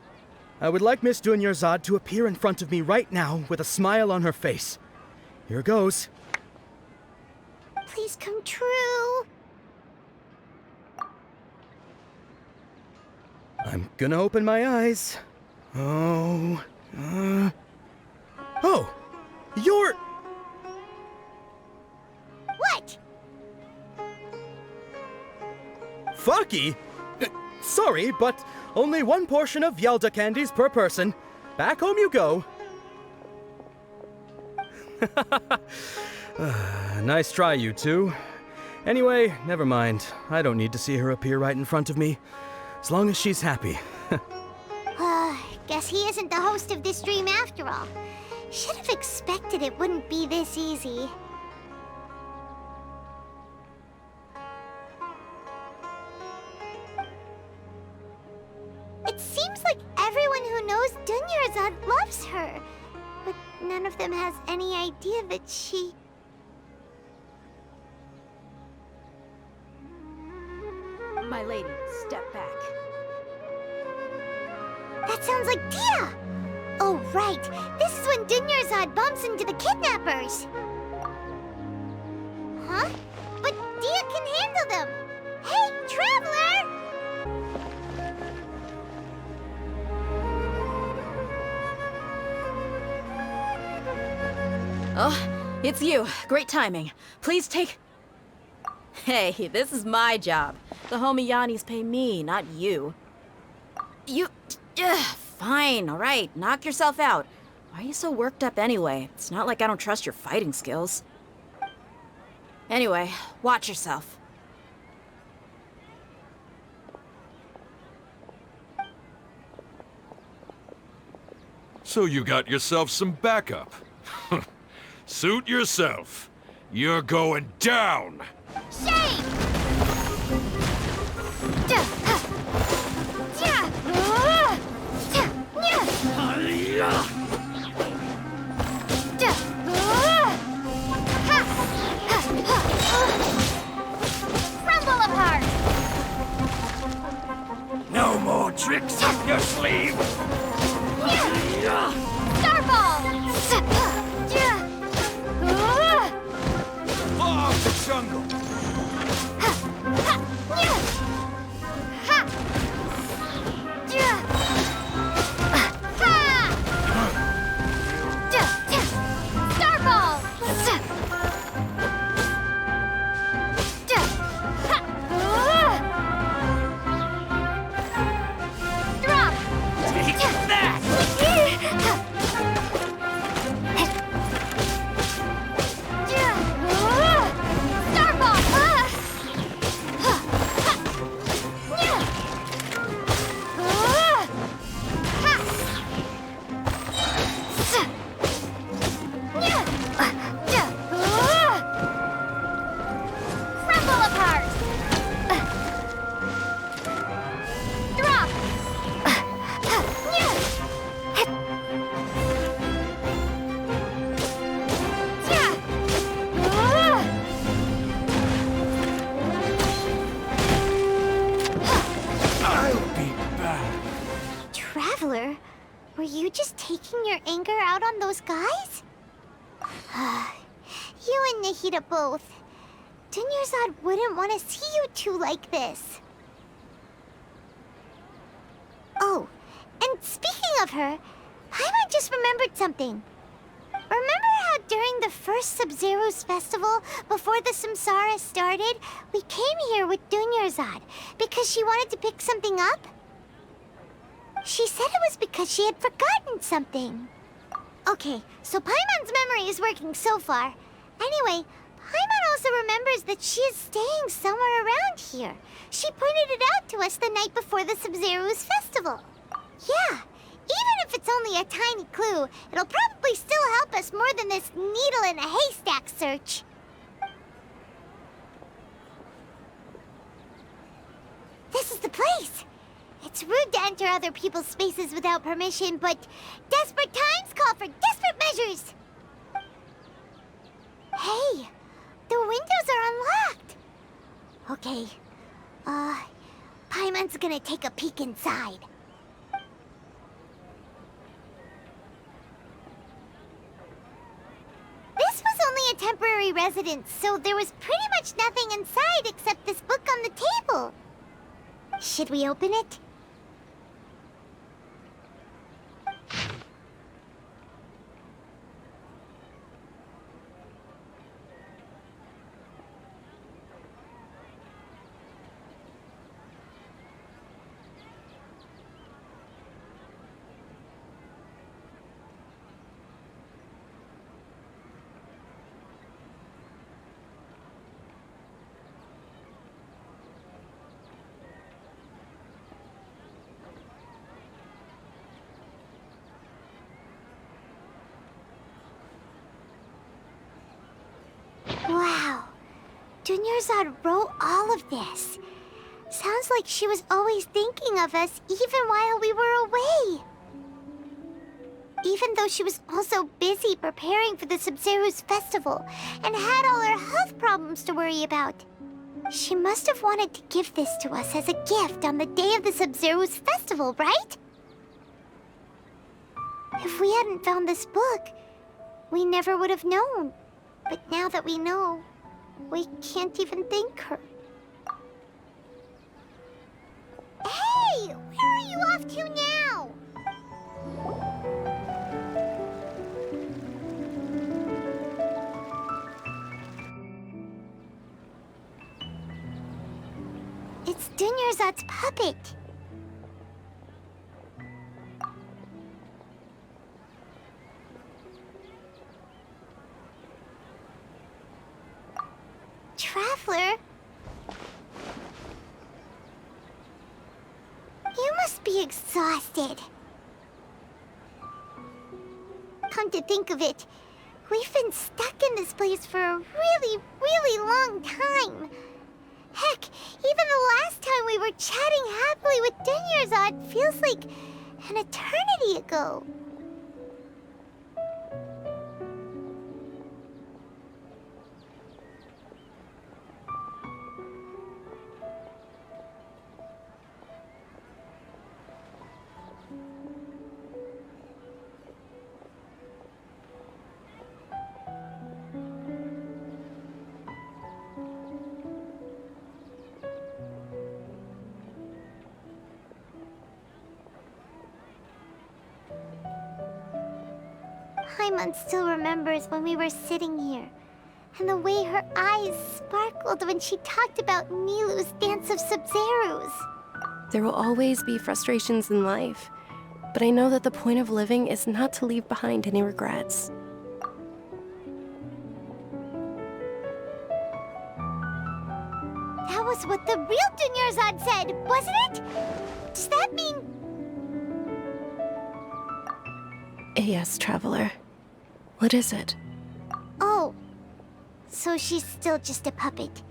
Speaker 6: I would like Miss Dunyarzad to appear in front of me right now with a smile on her face. Here goes.
Speaker 1: Please come true.
Speaker 6: I'm gonna open my eyes. Oh, you're...
Speaker 1: What?
Speaker 6: Faki? Sorry, but only one portion of Yalda candies per person. Back home you go. Nice try, you two. Anyway, never mind. I don't need to see her appear right in front of me. As long as she's happy.
Speaker 1: Guess he isn't the host of this dream after all. Should have expected it wouldn't be this easy. It seems like everyone who knows Dunyarzad loves her, but none of them has any idea that she...
Speaker 17: My lady, step back.
Speaker 1: That sounds like Dia! Oh, right. This is when Dunyarzad bumps into the kidnappers. Huh? But Dia can handle them. Hey, Traveler!
Speaker 3: Oh, it's you. Great timing. Please take... Hey, this is my job. The homie Yannis pay me, not you. You... fine, all right. Knock yourself out. Why are you so worked up anyway? It's not like I don't trust your fighting skills. Anyway, watch yourself.
Speaker 7: So you got yourself some backup. Suit yourself. You're going down!
Speaker 1: Shame!
Speaker 8: tricks up your sleeve?
Speaker 1: Starball!
Speaker 16: Law of the jungle!
Speaker 1: Traveler, were you just taking your anger out on those guys? You and Nahida both. Dunyarzad wouldn't want to see you two like this. Oh, and speaking of her, Paimon just remembered something. Remember how during the first Sabzeruz Festival, before the Samsara started, we came here with Dunyarzad because she wanted to pick something up? She said it was because she had forgotten something. Okay, so Paimon's memory is working so far. Anyway, Paimon also remembers that she is staying somewhere around here. She pointed it out to us the night before the Sabzeruz Festival. Yeah, even if it's only a tiny clue, it'll probably still help us more than this needle in a haystack search. This is the place. It's rude to enter other people's spaces without permission, but desperate times call for desperate measures. Hey, the windows are unlocked. Okay, Paimon's gonna take a peek inside. This was only a temporary residence, so there was pretty much nothing inside except this book on the table. Should we open it? Wow, Dunyarzad wrote all of this. Sounds like she was always thinking of us even while we were away. Even though she was also busy preparing for the Sabzeruz Festival and had all her health problems to worry about. She must have wanted to give this to us as a gift on the day of the Sabzeruz Festival, right? If we hadn't found this book, we never would have known. But now that we know, we can't even thank her. Hey! Where are you off to now? It's Dunyarzad's puppet. Traveler? You must be exhausted. Come to think of it, we've been stuck in this place for a really, really long time. Heck, even the last time we were chatting happily with Dunyarzad feels like an eternity ago. Paimon still remembers when we were sitting here, and the way her eyes sparkled when she talked about Nilu's Dance of Sabzeruz.
Speaker 2: There will always be frustrations in life, but I know that the point of living is not to leave behind any regrets.
Speaker 1: That was what the real Dunyarzad said, wasn't it? Does that mean...
Speaker 2: Yes, Traveler. What is it?
Speaker 1: Oh, so she's still just a puppet.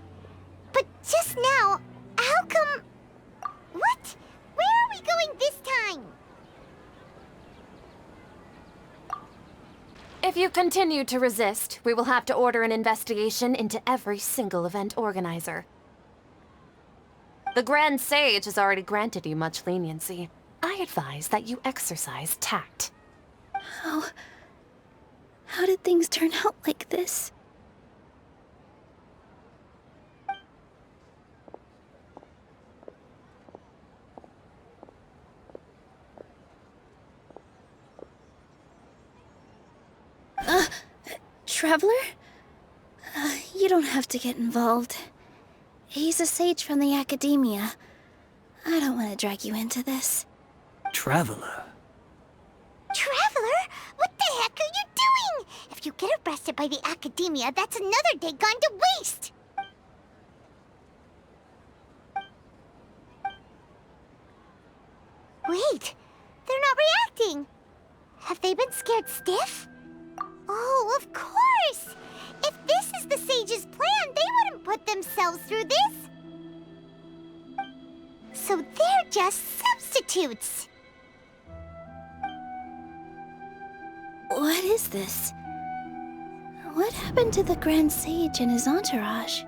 Speaker 1: But just now, how come... What? Where are we going this time?
Speaker 9: If you continue to resist, we will have to order an investigation into every single event organizer. The Grand Sage has already granted you much leniency. I advise that you exercise tact.
Speaker 10: How did things turn out like this? Traveler? You don't have to get involved. He's a sage from the Academia. I don't want to drag you into this.
Speaker 11: Traveler?
Speaker 1: Traveler? What the heck are you doing? If you get arrested by the Academia, that's another day gone to waste! Wait, they're not reacting. Have they been scared stiff? Oh, of course! If this is the Sage's plan, they wouldn't put themselves through this. So they're just substitutes.
Speaker 10: What is this? What happened to the Grand Sage and his entourage?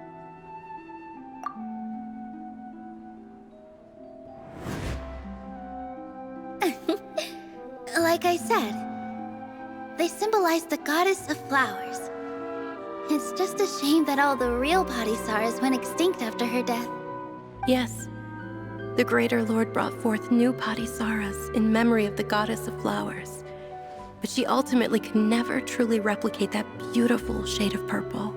Speaker 10: Like I said, they symbolize the goddess of flowers. It's just a shame that all the real Padisaras went extinct after her death.
Speaker 2: Yes. The Greater Lord brought forth new Padisaras in memory of the goddess of flowers. But she ultimately could never truly replicate that beautiful shade of purple.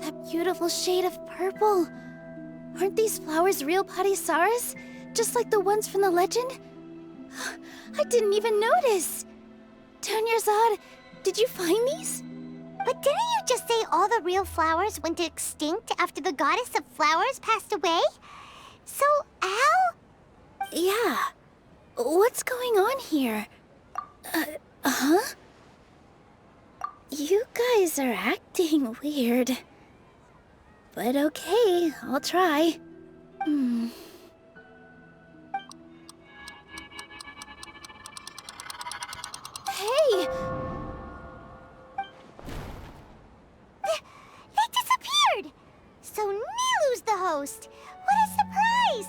Speaker 10: That beautiful shade of purple. Aren't these flowers real Padisaras? Just like the ones from the legend? I didn't even notice. Dunyarzad, did you find these?
Speaker 1: But didn't you just say all the real flowers went extinct after the goddess of flowers passed away? So, how?
Speaker 10: Yeah. What's going on here? Huh? You guys are acting weird. But okay, I'll try. Hey!
Speaker 1: They disappeared! So Nilu's the host! What a surprise!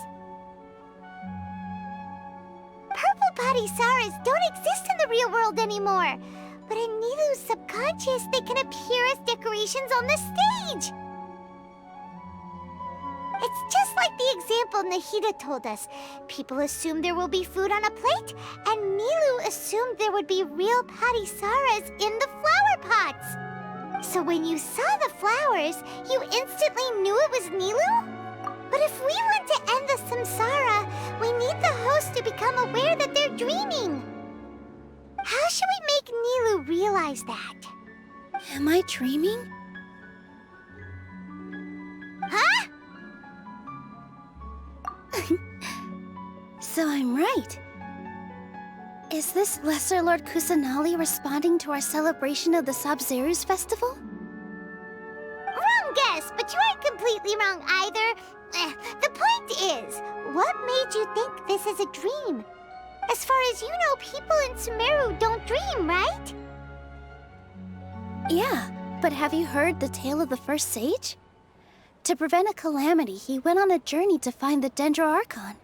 Speaker 1: Purple Padisaras don't exist in the real world anymore. But in Nilu's subconscious, they can appear as decorations on the stage. It's just like the example Nahida told us. People assume there will be food on a plate, and Nilu assumed there would be real Padisaras in the flower pots. So when you saw the flowers, you instantly knew it was Nilu? But if we want to end the Samsara, we need the host to become aware that they're dreaming. How should we make Nilu realize that?
Speaker 10: Am I dreaming?
Speaker 1: Huh?
Speaker 10: So I'm right. Is this Lesser Lord Kusanali responding to our celebration of the Sabzeruz Festival?
Speaker 1: Wrong guess, but you aren't completely wrong either. The point is, what made you think this is a dream? As far as you know, people in Sumeru don't dream, right?
Speaker 10: Yeah, but have you heard the tale of the first sage? To prevent a calamity, he went on a journey to find the Dendro Archon.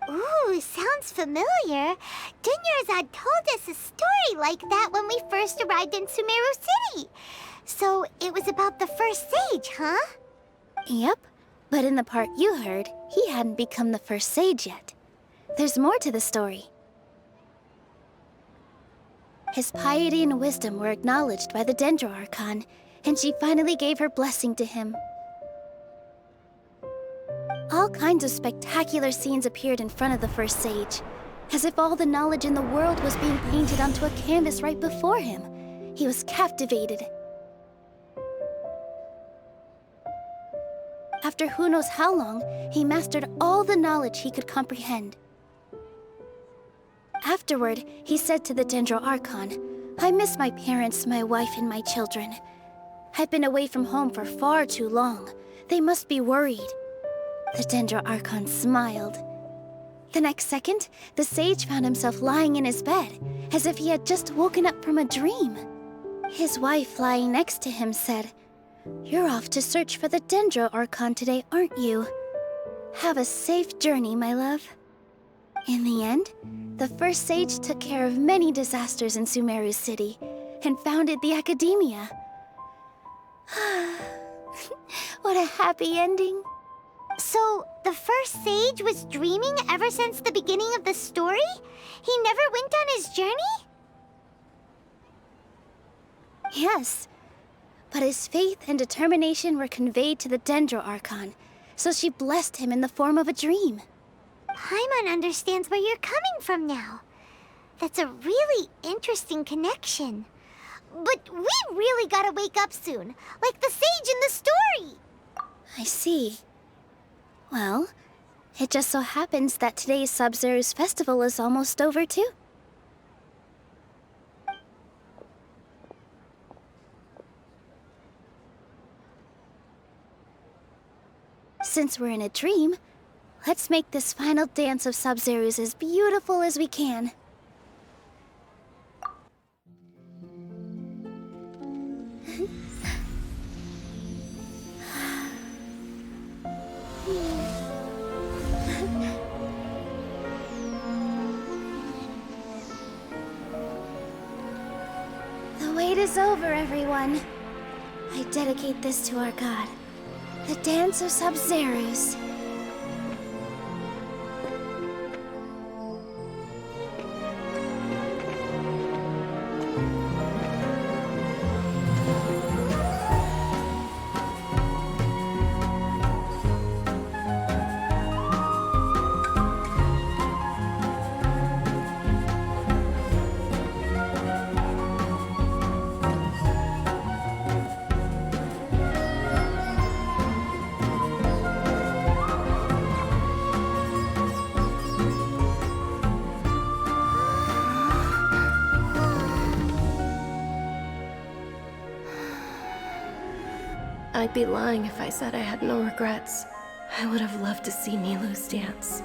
Speaker 1: Ooh, sounds familiar. Dunyarzad told us a story like that when we first arrived in Sumeru City. So it was about the first sage, huh?
Speaker 10: Yep. But in the part you heard, he hadn't become the first sage yet. There's more to the story. His piety and wisdom were acknowledged by the Dendro Archon, and she finally gave her blessing to him. All kinds of spectacular scenes appeared in front of the first sage, as if all the knowledge in the world was being painted onto a canvas right before him. He was captivated. After who knows how long, he mastered all the knowledge he could comprehend. Afterward, he said to the Dendro Archon, "I miss my parents, my wife, and my children. I've been away from home for far too long. They must be worried." The Dendro Archon smiled. The next second, the sage found himself lying in his bed, as if he had just woken up from a dream. His wife, lying next to him, said, "You're off to search for the Dendro Archon today, aren't you? Have a safe journey, my love." In the end, the first sage took care of many disasters in Sumeru City and founded the Academia. What a happy ending.
Speaker 1: So, the first sage was dreaming ever since the beginning of the story? He never went on his journey?
Speaker 10: Yes, but his faith and determination were conveyed to the Dendro Archon, so she blessed him in the form of a dream.
Speaker 1: Paimon understands where you're coming from now. That's a really interesting connection. But we really gotta wake up soon, like the sage in the story.
Speaker 10: I see. Well, it just so happens that today's Sabzeruz Festival is almost over too. Since we're in a dream, let's make this final dance of Sabzeruz as beautiful as we can. The wait is over, everyone. I dedicate this to our god, the dance of Sabzeruz.
Speaker 2: I'd be lying if I said I had no regrets. I would have loved to see Nilou's dance.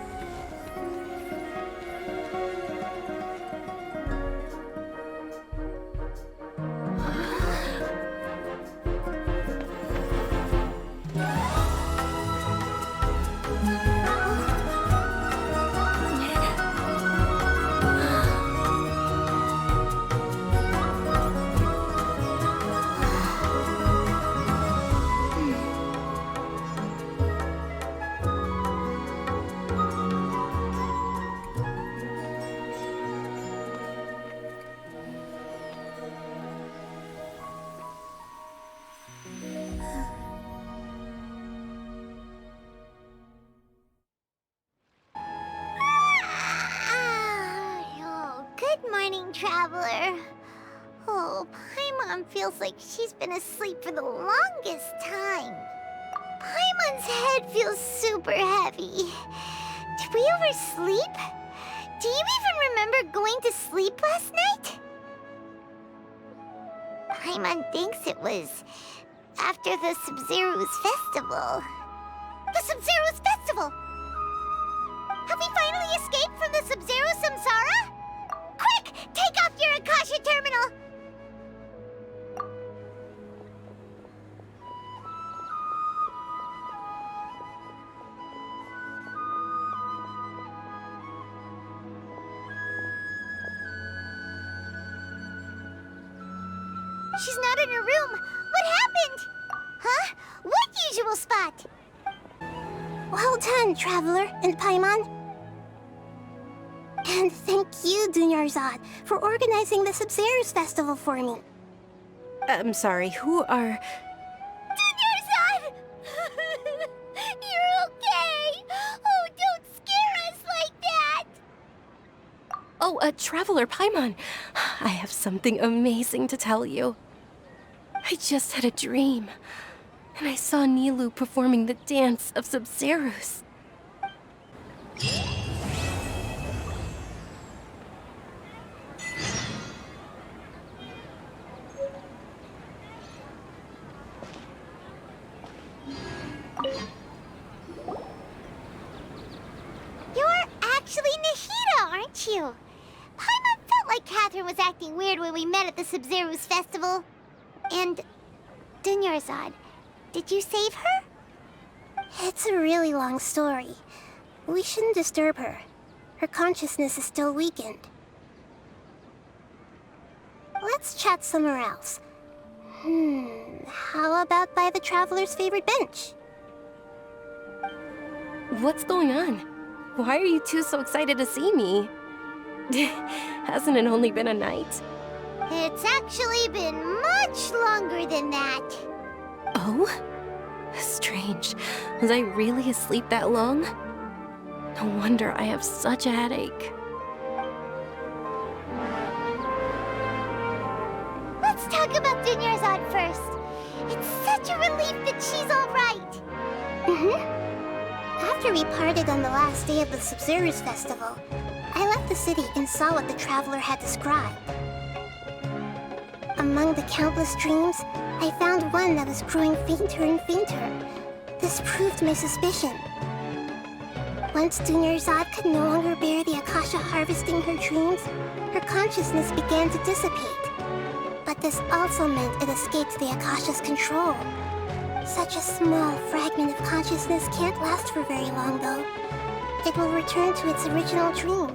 Speaker 1: Traveler. Oh, Paimon feels like she's been asleep for the longest time. Paimon's head feels super heavy. Did we oversleep? Do you even remember going to sleep last night? Paimon thinks it was after the Sabzeruz Festival. The Sabzeruz Festival! Have we finally escaped from the Sabzeruz Samsara? Quick! Take off your Akasha terminal! She's not in her room. What happened? Huh? What usual spot?
Speaker 13: Well done, Traveler and Paimon. And thank you, Dunyarzad, for organizing the Sabzeruz Festival for me.
Speaker 2: I'm sorry, who are...
Speaker 1: Dunyarzad! You're okay! Oh, don't scare us like that!
Speaker 2: Oh, Traveler Paimon. I have something amazing to tell you. I just had a dream, and I saw Nilou performing the dance of Sabzeruz.
Speaker 1: You're actually Nahida, aren't you? Paimon felt like Catherine was acting weird when we met at the Sabzeruz Festival. And Dunyarzad, did you save her?
Speaker 13: It's a really long story. We shouldn't disturb her. Her consciousness is still weakened. Let's chat somewhere else. How about by the Traveler's favorite bench?
Speaker 2: What's going on? Why are you two so excited to see me? Hasn't it only been a night?
Speaker 1: It's actually been much longer than that.
Speaker 2: Oh? Strange. Was I really asleep that long? No wonder I have such a headache.
Speaker 1: Let's talk about Dunyarzad first. It's such a relief that she's all right.
Speaker 13: After we parted on the last day of the Sabzeruz Festival, I left the city and saw what the Traveler had described. Among the countless dreams, I found one that was growing fainter and fainter. This proved my suspicion. Once Dunyarzad could no longer bear the Akasha harvesting her dreams, her consciousness began to dissipate. But this also meant it escaped the Akasha's control. Such a small fragment of consciousness can't last for very long, though. It will return to its original dream,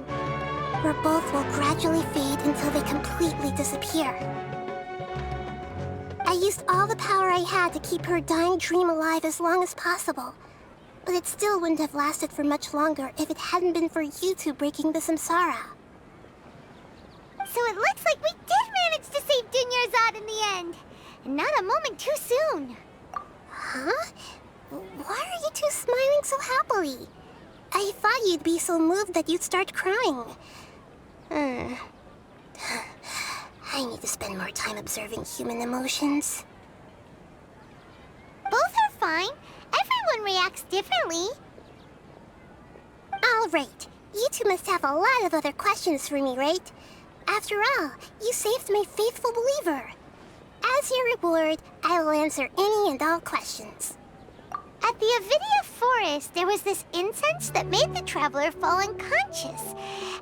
Speaker 13: where both will gradually fade until they completely disappear. I used all the power I had to keep her dying dream alive as long as possible, but it still wouldn't have lasted for much longer if it hadn't been for you two breaking the Samsara.
Speaker 1: So it looks like we did manage to save Dunyarzad in the end, and not a moment too soon.
Speaker 13: Huh? Why are you two smiling so happily? I thought you'd be so moved that you'd start crying. I need to spend more time observing human emotions.
Speaker 1: Both are fine. Everyone reacts differently.
Speaker 13: All right. You two must have a lot of other questions for me, right? After all, you saved my faithful believer. As your reward, I will answer any and all questions.
Speaker 1: At the Avidia Forest, there was this incense that made the Traveler fall unconscious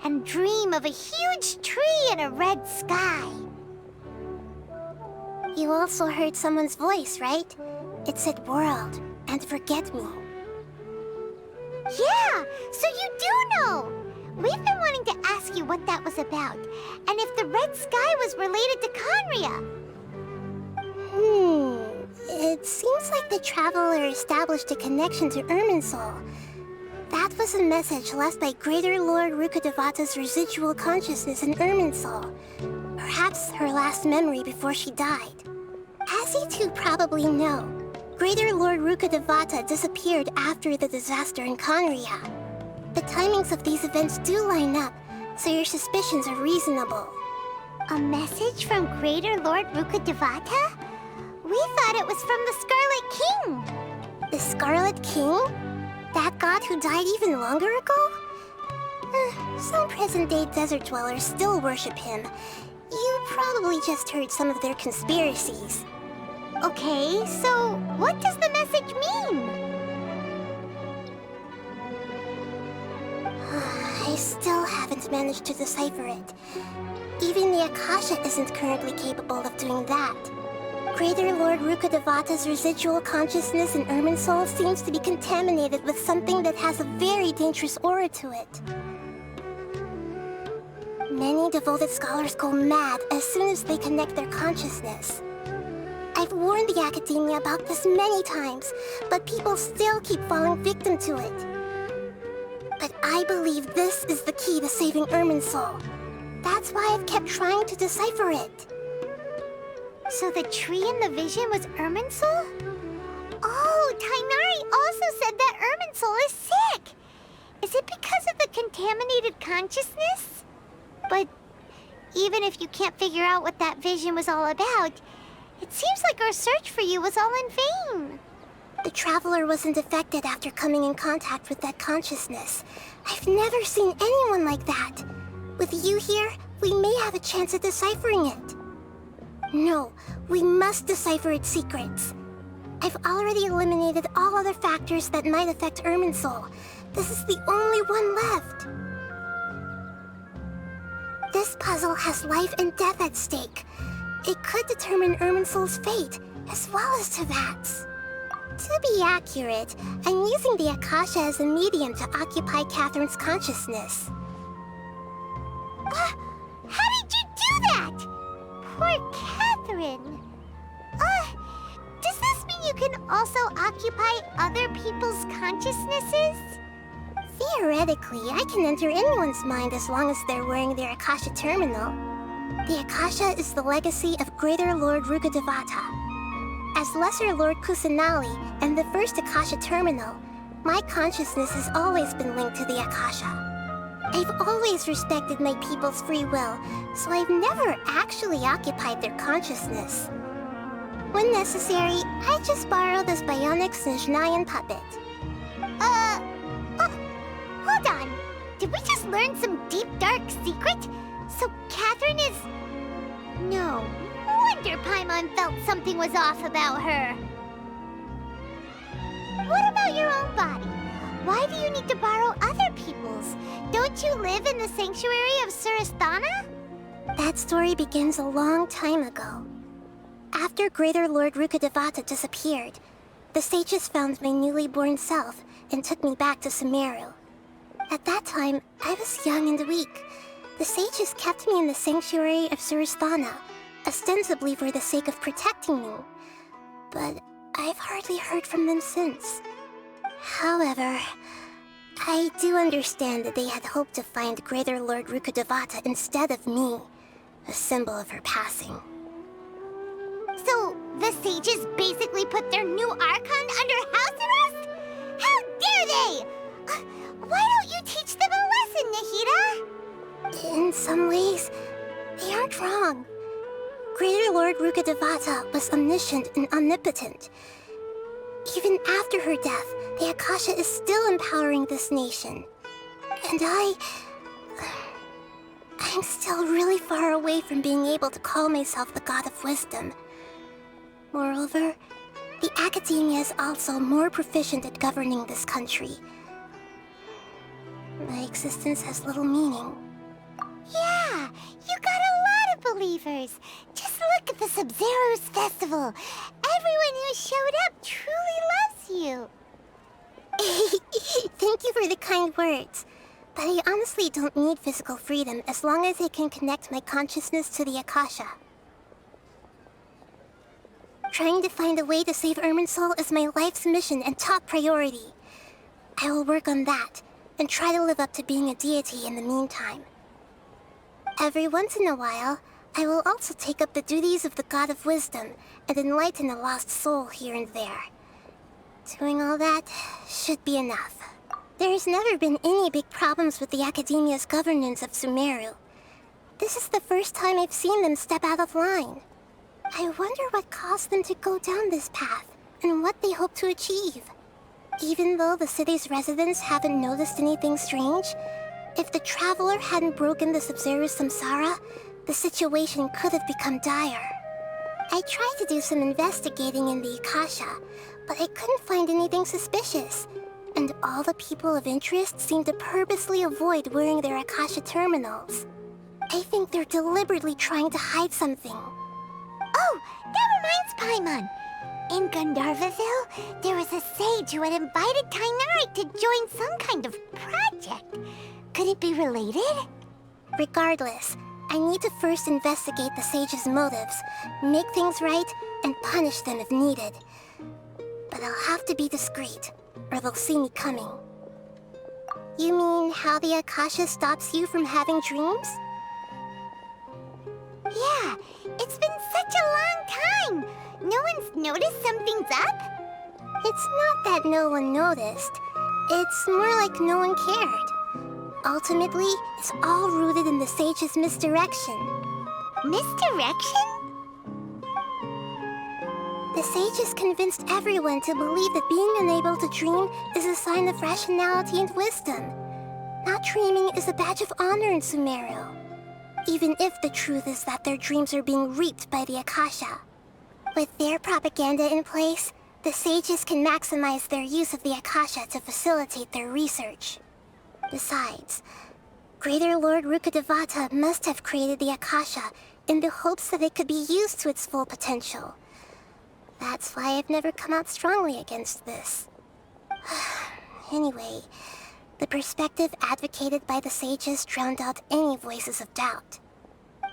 Speaker 1: and dream of a huge tree and a red sky.
Speaker 13: You also heard someone's voice, right? It said world and forget me.
Speaker 1: Yeah, so you do know! We've been wanting to ask you what that was about, and if the red sky was related to Khaenri'ah.
Speaker 13: It seems like the Traveler established a connection to Irminsul. That was a message left by Greater Lord Rukkhadevata's residual consciousness in Irminsul. Perhaps her last memory before she died. As you two probably know, Greater Lord Rukkhadevata disappeared after the disaster in Khaenri'ah. The timings of these events do line up, so your suspicions are reasonable.
Speaker 1: A message from Greater Lord Rukkhadevata? We thought it was from the Scarlet King.
Speaker 13: The Scarlet King? That god who died even longer ago? Some present-day desert dwellers still worship him. You probably just heard some of their conspiracies.
Speaker 1: Okay, so what does the message mean?
Speaker 13: I still haven't managed to decipher it. Even the Akasha isn't currently capable of doing that. Greater Lord Rukkhadevata's residual consciousness in Irminsul seems to be contaminated with something that has a very dangerous aura to it. Many devoted scholars go mad as soon as they connect their consciousness. I I've warned the Academia about this many times, but people still keep falling victim to it. But I believe this is the key to saving Irminsul. That's why I've kept trying to decipher it.
Speaker 1: So the tree in the vision was Irminsul? Oh, Tighnari also said that Irminsul is sick! Is it because of the contaminated consciousness? But even if you can't figure out what that vision was all about, it seems like our search for you was all in vain.
Speaker 13: The Traveler wasn't affected after coming in contact with that consciousness. I've never seen anyone like that. With you here, we may have a chance at deciphering it. No, we must decipher its secrets. I've already eliminated all other factors that might affect Irminsul. This is the only one left. This puzzle has life and death at stake. It could determine Irminsul's fate, as well as Tevat's. To be accurate, I'm using the Akasha as a medium to occupy Catherine's consciousness.
Speaker 1: How did you do that? Poor Catherine. Does this mean you can also occupy other people's consciousnesses?
Speaker 13: Theoretically, I can enter anyone's mind as long as they're wearing their Akasha terminal. The Akasha is the legacy of Greater Lord Rukkhadevata. As Lesser Lord Kusanali and the first Akasha terminal, my consciousness has always been linked to the Akasha. I've always respected my people's free will, so I've never actually occupied their consciousness. When necessary, I just borrow this bionic Snezhnayan puppet.
Speaker 1: Hold on. Did we just learn some deep, dark secret? So Catherine is... No wonder Paimon felt something was off about her. What about your own body? Why do you need to borrow other people's? Don't you live in the sanctuary of Surasthana?
Speaker 13: That story begins a long time ago. After Greater Lord Rukkhadevata disappeared, the sages found my newly born self and took me back to Sumeru. At that time, I was young and weak. The sages kept me in the sanctuary of Surasthana, ostensibly for the sake of protecting me. But I've hardly heard from them since. However, I do understand that they had hoped to find Greater Lord Rukkhadevata instead of me, a symbol of her passing.
Speaker 1: So, the sages basically put their new Archon under house arrest? How dare they! Why don't you teach them a lesson, Nahida?
Speaker 13: In some ways, they aren't wrong. Greater Lord Rukkhadevata was omniscient and omnipotent. Even after her death, the Akasha is still empowering this nation. And I'm still really far away from being able to call myself the God of Wisdom. Moreover, the Academia is also more proficient at governing this country. My existence has little meaning.
Speaker 1: Yeah, you got a lot of believers. Just look at the Sabzeruz Festival. Everyone who showed up truly loves you.
Speaker 13: Thank you for the kind words. But I honestly don't need physical freedom as long as I can connect my consciousness to the Akasha. Trying to find a way to save Irminsul is my life's mission and top priority. I will work on that, and try to live up to being a deity in the meantime. Every once in a while, I will also take up the duties of the God of Wisdom and enlighten a lost soul here and there. Doing all that should be enough. There's never been any big problems with the Academia's governance of Sumeru. This is the first time I've seen them step out of line. I wonder what caused them to go down this path, and what they hope to achieve. Even though the city's residents haven't noticed anything strange, if the Traveler hadn't broken the Sabzeruz Samsara, the situation could have become dire. I tried to do some investigating in the Akasha, but I couldn't find anything suspicious. And all the people of interest seem to purposely avoid wearing their Akasha terminals. I think they're deliberately trying to hide something.
Speaker 1: Oh, that reminds Paimon. In Gandharvaville, there was a sage who had invited Tighnari to join some kind of project. Could it be related?
Speaker 13: Regardless, I need to first investigate the sage's motives, make things right, and punish them if needed. But I'll have to be discreet, or they'll see me coming. You mean how the Akasha stops you from having dreams?
Speaker 1: Yeah, it's been such a long time. No one's noticed something's up?
Speaker 13: It's not that no one noticed. It's more like no one cared. Ultimately, it's all rooted in the sage's misdirection.
Speaker 1: Misdirection?
Speaker 13: The sages convinced everyone to believe that being unable to dream is a sign of rationality and wisdom. Not dreaming is a badge of honor in Sumeru, even if the truth is that their dreams are being reaped by the Akasha. With their propaganda in place, the sages can maximize their use of the Akasha to facilitate their research. Besides, Greater Lord Rukkhadevata must have created the Akasha in the hopes that it could be used to its full potential. That's why I've never come out strongly against this. Anyway, the perspective advocated by the sages drowned out any voices of doubt.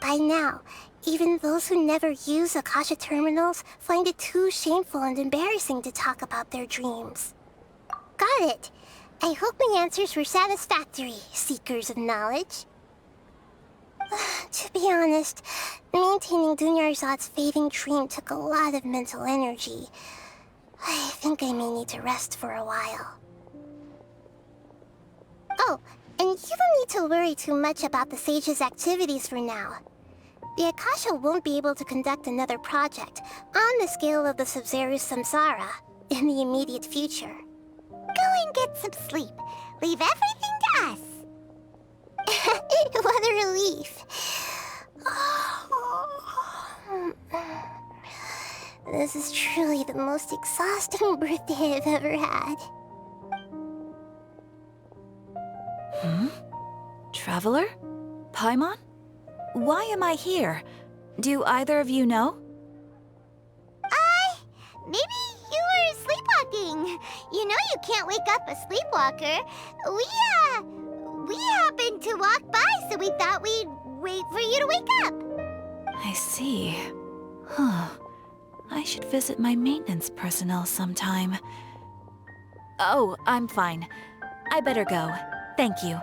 Speaker 13: By now, even those who never use Akasha terminals find it too shameful and embarrassing to talk about their dreams. Got it! I hope my answers were satisfactory, seekers of knowledge. To be honest, maintaining Dunyarzad's fading dream took a lot of mental energy. I think I may need to rest for a while. Oh, and you don't need to worry too much about the sage's activities for now. The Akasha won't be able to conduct another project on the scale of the Sabzeruz Samsara in the immediate future.
Speaker 1: Go and get some sleep. Leave everything to us.
Speaker 13: What a relief. This is truly the most exhausting birthday I've ever had.
Speaker 18: Traveler? Paimon? Why am I here? Do either of you know?
Speaker 1: Maybe you were sleepwalking. You know you can't wake up a sleepwalker. We happened to walk by, so we thought we'd wait for you to wake up.
Speaker 18: I see. Huh. I should visit my maintenance personnel sometime. Oh, I'm fine. I better go. Thank you.